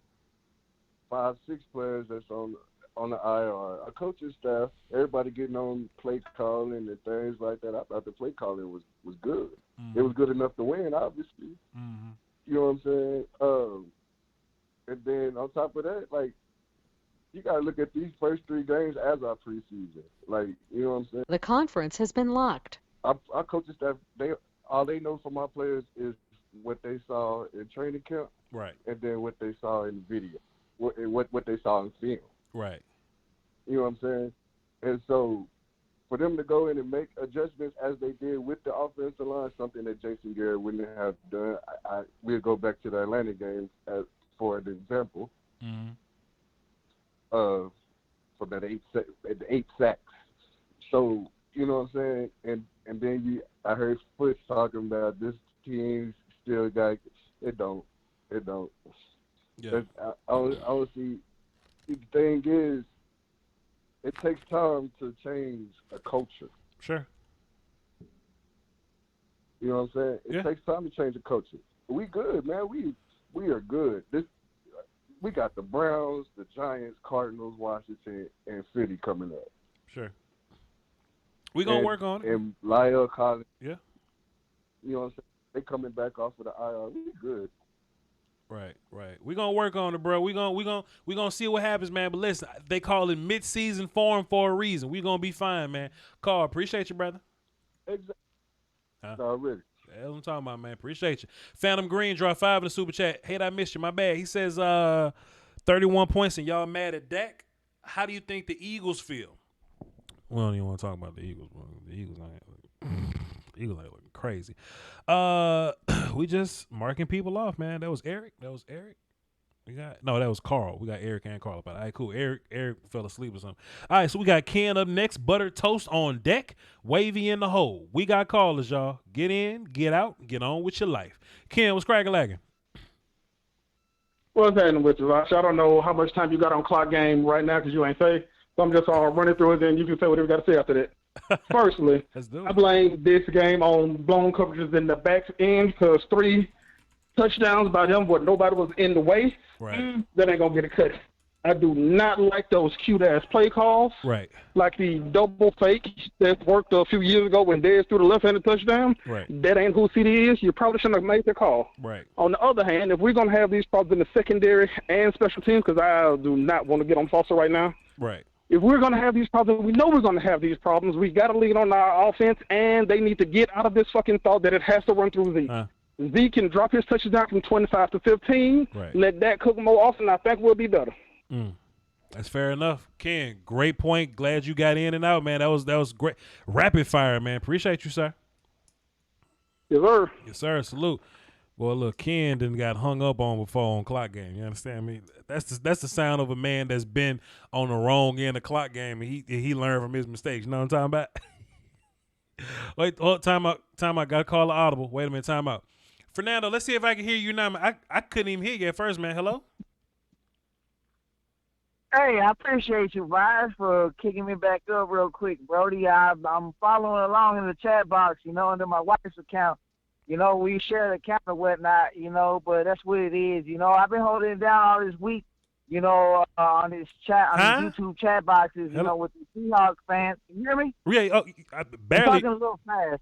5, 6 players that's on the IR. Our coaching staff, everybody getting on play calling and things like that. I thought the play calling was good. It was good enough to win, obviously.
Mm-hmm.
You know what I'm saying? And then on top of that, like, you got to look at these first 3 games as our preseason. Like, you know what I'm saying?
The conference has been locked.
Our coaching staff, all they know from our players is what they saw in training camp,
Right.
and then what they saw in video, what they saw in film.
Right.
You know what I'm saying? And so for them to go in and make adjustments as they did with the offensive line, something that Jason Garrett wouldn't have done. We'll go back to the Atlanta game for an example.
Mm-hmm.
For that 8 sacks. So, you know what I'm saying? And then I heard Foots talking about this team still got it don't.
Yeah.
Honestly, the thing is, it takes time to change a culture.
Sure.
You know what I'm saying? It takes time to change a culture. We good, man. We are good. We got the Browns, the Giants, Cardinals, Washington, and Philly coming up.
Sure. We gonna work on it.
And Lyle Collins.
Yeah.
You know what I'm saying? They coming back off of the IR. We good.
Right. We gonna work on it, bro. We gonna see what happens, man. But listen, they call it mid-season form for a reason. We gonna be fine, man. Carl, appreciate you, brother.
Exactly.
Huh?
Already.
That's what I'm talking about, man. Appreciate you. Phantom Green, draw 5 in the super chat. Hey, I missed you. My bad. He says 31 points and y'all mad at Dak. How do you think the Eagles feel? We don't even want to talk about the Eagles, bro. The Eagles ain't looking crazy. We just marking people off, man. That was Eric. That was Carl. We got Eric and Carl. All right, cool. Eric fell asleep or something. All right, so we got Ken up next. Buttered toast on deck. Wavy in the hole. We got callers, y'all. Get in, get out, get on with your life. Ken, what's cracking lagging?
What's happening with you, Rosh? I don't know how much time you got on clock game right now because you ain't say. So I'm just running through it, then you can say whatever you got to say after that. Firstly, I blame this game on blown coverages in the back end because 3 touchdowns by them where nobody was in the way.
Right.
That ain't going to get a cut. I do not like those cute-ass play calls.
Right.
Like the double fake that worked a few years ago when Dez threw the left-handed touchdown.
Right.
That ain't who CD is. You probably shouldn't have made the call.
Right.
On the other hand, if we're going to have these problems in the secondary and special teams, because I do not want to get on Foster right now.
Right.
If we're going to have these problems, we know we're going to have these problems. We got to lean on our offense, and they need to get out of this fucking thought that it has to run through Zeke. Zeke can drop his touchdown from 25 to 15.
Right.
Let that cook more often. I think we'll be better.
That's fair enough. Ken, great point. Glad you got in and out, man. That was great. Rapid fire, man. Appreciate you, sir.
Yes, sir.
Yes, sir. Salute. Well, look, Ken done got hung up on before on clock game. You understand me? That's the sound of a man that's been on the wrong end of clock game, and he learned from his mistakes. You know what I'm talking about? Wait, time out. Got to call the audible. Wait a minute, time out. Fernando, let's see if I can hear you now. I couldn't even hear you at first, man. Hello?
Hey, I appreciate you, Ryan, for kicking me back up real quick, Brody. I'm following along in the chat box, under my wife's account. We share the account and whatnot, but that's what it is. I've been holding it down all this week, on this chat, on the YouTube chat boxes, with the Seahawks fans. Can you hear me?
Yeah, barely.
I'm talking a little fast.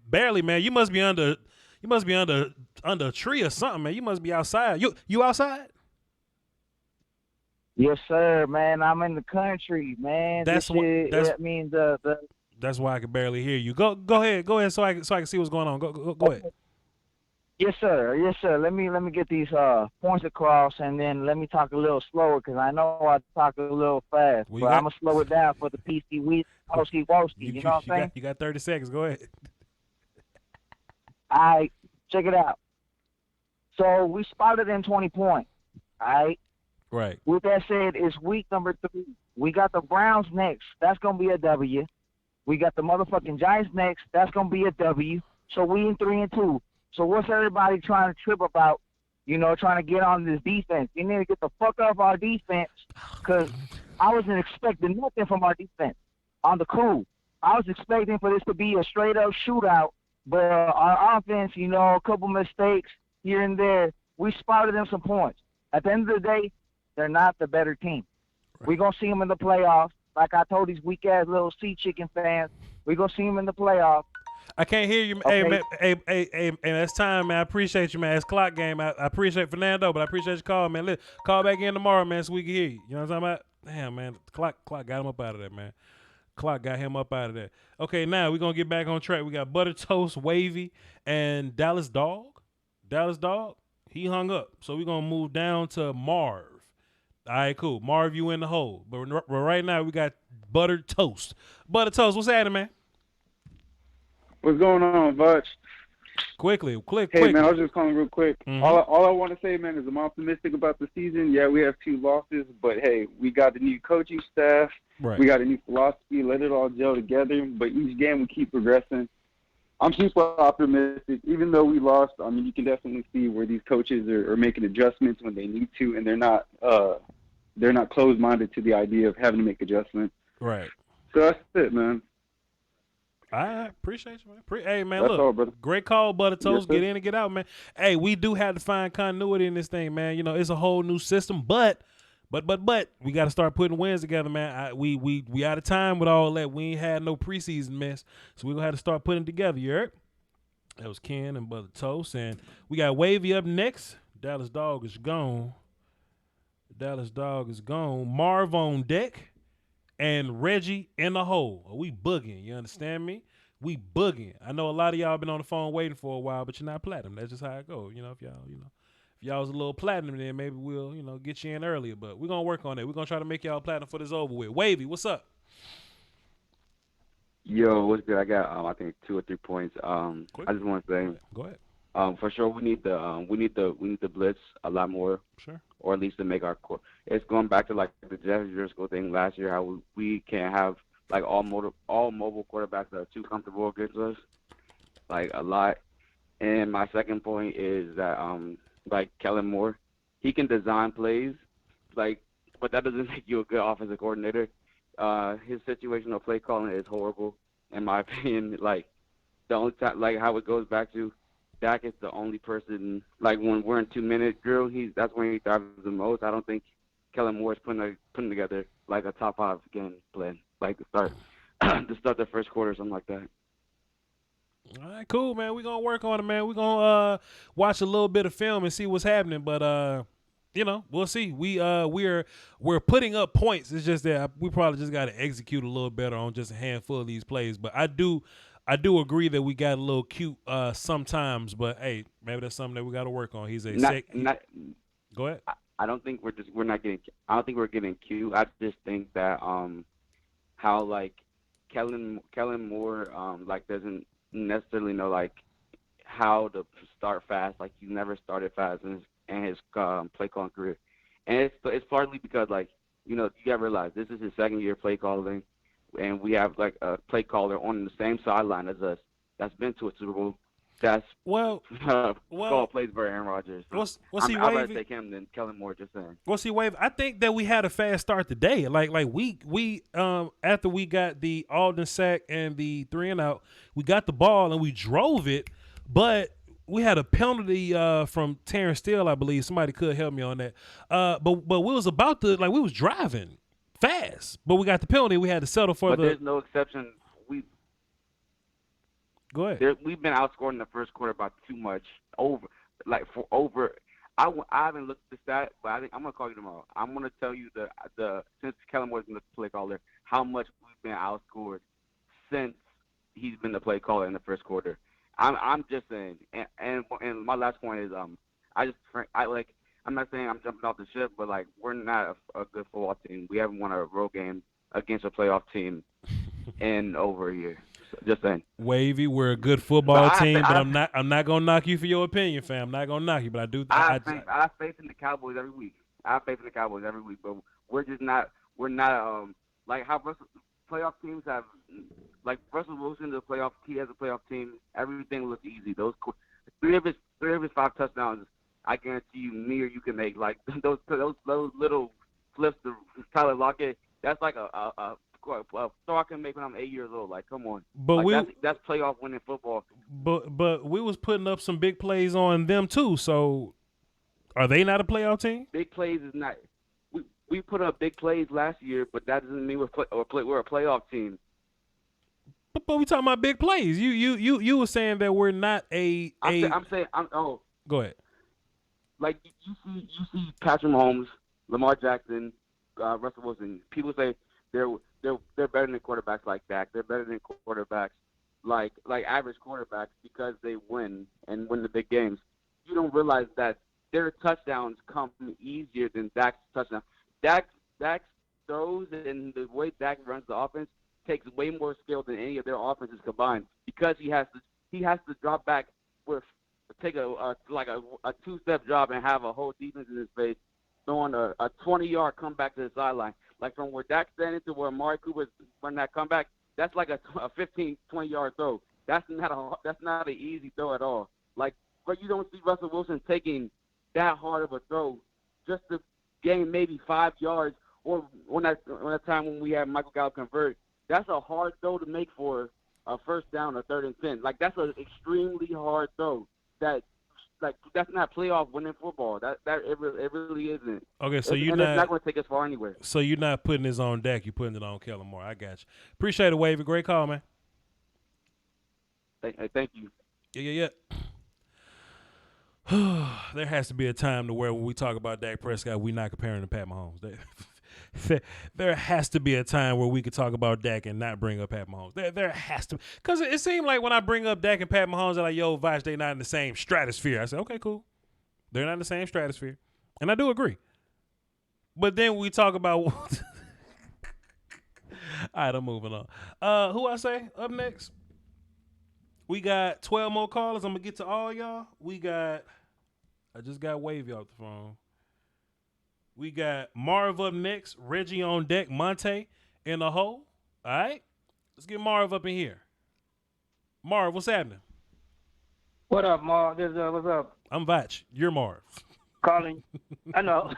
Barely, man. You must be under a tree or something, man. You must be outside. You outside?
Yes, sir, man. I'm in the country, man. That's
why I can barely hear you. Go ahead, so I can see what's going on. Go ahead.
Yes, sir. Let me get these points across, and then let me talk a little slower because I know I talk a little fast. But I'm gonna slow it down for the PC Woski. You know what I'm saying?
You got 30 seconds. Go ahead.
All right, check it out. So we spotted in 20 points. All right.
Right.
With that said, it's week number 3. We got the Browns next. That's gonna be a W. We got the motherfucking Giants next. That's gonna be a W. So we in 3-2. So what's everybody trying to trip about trying to get on this defense. You need to get the fuck off our defense because I wasn't expecting nothing from our defense. On the cool, I was expecting for this to be a straight-up shootout, but our offense, a couple mistakes here and there, we spotted them some points. At the end of the day, they're not the better team. Right. We're going to see them in the playoffs. Like I told these weak-ass little sea chicken fans, we're going to see them in the playoffs.
I can't hear you. Okay. Hey, man, hey, that's time, man. I appreciate you, man. It's clock game. I appreciate Fernando, but I appreciate your call, man. Call back in tomorrow, man, so we can hear you. You know what I'm talking about? Damn, man. The clock got him up out of there, man. Clock got him up out of there. Okay, now we're going to get back on track. We got Butter Toast, Wavy, and Dallas Dog. Dallas Dog, he hung up. So we're going to move down to Marv. All right, cool. Marv, you in the hole. But right now we got Butter Toast. Butter Toast, what's happening, man?
What's going on, Voch?
Quickly.
Hey, man, I was just calling real quick. Mm-hmm. All I want to say, man, is I'm optimistic about the season. Yeah, we have 2 losses, but, hey, we got the new coaching staff. Right. We got a new philosophy. Let it all gel together. But each game we keep progressing. I'm super optimistic. Even though we lost, I mean, you can definitely see where these coaches are making adjustments when they need to, and they're not closed-minded to the idea of having to make adjustments.
Right.
So that's it, man.
I appreciate you, man. Hey, man,
That's
look,
all, brother.
Great call, Butter Toast.
Yes,
get in and get out, man. Hey, we do have to find continuity in this thing, man. It's a whole new system, but we got to start putting wins together, man. We out of time with all that. We ain't had no preseason mess, so we gonna have to start putting it together. You heard? That was Ken and Butter Toast, and we got Wavy up next. Dallas Dog is gone. Marv on deck. And Reggie in the hole. We bugging. You understand me? We bugging. I know a lot of y'all been on the phone waiting for a while, but you're not platinum. That's just how it goes. If y'all was a little platinum, then maybe we'll, get you in earlier. But we're gonna work on it. We're gonna try to make y'all platinum for this over with. Wavy, what's up?
Yo, what's good? I got I think 2 or 3 points. I just want to say,
go ahead.
For sure, we need the blitz a lot more.
Sure.
Or at least to make our core. It's going back to like the Jeff Driscoll thing last year, how we can't have like all mobile quarterbacks that are too comfortable against us, like a lot. And my second point is that like Kellen Moore, he can design plays, but that doesn't make you a good offensive coordinator. His situational play calling is horrible, in my opinion. Like the only time, like how it goes back to. Dak is the only person, like when we're in 2-minute drill, that's when he thrives the most. I don't think Kellen Moore is putting together like a top 5 game plan, like to start the first quarter or something like that.
All right, cool, man. We're gonna work on it, man. We're gonna watch a little bit of film and see what's happening, but we'll see. We're putting up points. It's just that we probably just got to execute a little better on just a handful of these plays. But I do agree that we got a little cute sometimes, but hey, maybe that's something that we got to work on. He's go ahead.
I don't think I don't think we're getting cute. I just think that how like Kellen Moore like doesn't necessarily know like how to start fast. Like he's never started fast in his play calling career, and it's partly because like you gotta realize this is his second year play calling. And we have like a play caller on the same sideline as us that's been to a Super Bowl. That's called plays for Aaron Rodgers. So I'd rather take him than Kellen Moore. Just saying.
Well, see, Wave. I think that we had a fast start today. Like we after we got the Alden sack and the 3-and-out, we got the ball and we drove it, but we had a penalty from Terrence Steele, I believe. Somebody could help me on that. But we was about to we was driving fast, but we got the penalty. We had to settle for
but there's no exception.
Go ahead.
We've been outscored in the first quarter by too much. I haven't looked at the stat, but I think I'm gonna call you tomorrow. I'm gonna tell you the since Kellen Moore's been the play caller, how much we've been outscored since he's been the play caller in the first quarter. I'm just saying, and my last point is I'm not saying I'm jumping off the ship, but like we're not a good football team. We haven't won a road game against a playoff team in over a year. So just saying.
Wavy, we're a good football team, but I'm not gonna knock you for your opinion, fam. I'm not gonna knock you, but I do.
I have faith in the Cowboys every week. But we're just not. We're not like how playoff teams have. Like Russell Wilson, he has a playoff team. Everything looks easy. Those three of his 5 touchdowns I guarantee you, me or you can make like those little flips to Tyler Lockett. That's like a throw I can make when I'm 8 years old. Like, come on.
But
like, that's playoff winning football.
But we was putting up some big plays on them too. So are they not a playoff team?
Big plays is not. We put up big plays last year, but that doesn't mean we're a playoff team.
But we talking about big plays. You were saying that we're not
I'm saying.
Go ahead.
Like you see Patrick Mahomes, Lamar Jackson, Russell Wilson. People say they're better than quarterbacks like Dak. They're better than quarterbacks like average quarterbacks because they win the big games. You don't realize that their touchdowns come easier than Dak's touchdowns. Dak's throws and the way Dak runs the offense takes way more skill than any of their offenses combined because he has to drop back take a 2-step job and have a whole defense in his face throwing a 20-yard comeback to the sideline. Like from where Dak's standing to where Amari Cooper's running that comeback, that's like a 15, 20-yard throw. That's not an easy throw at all. Like, but you don't see Russell Wilson taking that hard of a throw just to gain maybe 5 yards, or when that time when we had Michael Gallup convert, that's a hard throw to make for a first down or 3rd and 10. Like, that's an extremely hard throw. That's not playoff winning football. It really isn't.
Okay, so
it's not going to take us far anywhere.
So you're not putting this on Dak, you're putting it on Kellen Moore. I got you. Appreciate it, Wavy. Great call, man.
Thank you.
Yeah. There has to be a time to where when we talk about Dak Prescott, we're not comparing to Pat Mahomes. There has to be a time where we could talk about Dak and not bring up Pat Mahomes. There has to, because it seemed like when I bring up Dak and Pat Mahomes, they're like, yo, Voch, they're not in the same stratosphere. I said, okay, cool. They're not in the same stratosphere. And I do agree. But then we talk about all right, I'm moving on. Who I say up next? We got 12 more callers. I'm going to get to all y'all. I just got Wavy off the phone. We got Marv up next, Reggie on deck, Monty in the hole. All right? Let's get Marv up in here. Marv, what's happening?
What up, Marv? What's up?
I'm Voch. You're Marv.
Calling. I know.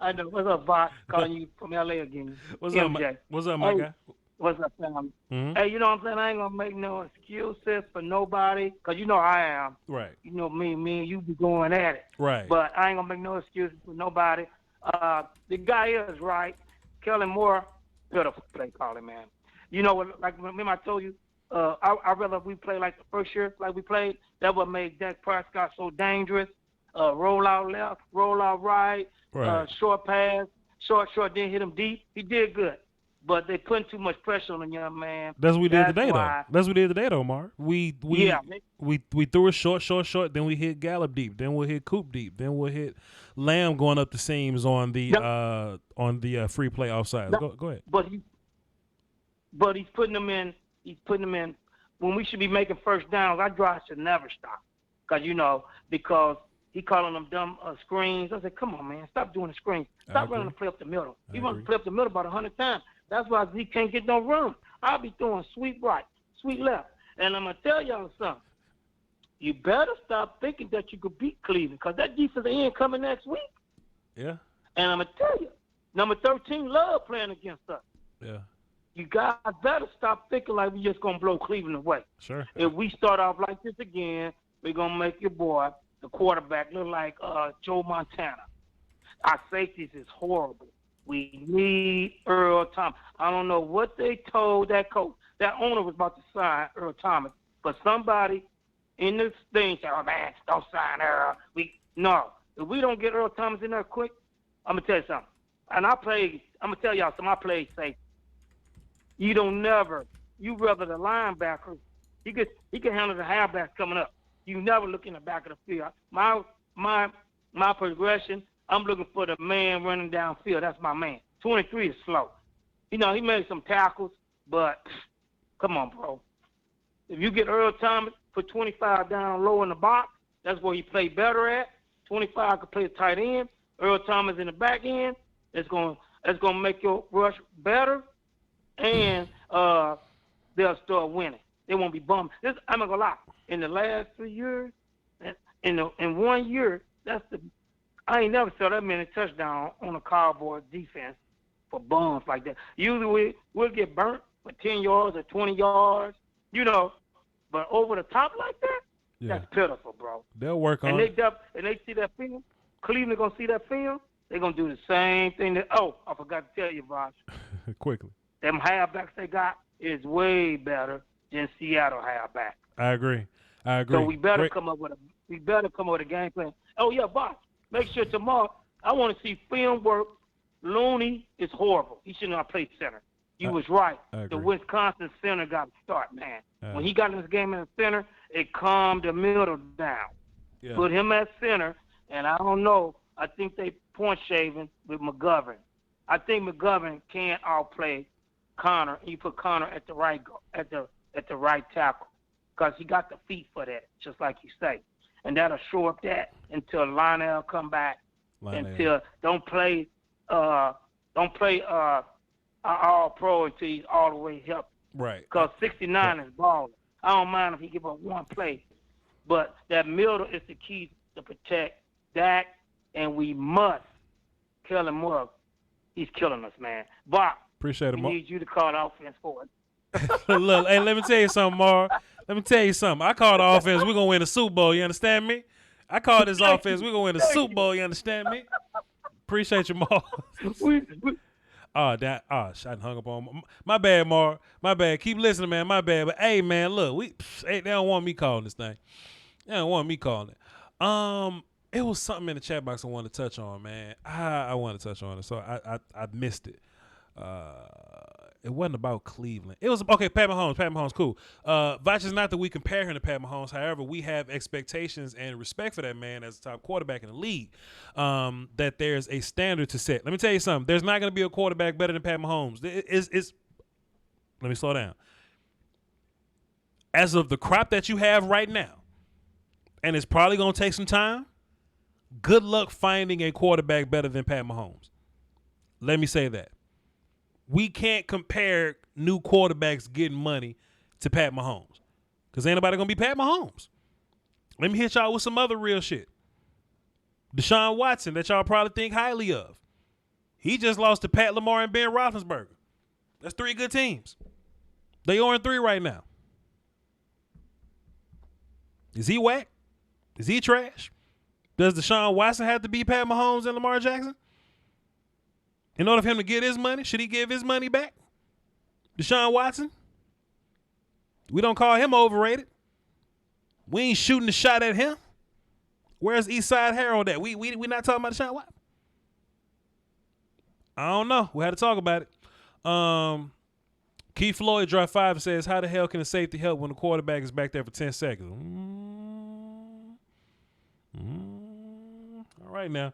I know. What's up, Voch? Calling you from L.A. again.
What's up, my guy?
What's up, fam?
Mm-hmm.
Hey, you know what I'm saying? I ain't going to make no excuses for nobody, because you know I am.
Right.
You know me and you be going at it.
Right.
But I ain't going to make no excuses for nobody. The guy is right. Kellen Moore, beautiful play calling, man. You know what? Like remember I told you, I rather we play like the first year, like we played. That what made Dak Prescott so dangerous. Roll out left, roll out right, short pass, short. Didn't hit him deep. He did good, but they putting too much pressure on the young man.
That's what we did today, though. That's what we did today, though, Marv. We threw a short. Then we hit Gallup deep. Then we'll hit Coop deep. Then we'll hit Lamb going up the seams on the free play offside. Go ahead.
But he's putting them in. When we should be making first downs, our drive should never stop. Because he calling them dumb screens. I said, come on, man, stop doing the screens. Stop running the play up the middle. He runs the play up the middle about 100 times. That's why he can't get no run. I'll be throwing sweep right, sweep left. And I'm going to tell y'all something. You better stop thinking that you could beat Cleveland, because that defensive end coming next week.
Yeah.
And I'm going to tell you, number 13 love playing against us.
Yeah.
You guys better stop thinking like we just going to blow Cleveland away.
Sure.
If we start off like this again, we're going to make your boy, the quarterback, look like Joe Montana. Our safeties is horrible. We need Earl Thomas. I don't know what they told that coach. That owner was about to sign Earl Thomas, but somebody in this thing said, oh, man, don't sign Earl. If we don't get Earl Thomas in there quick, I'm going to tell you something. And I'm going to tell y'all something. I played safe. You rather the linebacker. He can handle the halfback coming up. You never look in the back of the field. My progression, I'm looking for the man running downfield. That's my man. 23 is slow. He made some tackles, but come on, bro. If you get Earl Thomas, put 25 down low in the box, that's where he play better at. 25 can play the tight end. Earl Thomas in the back end. It's gonna make your rush better, and they'll start winning. They won't be bummed. I'm not gonna lie. In the last 3 years, in 1 year, I ain't never saw that many touchdowns on a Cowboys defense for bums like that. Usually we'll get burnt for 10 yards or 20 yards, but over the top like that, that's pitiful, bro.
They'll work on
it. And they see that film. Cleveland going to see that film. They're going to do the same thing. I forgot to tell you, Voch.
Quickly.
Them halfbacks they got is way better than Seattle halfback.
I agree.
So we better come up with a game plan. Oh yeah, Voch. Make sure tomorrow I want to see film work. Looney is horrible. He should not play center. You was right. The Wisconsin center got to start, man. When he got in this game in the center, it calmed the middle down.
Yeah.
Put him at center, and I don't know. I think they point shaving with McGovern. I think McGovern can't outplay Connor. You put Connor at the right tackle because he got the feet for that, just like you say, and that'll show up that until Lionel come back. Until don't play all pro until he's all the way healthy.
Right.
Because 69 is balling. I don't mind if he give up one play, but that middle is the key to protect Dak, and we must kill him up. He's killing us, man. Bob,
appreciate it,
we need you to call the offense for it.
Look, hey, let me tell you something, Marv. Let me tell you something. I call the offense. We're going to win the Super Bowl. You understand me? I call this offense. We're going to win the Super Bowl. You understand me? Appreciate you, Marv. I hung up on my bad, Marv. My bad. Keep listening, man. My bad. But hey, man, look, they don't want me calling this thing. They don't want me calling it. It was something in the chat box I wanted to touch on, man. I wanted to touch on it, so I missed it. It wasn't about Cleveland. It was okay. Pat Mahomes, cool. Voch is not that we compare him to Pat Mahomes. However, we have expectations and respect for that man as a top quarterback in the league. That there's a standard to set. Let me tell you something. There's not going to be a quarterback better than Pat Mahomes. Let me slow down. As of the crop that you have right now, and it's probably going to take some time. Good luck finding a quarterback better than Pat Mahomes. Let me say that. We can't compare new quarterbacks getting money to Pat Mahomes because ain't nobody going to be Pat Mahomes. Let me hit y'all with some other real shit. Deshaun Watson that y'all probably think highly of. He just lost to Pat Lamar and Ben Roethlisberger. That's 3 good teams. They 0-3 right now. Is he whack? Is he trash? Does Deshaun Watson have to be Pat Mahomes and Lamar Jackson? In order for him to get his money, should he give his money back? Deshaun Watson? We don't call him overrated. We ain't shooting the shot at him. Where's Eastside Harold at? We not talking about Deshaun Watson. I don't know. We had to talk about it. Keith Floyd dropped 5 and says, how the hell can a safety help when the quarterback is back there for 10 seconds? All right now.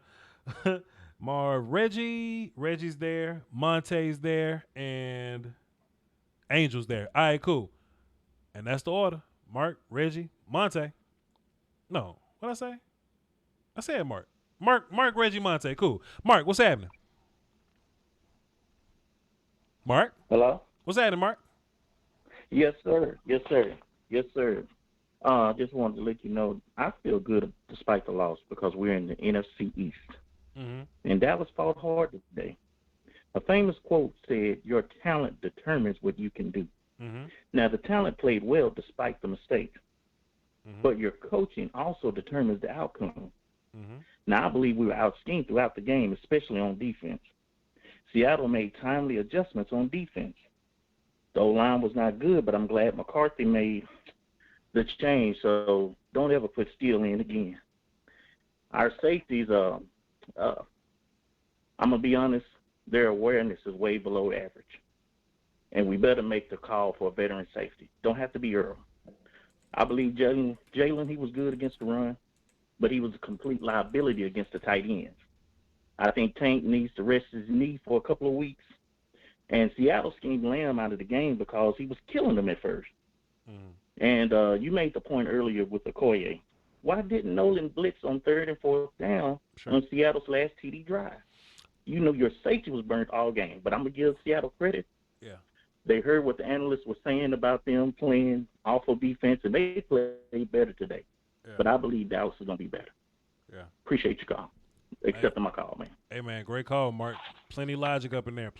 Marv, Reggie's there, Monte's there, and Angel's there. All right, cool. And that's the order. Mark, Reggie, Monte. No, what'd I say? I said Mark. Mark, Reggie, Monte. Cool. Mark, what's happening? Mark?
Hello?
What's happening, Mark?
Yes, sir. Just wanted to let you know I feel good despite the loss because we're in the NFC East. Mm-hmm. And Dallas fought hard today. A famous quote said, your talent determines what you can do. Mm-hmm. Now, the talent played well despite the mistakes, but your coaching also determines the outcome. Mm-hmm. Now, I believe we were out-schemed throughout the game, especially on defense. Seattle made timely adjustments on defense. The O-line was not good, but I'm glad McCarthy made the change, so don't ever put Steele in again. Our safeties, I'm going to be honest, their awareness is way below average. And we better make the call for a veteran safety. Don't have to be Earl. I believe Jalen, he was good against the run, but he was a complete liability against the tight ends. I think Tank needs to rest his knee for a couple of weeks. And Seattle schemed Lamb out of the game because he was killing them at first. And you made the point earlier with the Koye. Why didn't Nolan blitz on 3rd and 4th down on Seattle's last TD drive? You know your safety was burnt all game, but I'm going to give Seattle credit.
Yeah.
They heard what the analysts were saying about them playing awful defense, and they played better today. Yeah. But I believe Dallas is going to be better. Appreciate you, call. Accepting my call, man.
Hey, man, great call, Mark. Plenty logic up in there.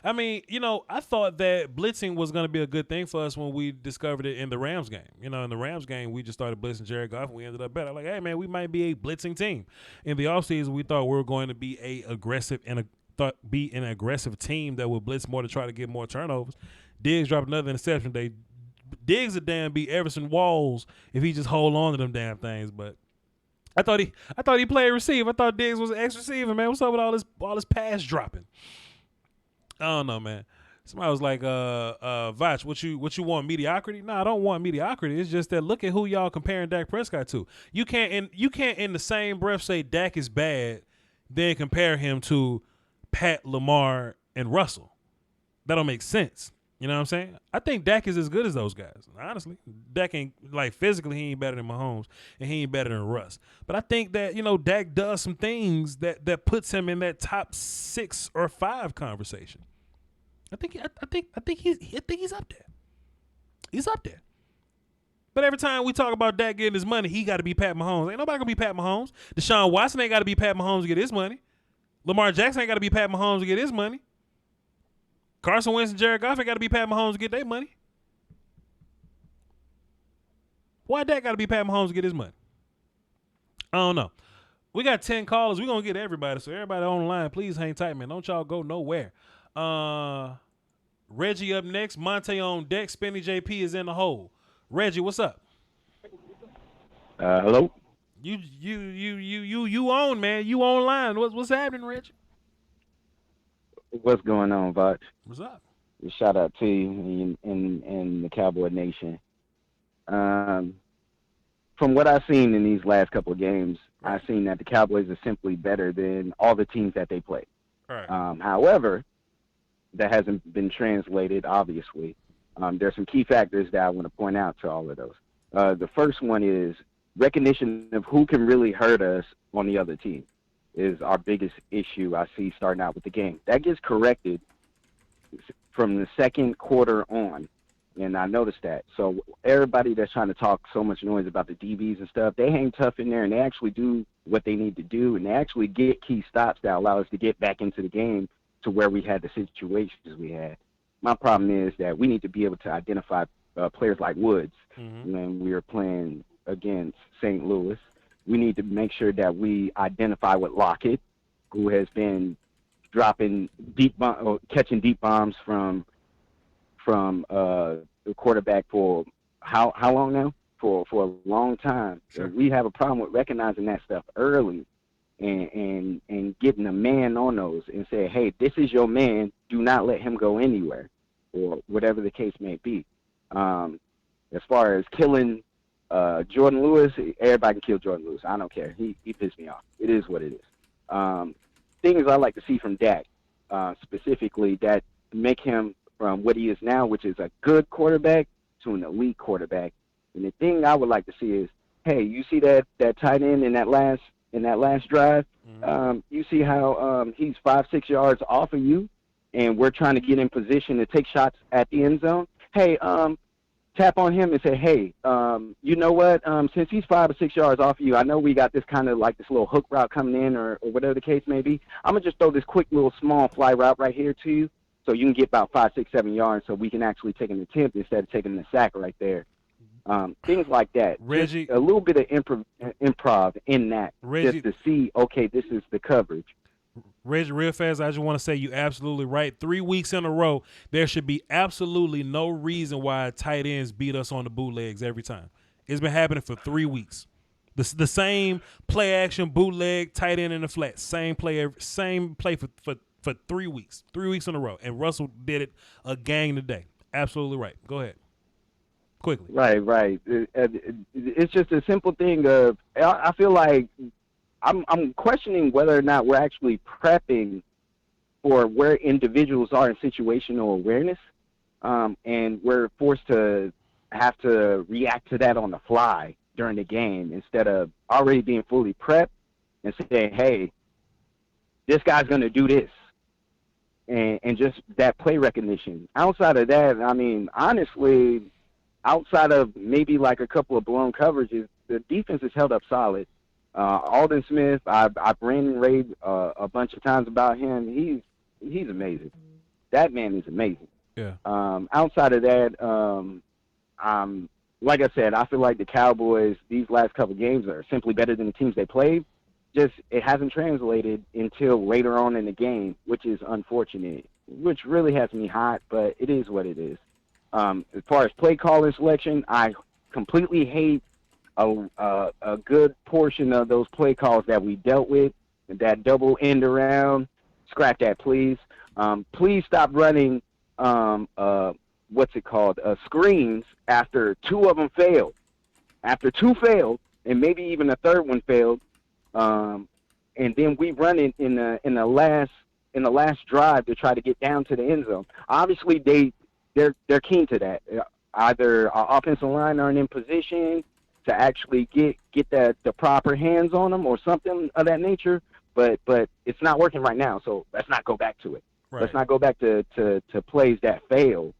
I mean, I thought that blitzing was going to be a good thing for us when we discovered it in the Rams game. In the Rams game, we just started blitzing Jared Goff, and we ended up better. Like, hey, man, we might be a blitzing team. In the offseason, we thought we were going to be an aggressive team that would blitz more to try to get more turnovers. Diggs dropped another interception. Diggs would damn beat Everson Walls if he just hold on to them damn things, but I thought he played receiver. I thought Diggs was an ex-receiver, man. What's up with all this pass dropping? I don't know, man. Somebody was like, Voch, what you want, mediocrity? No, I don't want mediocrity. It's just that look at who y'all comparing Dak Prescott to. You can't in the same breath say Dak is bad, then compare him to Pat, Lamar, and Russell. That don't make sense. You know what I'm saying? I think Dak is as good as those guys. Honestly, Dak ain't physically he ain't better than Mahomes and he ain't better than Russ. But I think that Dak does some things that puts him in that top 6 or 5 conversation. I think he's up there. He's up there. But every time we talk about Dak getting his money, he got to be Pat Mahomes. Ain't nobody gonna be Pat Mahomes. Deshaun Watson ain't got to be Pat Mahomes to get his money. Lamar Jackson ain't got to be Pat Mahomes to get his money. Carson Wentz and Jared Goff ain't got to be Pat Mahomes to get their money. Why Dak got to be Pat Mahomes to get his money? I don't know. We got 10 callers. We're going to get everybody. So everybody on the line, please hang tight, man. Don't y'all go nowhere. Reggie up next. Monty on deck. Spinny JP is in the hole. Reggie, what's up?
Hello?
You on, man. You online. What's happening, Reggie?
What's going on, Voch?
What's up?
Shout out to you and the Cowboy Nation. From what I've seen in these last couple of games, I've seen that the Cowboys are simply better than all the teams that they play.
Right.
However, that hasn't been translated, obviously. There's some key factors that I want to point out to all of those. The first one is recognition of who can really hurt us on the other team. Is our biggest issue I see starting out with the game. That gets corrected from the second quarter on, and I noticed that. So everybody that's trying to talk so much noise about the DBs and stuff, they hang tough in there, and they actually do what they need to do, and they actually get key stops that allow us to get back into the game to where we had the situations we had. My problem is that we need to be able to identify players like Woods when we are playing against St. Louis. We need to make sure that we identify with Lockett, who has been dropping catching deep bombs from the quarterback for how long now? For a long time. Sure. So we have a problem with recognizing that stuff early and getting a man on those and say, hey, this is your man. Do not let him go anywhere, or whatever the case may be. As far as killing Jordan Lewis, everybody can kill Jordan Lewis. I don't care. He pissed me off. It is what it is. Things I like to see from Dak, specifically, that make him from what he is now, which is a good quarterback, to an elite quarterback. And the thing I would like to see is, hey, you see that tight end in that last drive? You see how he's 5-6 yards off of you, and we're trying to get in position to take shots at the end zone. Hey, tap on him and say, hey, you know what? Since he's 5 or 6 yards off of you, I know we got this kind of like this little hook route coming in or whatever the case may be. I'm going to just throw this quick little small fly route right here to you so you can get about 5, 6, 7 yards so we can actually take an attempt instead of taking the sack right there. Things like that.
Reggie,
just a little bit of improv in that,
Reggie,
just to see, okay, this is the coverage.
Reggie, real fast, I just want to say you're absolutely right. 3 weeks in a row, there should be absolutely no reason why tight ends beat us on the bootlegs every time. It's been happening for 3 weeks. The same play action, bootleg, tight end in the flat. Same play for 3 weeks. 3 weeks in a row. And Russell did it a gang today. Absolutely right. Go ahead. Quickly.
Right. It's just a simple thing of, I feel like I'm questioning whether or not we're actually prepping for where individuals are in situational awareness, and we're forced to have to react to that on the fly during the game instead of already being fully prepped and saying, hey, this guy's going to do this, and just that play recognition. Outside of that, I mean, honestly, outside of maybe like a couple of blown coverages, the defense is held up solid.
Alden Smith, I've ranted and raved a bunch of times about him. He's amazing. That man is amazing.
Yeah.
Outside of that, like I said, I feel like the Cowboys, these last couple games are simply better than the teams they played. Just it hasn't translated until later on in the game, which is unfortunate, which really has me hot, but it is what it is. As far as play calling selection, I completely hate a good portion of those play calls that we dealt with, that double end around. Scrap that, please. Please stop running, screens after two of them failed. After two failed, and maybe even a third one failed, and then we run it in the last drive to try to get down to the end zone. Obviously, they're keen to that. Either our offensive line aren't in position to actually get the proper hands on them or something of that nature. But it's not working right now, so let's not go back to it.
Right.
Let's not go back to plays that fail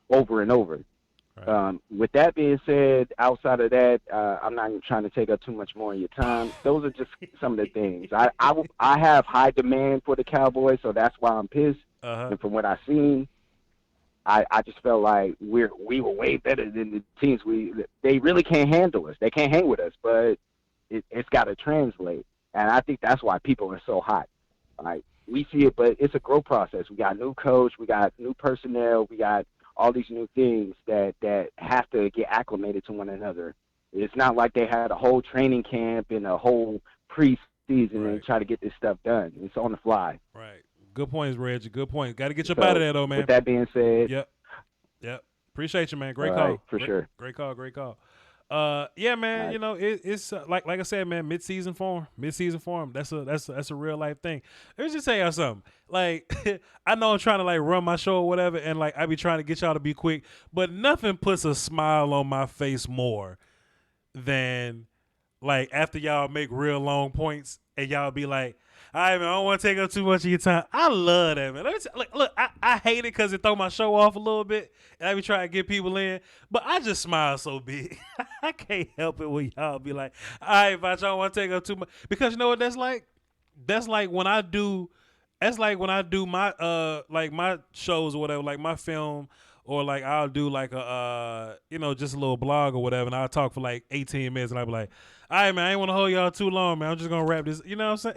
over and over.
Right.
With that being said, outside of that, I'm not even trying to take up too much more of your time. Those are just some of the things. I have high demand for the Cowboys, so that's why I'm pissed. And from what I've seen, I just felt like we were way better than the teams. They really can't handle us. They can't hang with us, but it's got to translate. And I think that's why people are so hot. Like, we see it, but it's a growth process. We got a new coach. We got new personnel. We got all these new things that have to get acclimated to one another. It's not like they had a whole training camp and a whole preseason and try to get this stuff done. It's on the fly.
Right. Good points, Reggie. Good point. Got to get you up out of there, though, man.
With that being said.
Yep. Appreciate you, man. Great
all
call.
Right, for sure.
Great call. Yeah, man. Right. You know, it's like I said, man. Mid-season form. That's a real life thing. Let me just tell y'all something. Like, I know I'm trying to like run my show or whatever, and like I be trying to get y'all to be quick, but nothing puts a smile on my face more than like after y'all make real long points and y'all be like, all right, man, I don't want to take up too much of your time. I love that, man. Look, I hate it because it throw my show off a little bit, and I be trying to get people in, but I just smile so big. I can't help it when y'all be like, all right, Voch, I don't want to take up too much. Because you know what that's like? That's like when I do my like my shows or whatever, like my film, or like I'll do like a just a little blog or whatever, and I'll talk for like 18 minutes, and I'll be like, all right, man, I ain't want to hold y'all too long, man. I'm just going to wrap this. You know what I'm saying?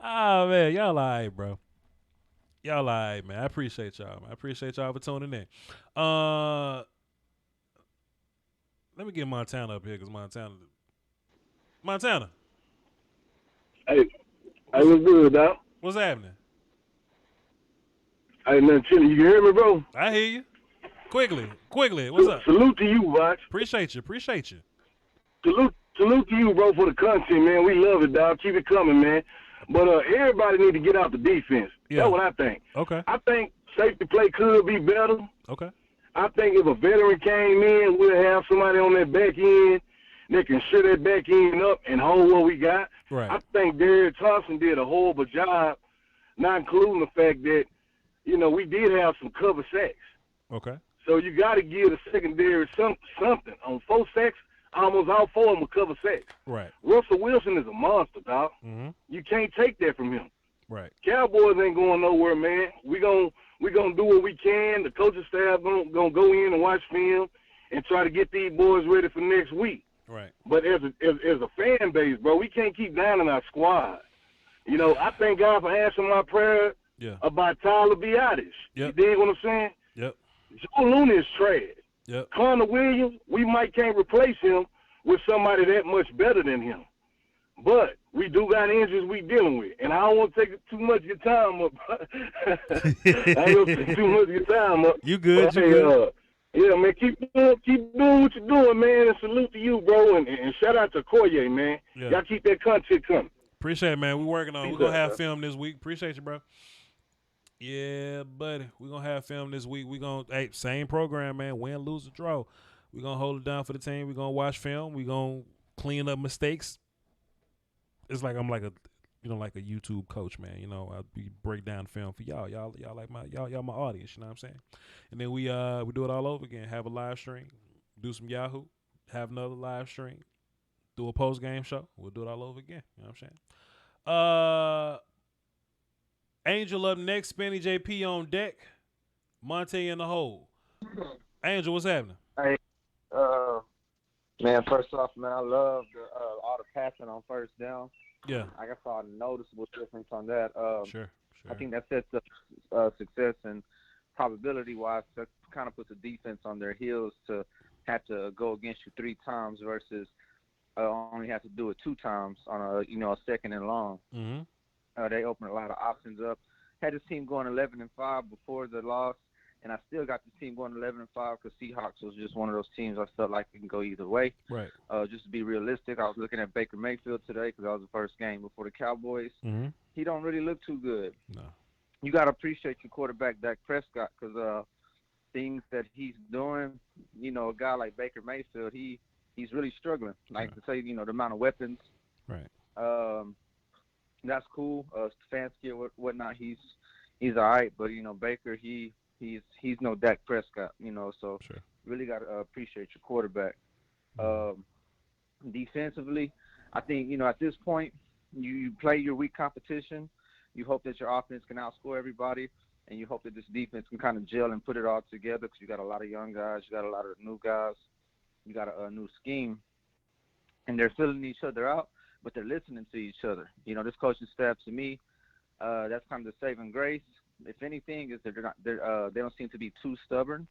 Oh, man, y'all all right, bro. Y'all all right, man. I appreciate y'all, man. I appreciate y'all for tuning in. Let me get Montana up here, because Montana.
Hey, what's good, dog?
What's happening?
Hey, man, chilling. You can hear me, bro?
I hear you. Quickly. What's up?
Salute to you, Voch.
Appreciate you.
Salute to you, bro, for the content, man. We love it, dog. Keep it coming, man. But everybody need to get out the defense.
Yeah.
That's what I think.
Okay.
I think safety play could be better.
Okay.
I think if a veteran came in, we'll have somebody on that back end that can shut that back end up and hold what we got.
Right.
I think Derek Thompson did a horrible job, not including the fact that, we did have some cover sacks.
Okay.
So you got to give the secondary something. On 4 sacks, almost all 4 of them will cover sacks.
Right.
Russell Wilson is a monster, dog.
Mm-hmm.
You can't take that from him.
Right.
Cowboys ain't going nowhere, man. We gonna do what we can. The coaching staff gonna go in and watch film and try to get these boys ready for next week.
Right.
But as a fan base, bro, we can't keep down in our squad. I thank God for answering my prayer about Tyler Biadasz.
Yep.
You dig what I'm saying?
Yep.
Joe Looney is trash.
Yep.
Connor Williams, we can't replace him with somebody that much better than him. But we do got injuries we dealing with. And I don't want to take too much of your time up. I don't want to take too much of your time up.
You good,
but, good. Yeah, man, keep doing what you're doing, man, and salute to you, bro, and shout out to Koye, man.
Yeah.
Y'all keep that content coming.
Appreciate it, man. We're working on it. We're going to have film this week. Appreciate you, bro. Yeah, buddy. We're going to have film this week. We're going to, same program, man. Win, lose, or draw. We're going to hold it down for the team. We're going to watch film. We're going to clean up mistakes. It's like I'm like a YouTube coach, man. I break down film for y'all. Y'all like y'all my audience, you know what I'm saying? And then we do it all over again. Have a live stream. Do some Yahoo. have another live stream, do a post game show. We'll do it all over again. You know what I'm saying? Angel up next. Spinny JP on deck. Monty in the hole. Angel, what's happening?
Hey, man. First off, man, I love all the passing on first down.
Yeah.
I saw a noticeable difference on that.
Sure.
I think that sets up success and probability-wise, that kind of puts the defense on their heels to have to go against you 3 times versus only have to do it 2 times on a second and long.
Mm-hmm.
They opened a lot of options up. Had this team going 11-5 before the loss, and I still got this team going 11-5 because Seahawks was just one of those teams I felt like it can go either way.
Right.
Just to be realistic, I was looking at Baker Mayfield today because that was the first game before the Cowboys.
Mm-hmm.
He don't really look too good.
No.
You got to appreciate your quarterback, Dak Prescott, because things that he's doing, a guy like Baker Mayfield, he's really struggling. Like to say, the amount of weapons.
Right.
That's cool. Stefanski or whatnot, he's all right. But, Baker, he's no Dak Prescott, so
sure.
Really got to appreciate your quarterback. Defensively, I think, at this point, you play your weak competition. You hope that your offense can outscore everybody, and you hope that this defense can kind of gel and put it all together because you got a lot of young guys, you got a lot of new guys, you got a new scheme, and they're filling each other out, but they're listening to each other. This coaching staff, to me, that's kind of the saving grace. If anything, is that they don't seem to be too stubborn.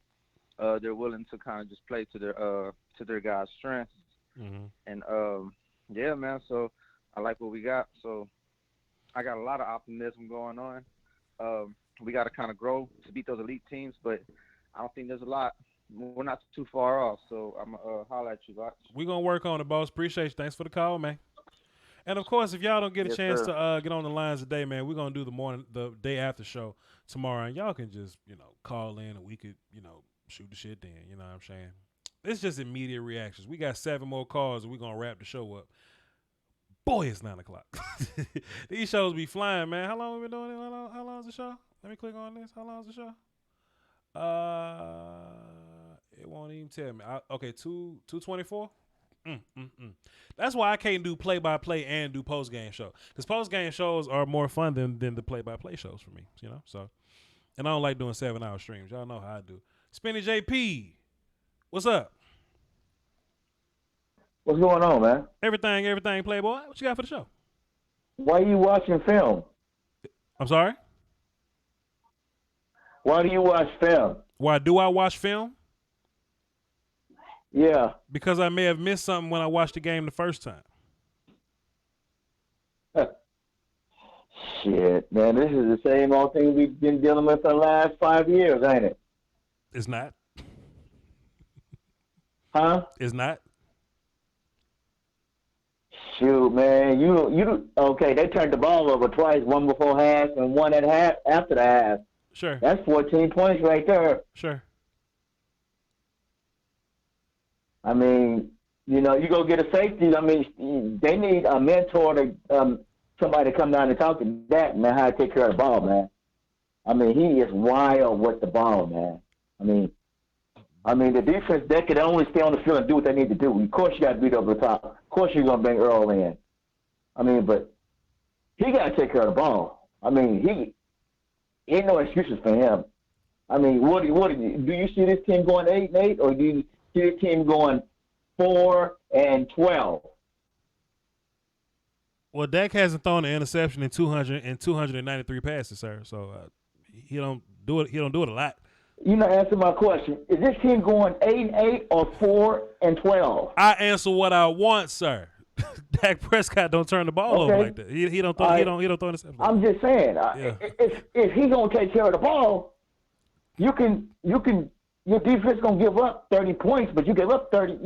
They're willing to kind of just play to their guys' strengths.
Mm-hmm.
And yeah, man. So I like what we got. So I got a lot of optimism going on. We got to kind of grow to beat those elite teams, but I don't think there's a lot. We're not too far off. So I'm gonna holler at you, Voch.
We're gonna work on it, boss. Appreciate you. Thanks for the call, man. And of course, if y'all don't get a chance to get on the lines today, man, we're gonna do the day after show tomorrow, and y'all can just call in and we could shoot the shit then. You know what I'm saying? It's just immediate reactions. We got 7 more calls and we're gonna wrap the show up. Boy, it's 9 o'clock. These shows be flying, man. How long have we been doing it? How long is the show? Let me click on this. How long is the show? It won't even tell me. Okay, 2:24. That's why I can't do play-by-play and do post-game show. Because post-game shows are more fun than the play-by-play shows for me, So, and I don't like doing 7-hour streams. Y'all know how I do. Spinny JP, what's up?
What's going on, man?
Everything, Playboy. What you got for the show?
Why are you watching film?
I'm sorry?
Why do you watch film?
Why do I watch film?
Yeah.
Because I may have missed something when I watched the game the first time.
Shit, man, this is the same old thing we've been dealing with for the last 5 years, ain't it?
It's not.
Huh?
It's not.
Shoot, man, you okay? They turned the ball over twice, one before half and one at half after the half.
Sure.
That's 14 points right there.
Sure.
I mean, you go get a safety. I mean, they need a mentor to somebody to come down and talk to that, man, how to take care of the ball, man. I mean, he is wild with the ball, man. I mean, the defense, they can only stay on the field and do what they need to do. Of course, you got to beat over the top. Of course, you're going to bring Earl in. I mean, but he got to take care of the ball. I mean, ain't no excuses for him. I mean, do you see this team going 8-8, or do you see this team going 4-12?
Well, Dak hasn't thrown an interception in 293 passes, sir. So he don't do it. He don't do it a lot.
You not answer my question. Is this team going 8-8 or 4-12?
I answer what I want, sir. Dak Prescott don't turn the ball over like that. He don't throw. He don't throw interceptions.
I'm just saying, if he's gonna take care of the ball, your defense gonna give up 30 points, but you give up 30.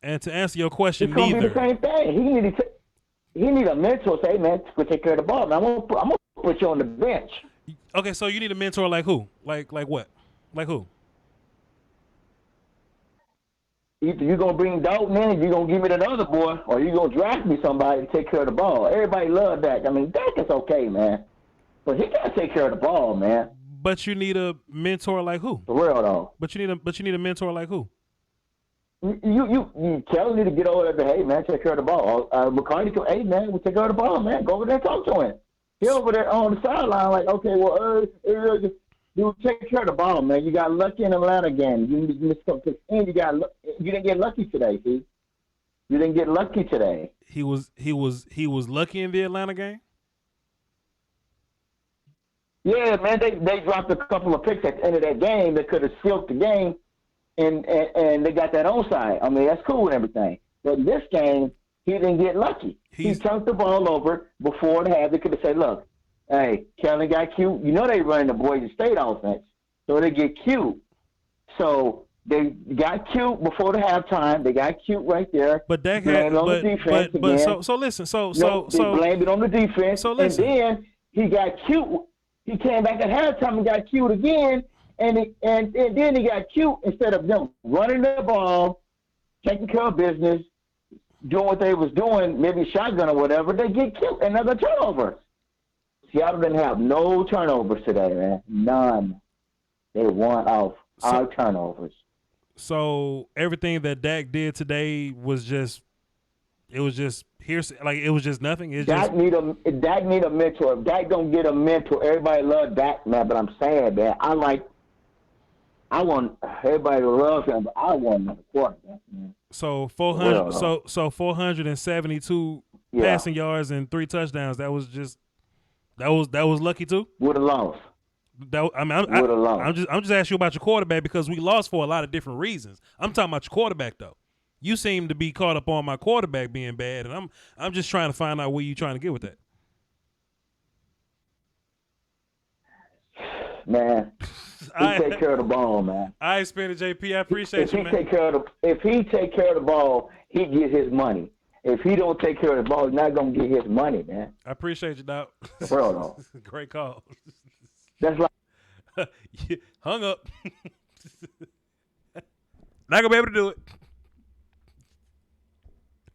And to answer your question,
it's gonna be the same thing. He need a mentor. Say, man, to take care of the ball. Man, I'm gonna put you on the bench.
Okay, so you need a mentor like who? Like what? Like who?
Either you're going to bring Dalton in, you're going to give me that other boy, or you're going to draft me somebody to take care of the ball. Everybody love Dak. I mean, Dak is okay, man. But he got to take care of the ball, man.
But you need a mentor like who?
For real, though.
But you need a mentor like who?
You telling me to get over there. Hey man, take care of the ball. McCartney, hey man, we take care of the ball, man. Go over there and talk to him. He over there on the sideline, like, okay, well, you take care of the ball, man. You got lucky in Atlanta game. You missed something, and you didn't get lucky today. See, you didn't get lucky today.
He was lucky in the Atlanta game.
Yeah, man. They dropped a couple of picks at the end of that game that could have sealed the game. And they got that onside. I mean, that's cool and everything. But in this game, he didn't get lucky. He turned the ball over before the half. They could have said, look, hey, Kelly got cute. You know they running the Boise State offense, so they get cute. So they got cute before the halftime. They got cute right there.
But that had, so listen.
They blamed it on the defense.
So listen.
And then he got cute. He came back at halftime and got cute again. And then he got cute instead of them running the ball, taking care of business, doing what they was doing, maybe shotgun or whatever. They get cute, another turnover. Seattle didn't have no turnovers today, man. None. They won off our turnovers.
So everything that Dak did today was just hearsay. Like it was just nothing.
Dak need a mentor. If Dak don't get a mentor, everybody love Dak, man. But I'm saying that I want everybody to love him, but I want another quarterback, man.
So 472 passing yards and 3 touchdowns. That was lucky too.
Would have lost.
I'm just asking you about your quarterback because we lost for a lot of different reasons. I'm talking about your quarterback though. You seem to be caught up on my quarterback being bad, and I'm just trying to find out where you trying to get with that.
Man, he take care of the ball, man.
I spend it, JP. I appreciate you, man.
If he take care of the ball, he get his money. If he don't take care of the ball, he's not gonna get his money, man.
I appreciate you, Doc.
Bro,
great call.
That's like
hung up. Not gonna be able to do it.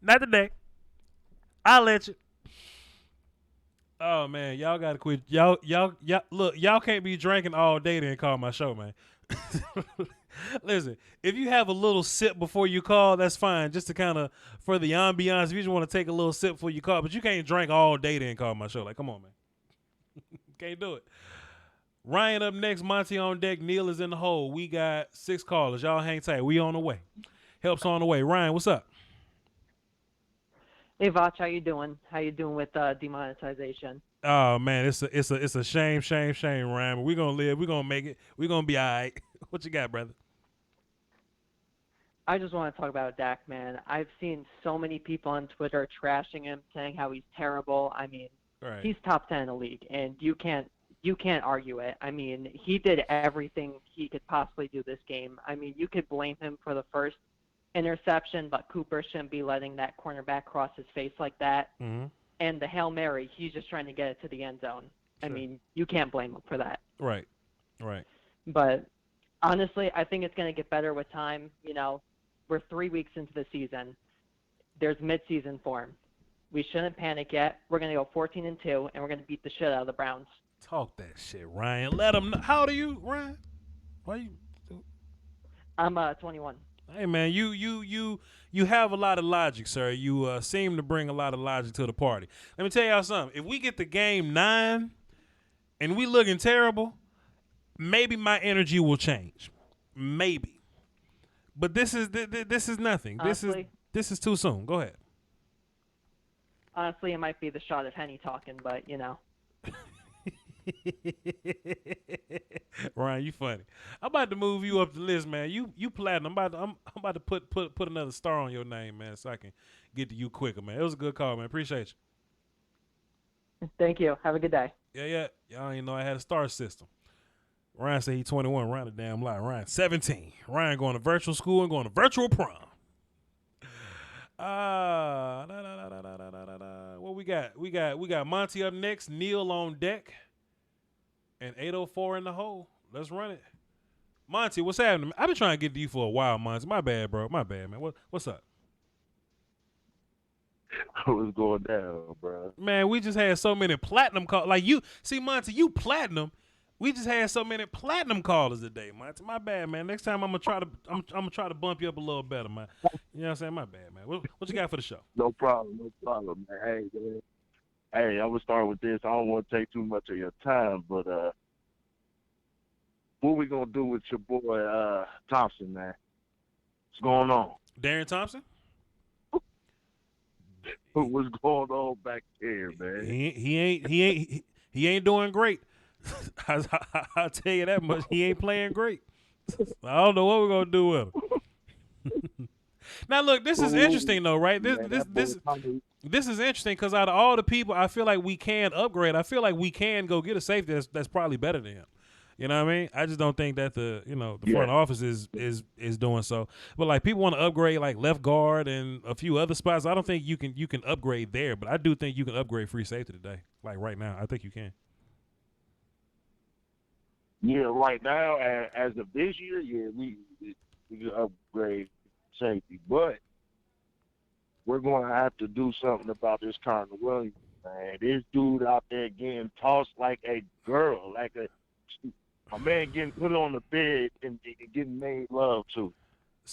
Not today. I'll let you. Oh man, y'all gotta quit. Y'all look, y'all can't be drinking all day and call my show, man. Listen, if you have a little sip before you call, that's fine. Just to kind of for the ambiance, if you just want to take a little sip before you call, but you can't drink all day and call my show. Like, come on, man. Can't do it. Ryan up next, Monty on deck, Neil is in the hole. We got 6 callers. Y'all hang tight. We on the way. Help's on the way. Ryan, what's up?
Hey Voch, how you doing? How you doing with demonetization?
Oh man, it's a shame, Ryan. But we're gonna live. We're gonna make it. We're gonna be all right. What you got, brother?
I just want to talk about Dak, man. I've seen so many people on Twitter trashing him, saying how he's terrible. I mean, He's top 10 in the league, and you can't argue it. I mean, he did everything he could possibly do this game. I mean, you could blame him for the first interception, but Cooper shouldn't be letting that cornerback cross his face like that.
Mm-hmm.
And the Hail Mary, he's just trying to get it to the end zone. Sure. I mean, you can't blame him for that.
Right.
But honestly, I think it's going to get better with time. You know, we're 3 weeks into the season. There's mid-season form. We shouldn't panic yet. We're going to go 14-2, and we're going to beat the shit out of the Browns.
Talk that shit, Ryan. Let them know. How old are you, Ryan? Why you?
I'm 21.
Hey man, you have a lot of logic, sir. You seem to bring a lot of logic to the party. Let me tell y'all something. If we get to game 9 and we looking terrible, maybe my energy will change. Maybe. But this is nothing.
Honestly,
this is too soon. Go ahead.
Honestly, it might be the shot of Henny talking, but you know.
Ryan, you funny. I'm about to move you up the list, man. You platinum. I'm about to put another star on your name, man, so I can get to you quicker, man. It was a good call, man. Appreciate
you. Thank you. Have a good day.
Yeah. Y'all ain't know I had a star system. Ryan said he's 21. Ryan a damn lie. Ryan 17. Ryan going to virtual school and going to virtual prom. What we got? We got Monty up next. Neil on deck. And 804 in the hole. Let's run it. Monty, what's happening? I've been trying to get to you for a while, Monty. My bad, bro. My bad, man. What's up?
What's going down, bro?
Man, we just had so many platinum calls. Like you, see, Monty, you platinum, We just had so many platinum callers today, Monty. My bad, man. Next time I'm gonna try to bump you up a little better, man. You know what I'm saying? My bad, man. What you got for the show?
No problem, man. Hey, man. Hey, I'm gonna start with this. I don't want to take too much of your time, but what we gonna do with your boy Thompson, man? What's going on?
Darren Thompson?
What's going on back there, man?
He ain't doing great. I'll tell you that much. He ain't playing great. I don't know what we're gonna do with him. Now look, this is interesting though, right? This is interesting because out of all the people, I feel like we can upgrade. I feel like we can go get a safety that's probably better than him. You know what I mean? I just don't think that the front office is doing so. But like people want to upgrade like left guard and a few other spots. I don't think you can upgrade there, but I do think you can upgrade free safety today. Like right now, I think you can.
Yeah, right now as of this year, we can upgrade safety, but we're going to have to do something about this Connor Williams, man. This dude out there getting tossed like a girl, like a man getting put on the bed and getting made love to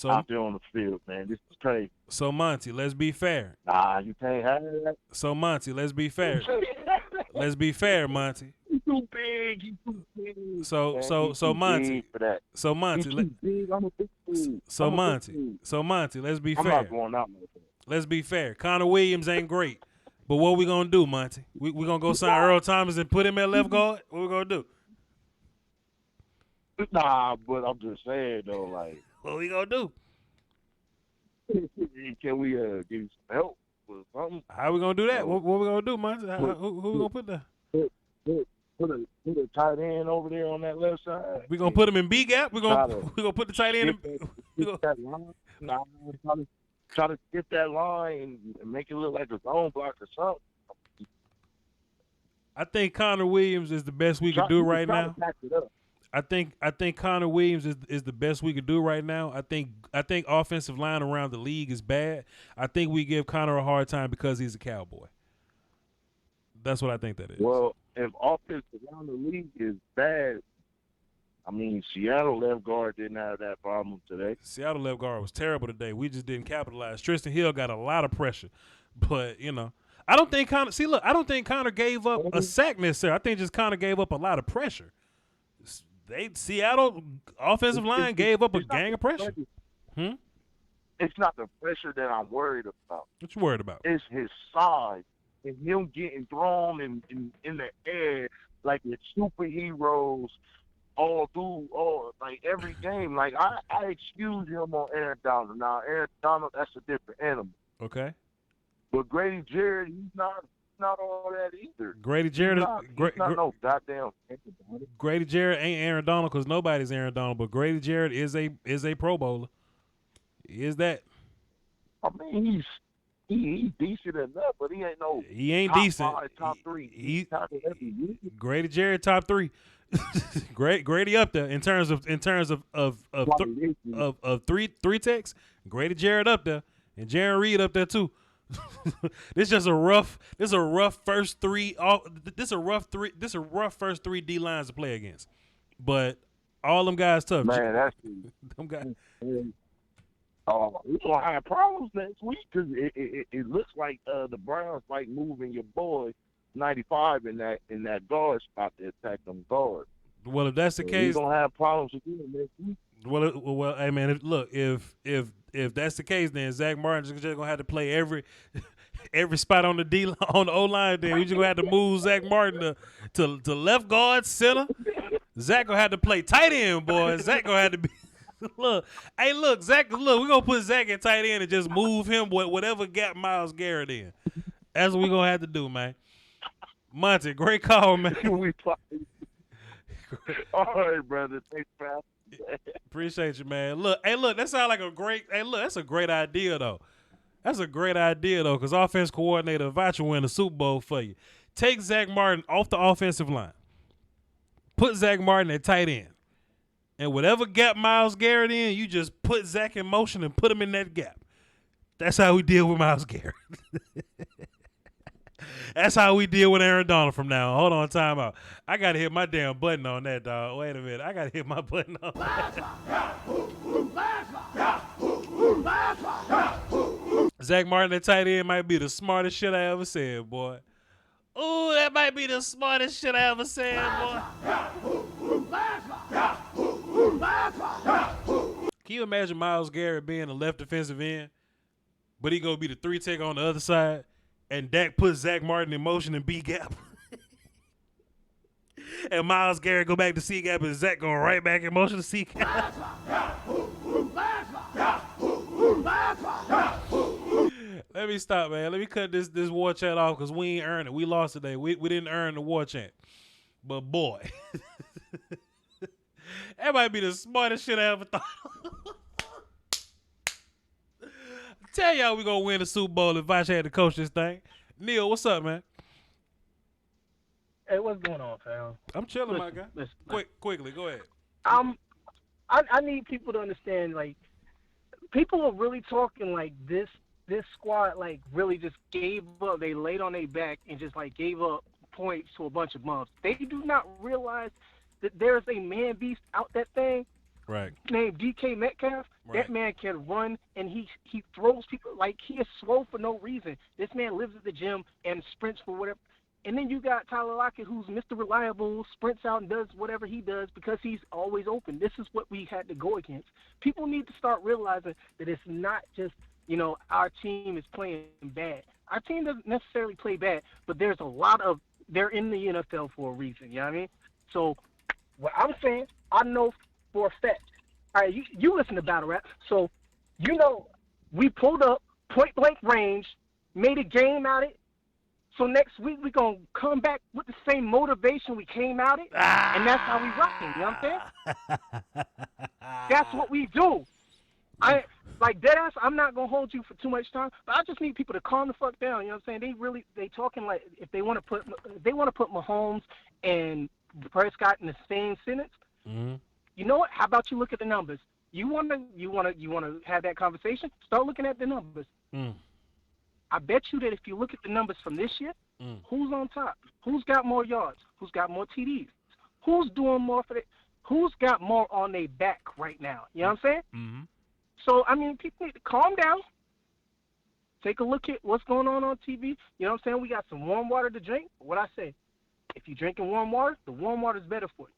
out there on the field, man. This is crazy.
So, Monty, let's be fair.
Nah, you can't have that.
So, Monty, let's be fair. Let's be fair, Monty.
He's too big. He's too big.
So Monty.
For that.
So Monty.
He's too big. I'm a big dude.
So Monty. Let's be fair.
I'm not going out, man.
Let's be fair. Connor Williams ain't great, but what we gonna do, Monty? We gonna go sign Earl Thomas and put him at left guard? What we gonna do?
Nah, but I'm just saying though, like,
what we gonna do?
Can we give you some help or something?
How we gonna do that? What we gonna do, Monty? Who we gonna put there?
Put a tight end over there on that left side.
We gonna put him in B gap. We gonna put the tight end.
Try to get that line and make it look like a zone block or something.
I think Connor Williams is the best we could do right now. I think Connor Williams is the best we could do right now. I think offensive line around the league is bad. I think we give Connor a hard time because he's a Cowboy. That's what I think that is.
Well, if offense around the league is bad, I mean, Seattle left guard didn't have that problem today.
Seattle left guard was terrible today. We just didn't capitalize. Tristan Hill got a lot of pressure, but I don't think Connor. See, look, I don't think Connor gave up a sack necessarily. I think just Connor gave up a lot of pressure. Seattle offensive line gave up a gang of pressure.
It's not the pressure that I'm worried about.
What you worried about?
It's his size and him getting thrown in the air like it's superheroes all through like every game. Like I excuse him on Aaron Donald. Now Aaron Donald, that's a different animal.
Okay.
But Grady Jarrett, he's not all that either.
Grady Jarrett,
no goddamn.
Grady Jarrett ain't Aaron Donald because nobody's Aaron Donald, but Grady Jarrett is a Pro Bowler. He is that.
I mean, he's decent enough, but he ain't no.
He ain't
top
decent.
5, top 3.
Grady Jarrett top 3. Grady up there in terms of three techs. Grady Jarrett up there and Jaron Reed up there too. This is a rough first three. This a rough first 3 D lines to play against, but all them guys tough.
Man, that's
them guys.
We're gonna have problems next week because it looks like the Browns like moving your boy 95 in that guard spot to attack them guards.
Well, if that's the case,
we're gonna have problems again next week.
Well, hey man, if that's the case, then Zach Martin's just gonna have to play every spot on the O line. Then we just gonna have to move Zach Martin to left guard, center. Zach gonna have to play tight end, boy. Zach gonna have to be. Zach. Look, we gonna put Zach in tight end and just move him whatever gap Myles Garrett in. That's what we gonna have to do, man. Monty, great call, man.
All right, brother. Thanks, pal.
Appreciate you, man. Look, that sounds like a great. That's a great idea though. That's a great idea though, because offense coordinator Voch will win the Super Bowl for you. Take Zach Martin off the offensive line. Put Zach Martin at tight end. And whatever gap Myles Garrett in, you just put Zach in motion and put him in that gap. That's how we deal with Myles Garrett. That's how we deal with Aaron Donald from now on. Hold on, time out. I got to hit my damn button on that, dog. Wait a minute. I got to hit my button on that. Zach Martin at tight end might be the smartest shit I ever said, boy. Ooh, that might be the smartest shit I ever said, boy. Can you imagine Myles Garrett being a left defensive end, but he gonna be the 3-tech on the other side, and Dak puts Zach Martin in motion in B gap, and Myles Garrett go back to C gap, and Zach go right back in motion to C gap. Let me stop, man. Let me cut this war chant off because we ain't earned it. We lost today. We didn't earn the war chant. But boy, that might be the smartest shit I ever thought. Tell y'all we gonna win the Super Bowl if Voch had to coach this thing. Neil, what's up, man?
Hey, what's going on, fam?
I'm chilling, my guy. Quickly, go ahead.
I need people to understand, like, people are really talking like this squad, like, really just gave up. They laid on their back and just, like, gave up points to a bunch of bums. They do not realize that there's a man beast out that thing.
Right.
Named DK Metcalf. Right. That man can run, and he throws people like he is slow for no reason. This man lives at the gym and sprints for whatever. And then you got Tyler Lockett, who's Mr. Reliable, sprints out and does whatever he does because he's always open. This is what we had to go against. People need to start realizing that it's not just, our team is playing bad. Our team doesn't necessarily play bad, but there's a lot of – they're in the NFL for a reason, you know what I mean? So what I'm saying, I know for a fact. All right, you listen to Battle Rap. So, we pulled up point-blank range, made a game out of it. So next week we're going to come back with the same motivation we came out it, and that's how we rocking, you know what I'm saying? That's what we do. Deadass, I'm not going to hold you for too much time, but I just need people to calm the fuck down, you know what I'm saying? They talking like if they want to put Mahomes and Prescott in the same sentence, you know what? How about you look at the numbers? You want to have that conversation? Start looking at the numbers. I bet you that if you look at the numbers from this year, who's on top? Who's got more yards? Who's got more TDs? Who's doing more for it? Who's got more on their back right now? You know what I'm saying? Mm-hmm. So, people need to calm down. Take a look at what's going on TV. You know what I'm saying? We got some warm water to drink. What I say, if you're drinking warm water, the warm water is better for you.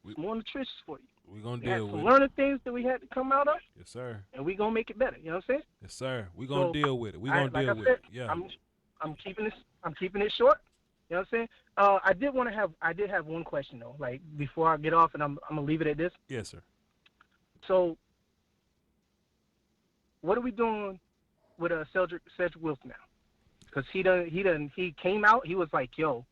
It's more nutritious for you.
We're going to deal with it.
Learning things that we had to come out of.
Yes, sir.
And we're going to make it better. You know what I'm saying?
Yes, sir. We're going to deal with it. We're going to deal with it. Yeah.
I'm keeping it short. You know what I'm saying? I did have one question, though, like, before I get off, and I'm going to leave it at this.
Yes, sir.
So, what are we doing with Cedric Wilson now? Because he came out, he was like, yo,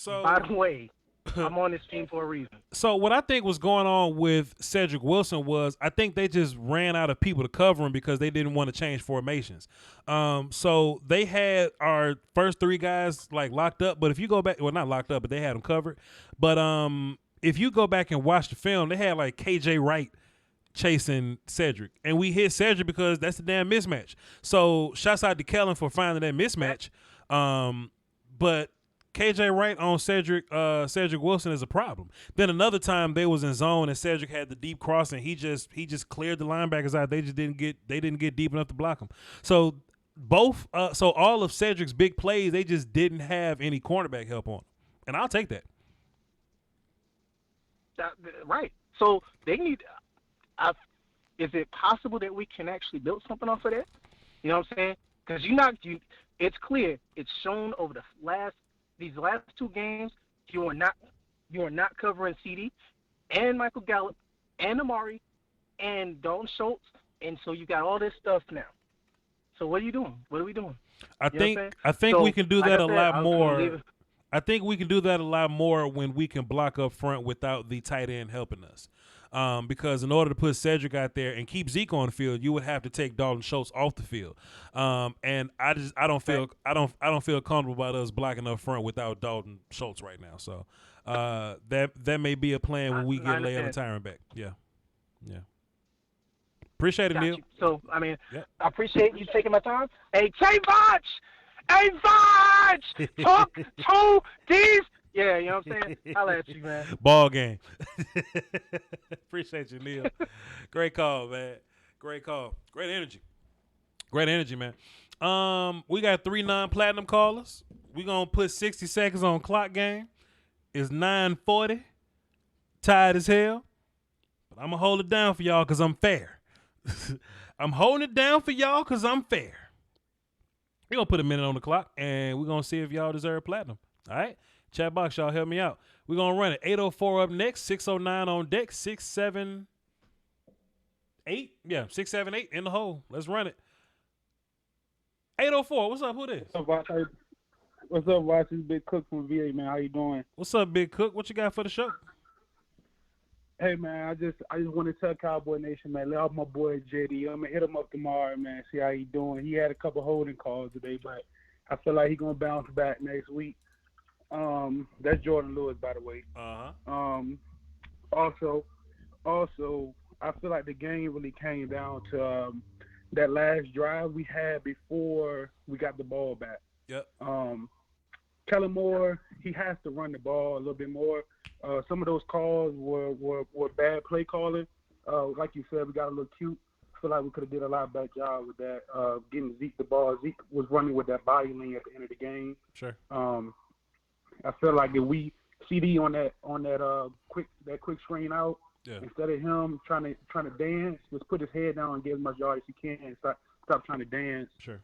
by the way, I'm on this team for a reason.
So what I think was going on with Cedric Wilson was I think they just ran out of people to cover him because they didn't want to change formations. So they had our first three guys like locked up, but if you go back, well, not locked up, but they had them covered. But if you go back and watch the film, they had like KJ Wright chasing Cedric, and we hit Cedric because that's the damn mismatch. So shouts out to Kellen for finding that mismatch. But KJ Wright on Cedric Wilson is a problem. Then another time they was in zone and Cedric had the deep cross and he just cleared the linebackers out. They didn't get deep enough to block him. So all of Cedric's big plays, they just didn't have any cornerback help on them. And I'll take that.
Right. So they need. Is it possible that we can actually build something off of that? You know what I'm saying? Because it's clear. It's shown over these last two games. You are not covering CD and Michael Gallup and Amari and Dalton Schultz, and so you got all this stuff now. So what are you doing? What are we doing?
I think we can do that a lot more. I think we can do that a lot more when we can block up front without the tight end helping us. Because in order to put Cedric out there and keep Zeke on the field, you would have to take Dalton Schultz off the field. And I don't feel comfortable about us blocking up front without Dalton Schultz right now. So that may be a plan when we get Leia and Tyron back. Yeah. Appreciate it, Neil.
So I appreciate you taking my time. Hey, Tay Voch! Hey, Voch! Talk to these. Yeah, you know what I'm saying? I'll at you, man.
Ball game. Appreciate you, Neil. Great call, man. Great call. Great energy. Great energy, man. We got 3 non-platinum callers. We gonna put 60 seconds on clock game. It's 9:40. Tired as hell. But I'm gonna hold it down for y'all because I'm fair. I'm holding it down for y'all because I'm fair. We're gonna put a minute on the clock and we're gonna see if y'all deserve platinum. All right? Chat box, y'all help me out. We're gonna run it. 804 up next, 609 on deck, 678. Yeah, 678 in the hole. Let's run it. 804, what's up? Who this?
What's up, Voch? This is Big Cook from VA, man. How you doing?
What's up, Big Cook? What you got for the show?
Hey, man, I just want to tell Cowboy Nation, man, let off my boy JD. I'm gonna hit him up tomorrow, man. See how he doing. He had a couple holding calls today, but I feel like he's gonna bounce back next week. That's Jordan Lewis, by the way. Also, I feel like the game really came down to that last drive we had before we got the ball back.
Yep.
Kellen Moore, he has to run the ball a little bit more. Some of those calls were bad play calling. Like you said, we got a little cute. I feel like we could have did a lot better job with that, getting Zeke the ball. Zeke was running with that body lean at the end of the game.
Sure.
I feel like if we CD on that quick screen out, instead of him trying to dance, just put his head down and get as much yard as he can and stop trying to dance.
Sure.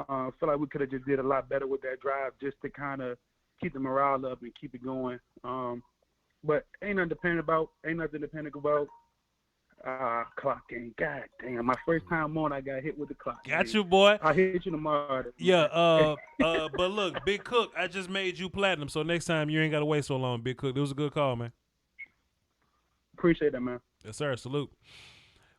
I feel like we could have just did a lot better with that drive just to kind of keep the morale up and keep it going. But ain't nothing dependent about. Clock game. God damn, my first time on, I got hit with the clock.
Got you, boy.
I'll hit you tomorrow.
Yeah, but look, Big Cook, I just made you platinum, so next time you ain't got to wait so long, Big Cook. It was a good call, man.
Appreciate that, man.
Yes, sir. Salute.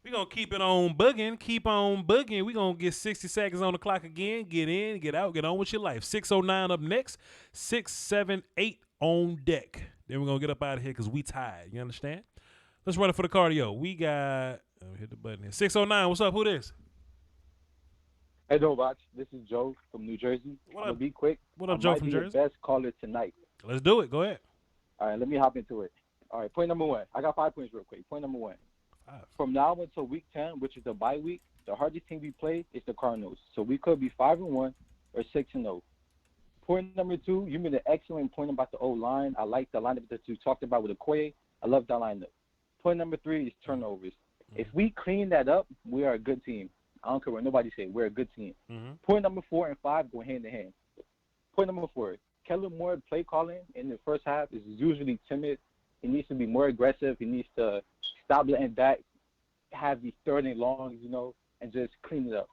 We going to keep it on bugging. Keep on bugging. We going to get 60 seconds on the clock again. Get in, get out, get on with your life. 609 up next. 678 on deck. Then we're going to get up out of here because we tired. You understand? Let's run it for the cardio. We got, hit the button here. 609, what's up? Who this?
Hey, Voch. This is Joe from New Jersey.
What
I'm
up?
going to be quick.
What up, Joe from Jersey?
The best caller tonight.
Let's do it. Go ahead.
All right, let me hop into it. All right, point number 1. I got 5 points real quick. Point number 1. From now until week 10, which is the bye week, the hardest team we play is the Cardinals. So we could be 5-1 or 6-0. Point number 2, you made an excellent point about the O-line. I like the lineup that you talked about with the Koye. I love that lineup. Point number 3 is turnovers. If we clean that up, we are a good team. I don't care what nobody say. We're a good team. Point number 4 and 5 go hand in hand. Point number 4, Kellen Moore play calling in the first half is usually timid. He needs to be more aggressive. He needs to stop letting that have these third and longs, and just clean it up.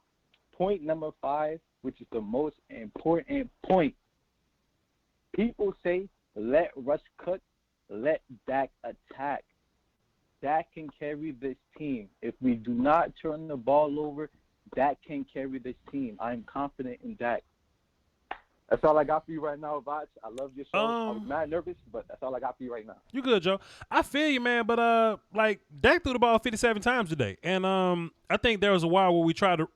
Point number 5, which is the most important point. People say, let Russ cook, let Dak attack. Dak can carry this team. If we do not turn the ball over, Dak can carry this team. I'm confident in Dak. That's all I got for you right now, Voch. I love your show. I was mad nervous, but that's all I got for you right now.
You good, Joe. I feel you, man, but Dak threw the ball 57 times today. And I think there was a while where we tried to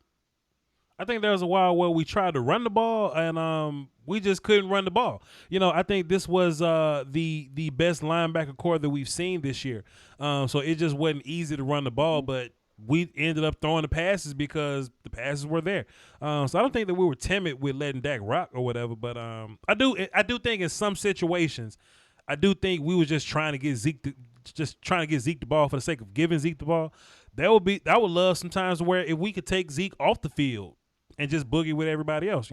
run the ball and we just couldn't run the ball. I think this was the best linebacker core that we've seen this year. So it just wasn't easy to run the ball, but we ended up throwing the passes because the passes were there. So I don't think that we were timid with letting Dak rock or whatever, but I do think in some situations, I do think we were just trying to get Zeke the ball for the sake of giving Zeke the ball. I would love sometimes where if we could take Zeke off the field and just boogie with everybody else,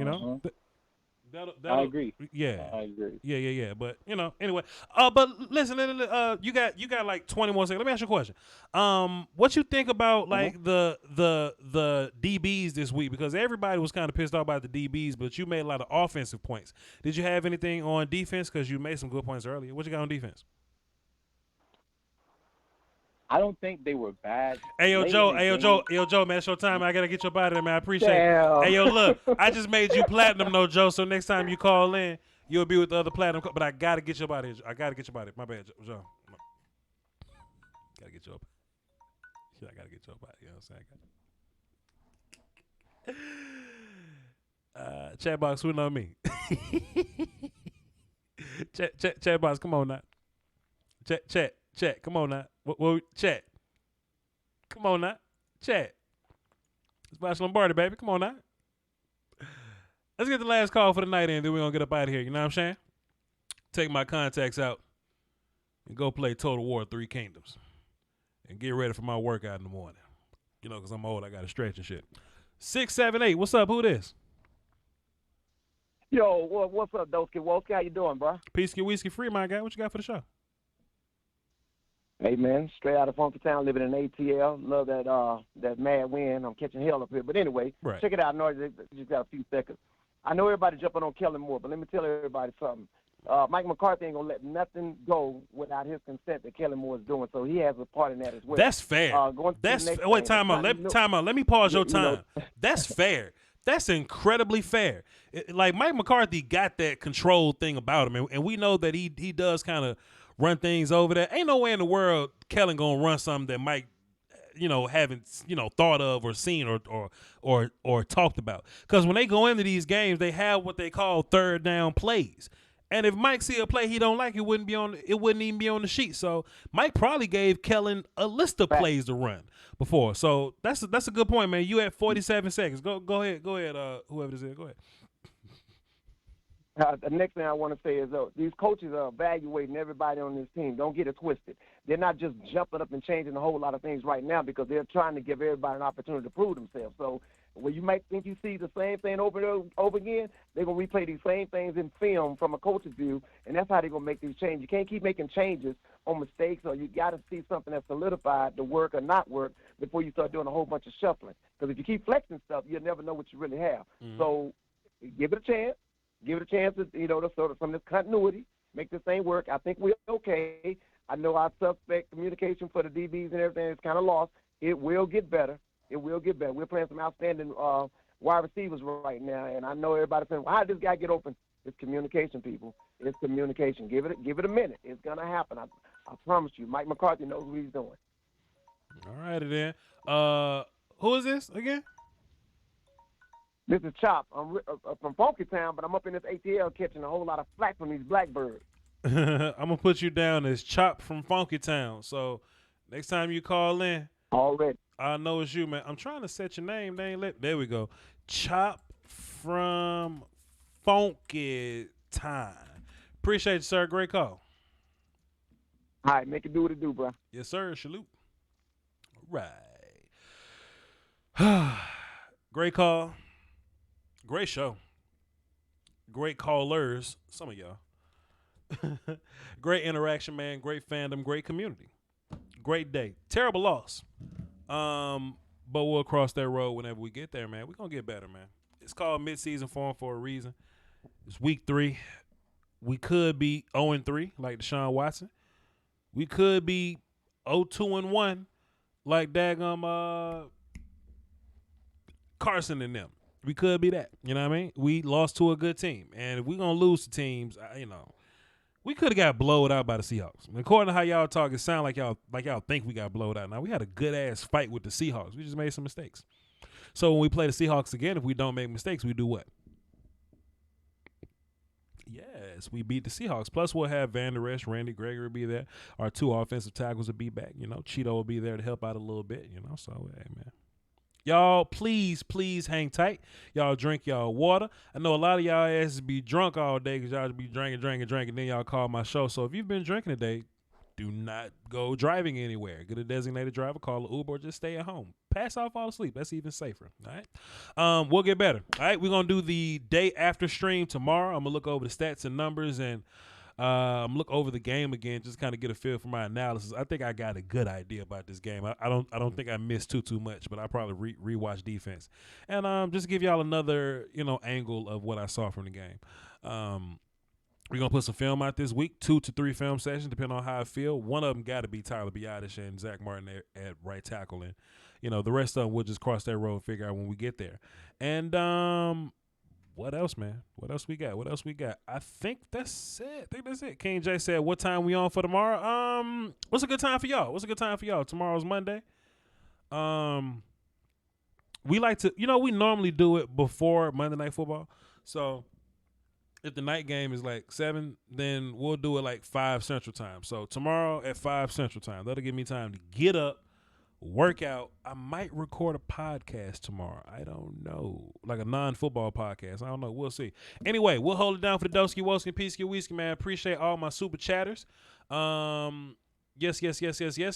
That'll,
I agree.
Yeah,
I agree.
Yeah. But anyway. But listen. You got like 20 more seconds. Let me ask you a question. What you think about like the DBs this week? Because everybody was kind of pissed off about the DBs, but you made a lot of offensive points. Did you have anything on defense? Because you made some good points earlier. What you got on defense?
I don't think they were bad.
Hey, yo, Joe, man, it's your time. I got to get your body there, man. I appreciate
Damn.
it. Hey, yo, look, I just made you platinum, though, Joe, so next time you call in, you'll be with the other platinum. But I got to get your body. My bad, Joe. Got to get your body. I got to get your body. You know what I'm saying? Chat box, who know me? Chat box, come on now. Chat, come on now. Chat. Come on now. Chat. It's Voch Lombardi, baby. Come on now. Let's get the last call for the night in, then we're going to get up out of here. You know what I'm saying? Take my contacts out and go play Total War 3 Kingdoms and get ready for my workout in the morning. You know, because I'm old. I got to stretch and shit. 678. What's up? Who this?
Yo, what's up, Doski Woski? How you doing, bro?
Peace, get whiskey free, my guy. What you got for the show?
Hey, man, straight out of Funky Town, living in ATL. Love that mad wind. I'm catching hell up here. But anyway, Check it out. No, just got a few seconds. I know everybody jumping on Kellen Moore, but let me tell everybody something. Mike McCarthy ain't going to let nothing go without his consent that Kellen Moore is doing, so he has a part in that as well.
That's fair. Time out. Let me pause your time. That's fair. That's incredibly fair. Like, Mike McCarthy got that control thing about him, and we know that he does kind of run things over there. Ain't no way in the world Kellen going to run something that Mike haven't thought of or seen or talked about. Because when they go into these games, they have what they call third down plays. And if Mike see a play he don't like, it wouldn't even be on the sheet. So Mike probably gave Kellen a list of plays to run before. So that's a good point, man. You at 47 seconds. Go ahead. Whoever this is, go ahead.
The next thing I want to say is these coaches are evaluating everybody on this team. Don't get it twisted. They're not just jumping up and changing a whole lot of things right now because they're trying to give everybody an opportunity to prove themselves. So when you might think you see the same thing over and over again, they're going to replay these same things in film from a coach's view, and that's how they're going to make these changes. You can't keep making changes on mistakes, or you got to see something that's solidified to work or not work before you start doing a whole bunch of shuffling. Because if you keep flexing stuff, you'll never know what you really have. Mm-hmm. So give it a chance. Give it a chance to, to sort of from this continuity, make this thing work. I think we're okay. I know our suspect communication for the DBs and everything is kind of lost. It will get better. It will get better. We're playing some outstanding wide receivers right now, and I know everybody's saying, well, how did this guy get open? It's communication, people. It's communication. Give it a minute. It's going to happen. I promise you. Mike McCarthy knows what he's doing.
All righty then. Who is this again?
This is Chop. I'm from Funky Town, but I'm up in this ATL catching a whole lot of flack from these blackbirds.
I'm going to put you down as Chop from Funky Town. So next time you call in,
already,
I know it's you, man. I'm trying to set your name. There we go. Chop from Funky Town. Appreciate you, sir. Great call.
All right, make it do what it do, bro.
Yes, sir. Salute. All right. Great call. Great show. Great callers, some of y'all. Great interaction, man. Great fandom. Great community. Great day. Terrible loss. But we'll cross that road whenever we get there, man. We're going to get better, man. It's called midseason form for a reason. It's week 3. We could be 0-3 like Deshaun Watson. We could be 0-2-1 like daggum Carson and them. We could be that. You know what I mean? We lost to a good team. And if we're going to lose to teams, we could have got blowed out by the Seahawks. And according to how y'all talk, it sounds like y'all think we got blowed out. Now, we had a good-ass fight with the Seahawks. We just made some mistakes. So when we play the Seahawks again, if we don't make mistakes, we do what? Yes, we beat the Seahawks. Plus, we'll have Van Der Esch, Randy Gregory be there. Our 2 offensive tackles will be back. Cheeto will be there to help out a little bit. So, hey, man. Y'all, please hang tight. Y'all drink y'all water. I know a lot of y'all asses be drunk all day because y'all be drinking, then y'all call my show. So if you've been drinking today, do not go driving anywhere. Get a designated driver, call an Uber, or just stay at home. Pass out, fall asleep. That's even safer. All right? We'll get better. All right? We're going to do the day after stream tomorrow. I'm going to look over the stats and numbers and look over the game again, just kind of get a feel for my analysis. I think I got a good idea about this game. I don't think I missed too much, but I probably rewatch defense and just give y'all another angle of what I saw from the game. We're gonna put some film out this week, 2 to 3 film sessions, depending on how I feel. One of them got to be Tyler Biadasz and Zach Martin at right tackle, and the rest of them we'll just cross that road and figure out when we get there. And what else, man? What else we got? I think that's it. King J said, what time we on for tomorrow? What's a good time for y'all? Tomorrow's Monday. we like to, we normally do it before Monday Night Football. So if the night game is like 7, then we'll do it like 5 Central Time. So tomorrow at 5 Central Time, that'll give me time to get up, work out. I might record a podcast tomorrow. I don't know. Like a non-football podcast. I don't know. We'll see. Anyway, we'll hold it down for the Doski, Woski, Peasky, Whiskey, man. Appreciate all my super chatters. Yes.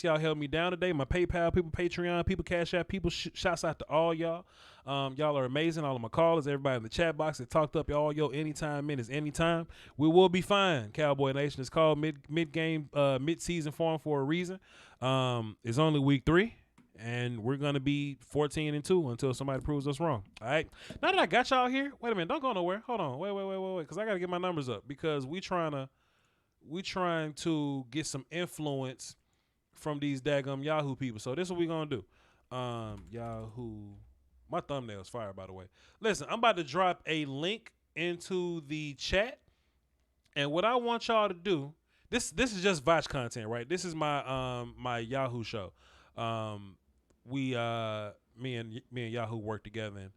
Y'all held me down today. My PayPal people, Patreon people, Cashapp people. Shouts out to all y'all. Y'all are amazing. All of my callers, everybody in the chat box that talked up y'all. Anytime minutes, anytime. We will be fine. Cowboy Nation is called mid-game, mid-season form for a reason. It's only week 3, and we're gonna be 14-2 until somebody proves us wrong. All right. Now that I got y'all here, wait a minute. Don't go nowhere. Hold on. Wait. Because I gotta get my numbers up because we trying to get some influence from these daggum Yahoo people. So this is what we gonna do. Yahoo. My thumbnail's fire, by the way. Listen, I'm about to drop a link into the chat, and what I want y'all to do. This is just Voch content, right? This is my my Yahoo show. Me and Yahoo work together and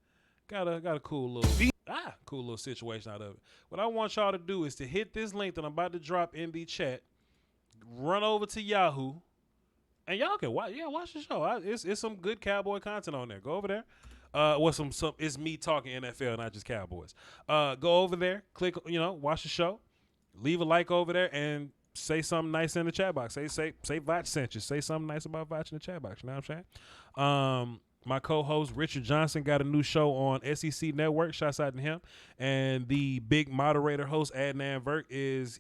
got a cool little situation out of it. What I want y'all to do is to hit this link that I'm about to drop in the chat, run over to Yahoo, and y'all can watch the show. It's some good Cowboy content on there. Go over there. Some it's me talking NFL, not just Cowboys. Go over there, click, watch the show, leave a like over there, and say something nice in the chat box. Say Voch sent you. Say something nice about Voch in the chat box. You know what I'm saying? My co-host Richard Johnson got a new show on SEC Network. Shouts out to him. And the big moderator host Adnan Verk he's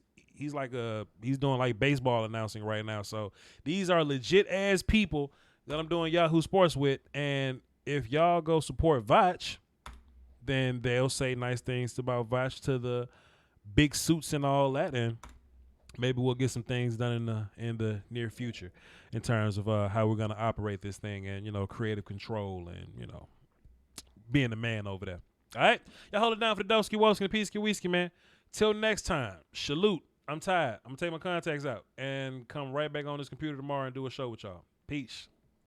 doing like baseball announcing right now. So these are legit ass people that I'm doing Yahoo Sports with. And if y'all go support Voch, then they'll say nice things about Voch to the big suits and all that, and maybe we'll get some things done in the near future in terms of how we're gonna operate this thing and creative control and being the man over there. All right, y'all hold it down for the Doski Woski and the Peasky Whiskey, man. Till next time, salute. I'm tired. I'm gonna take my contacts out and come right back on this computer tomorrow and do a show with y'all. Peace.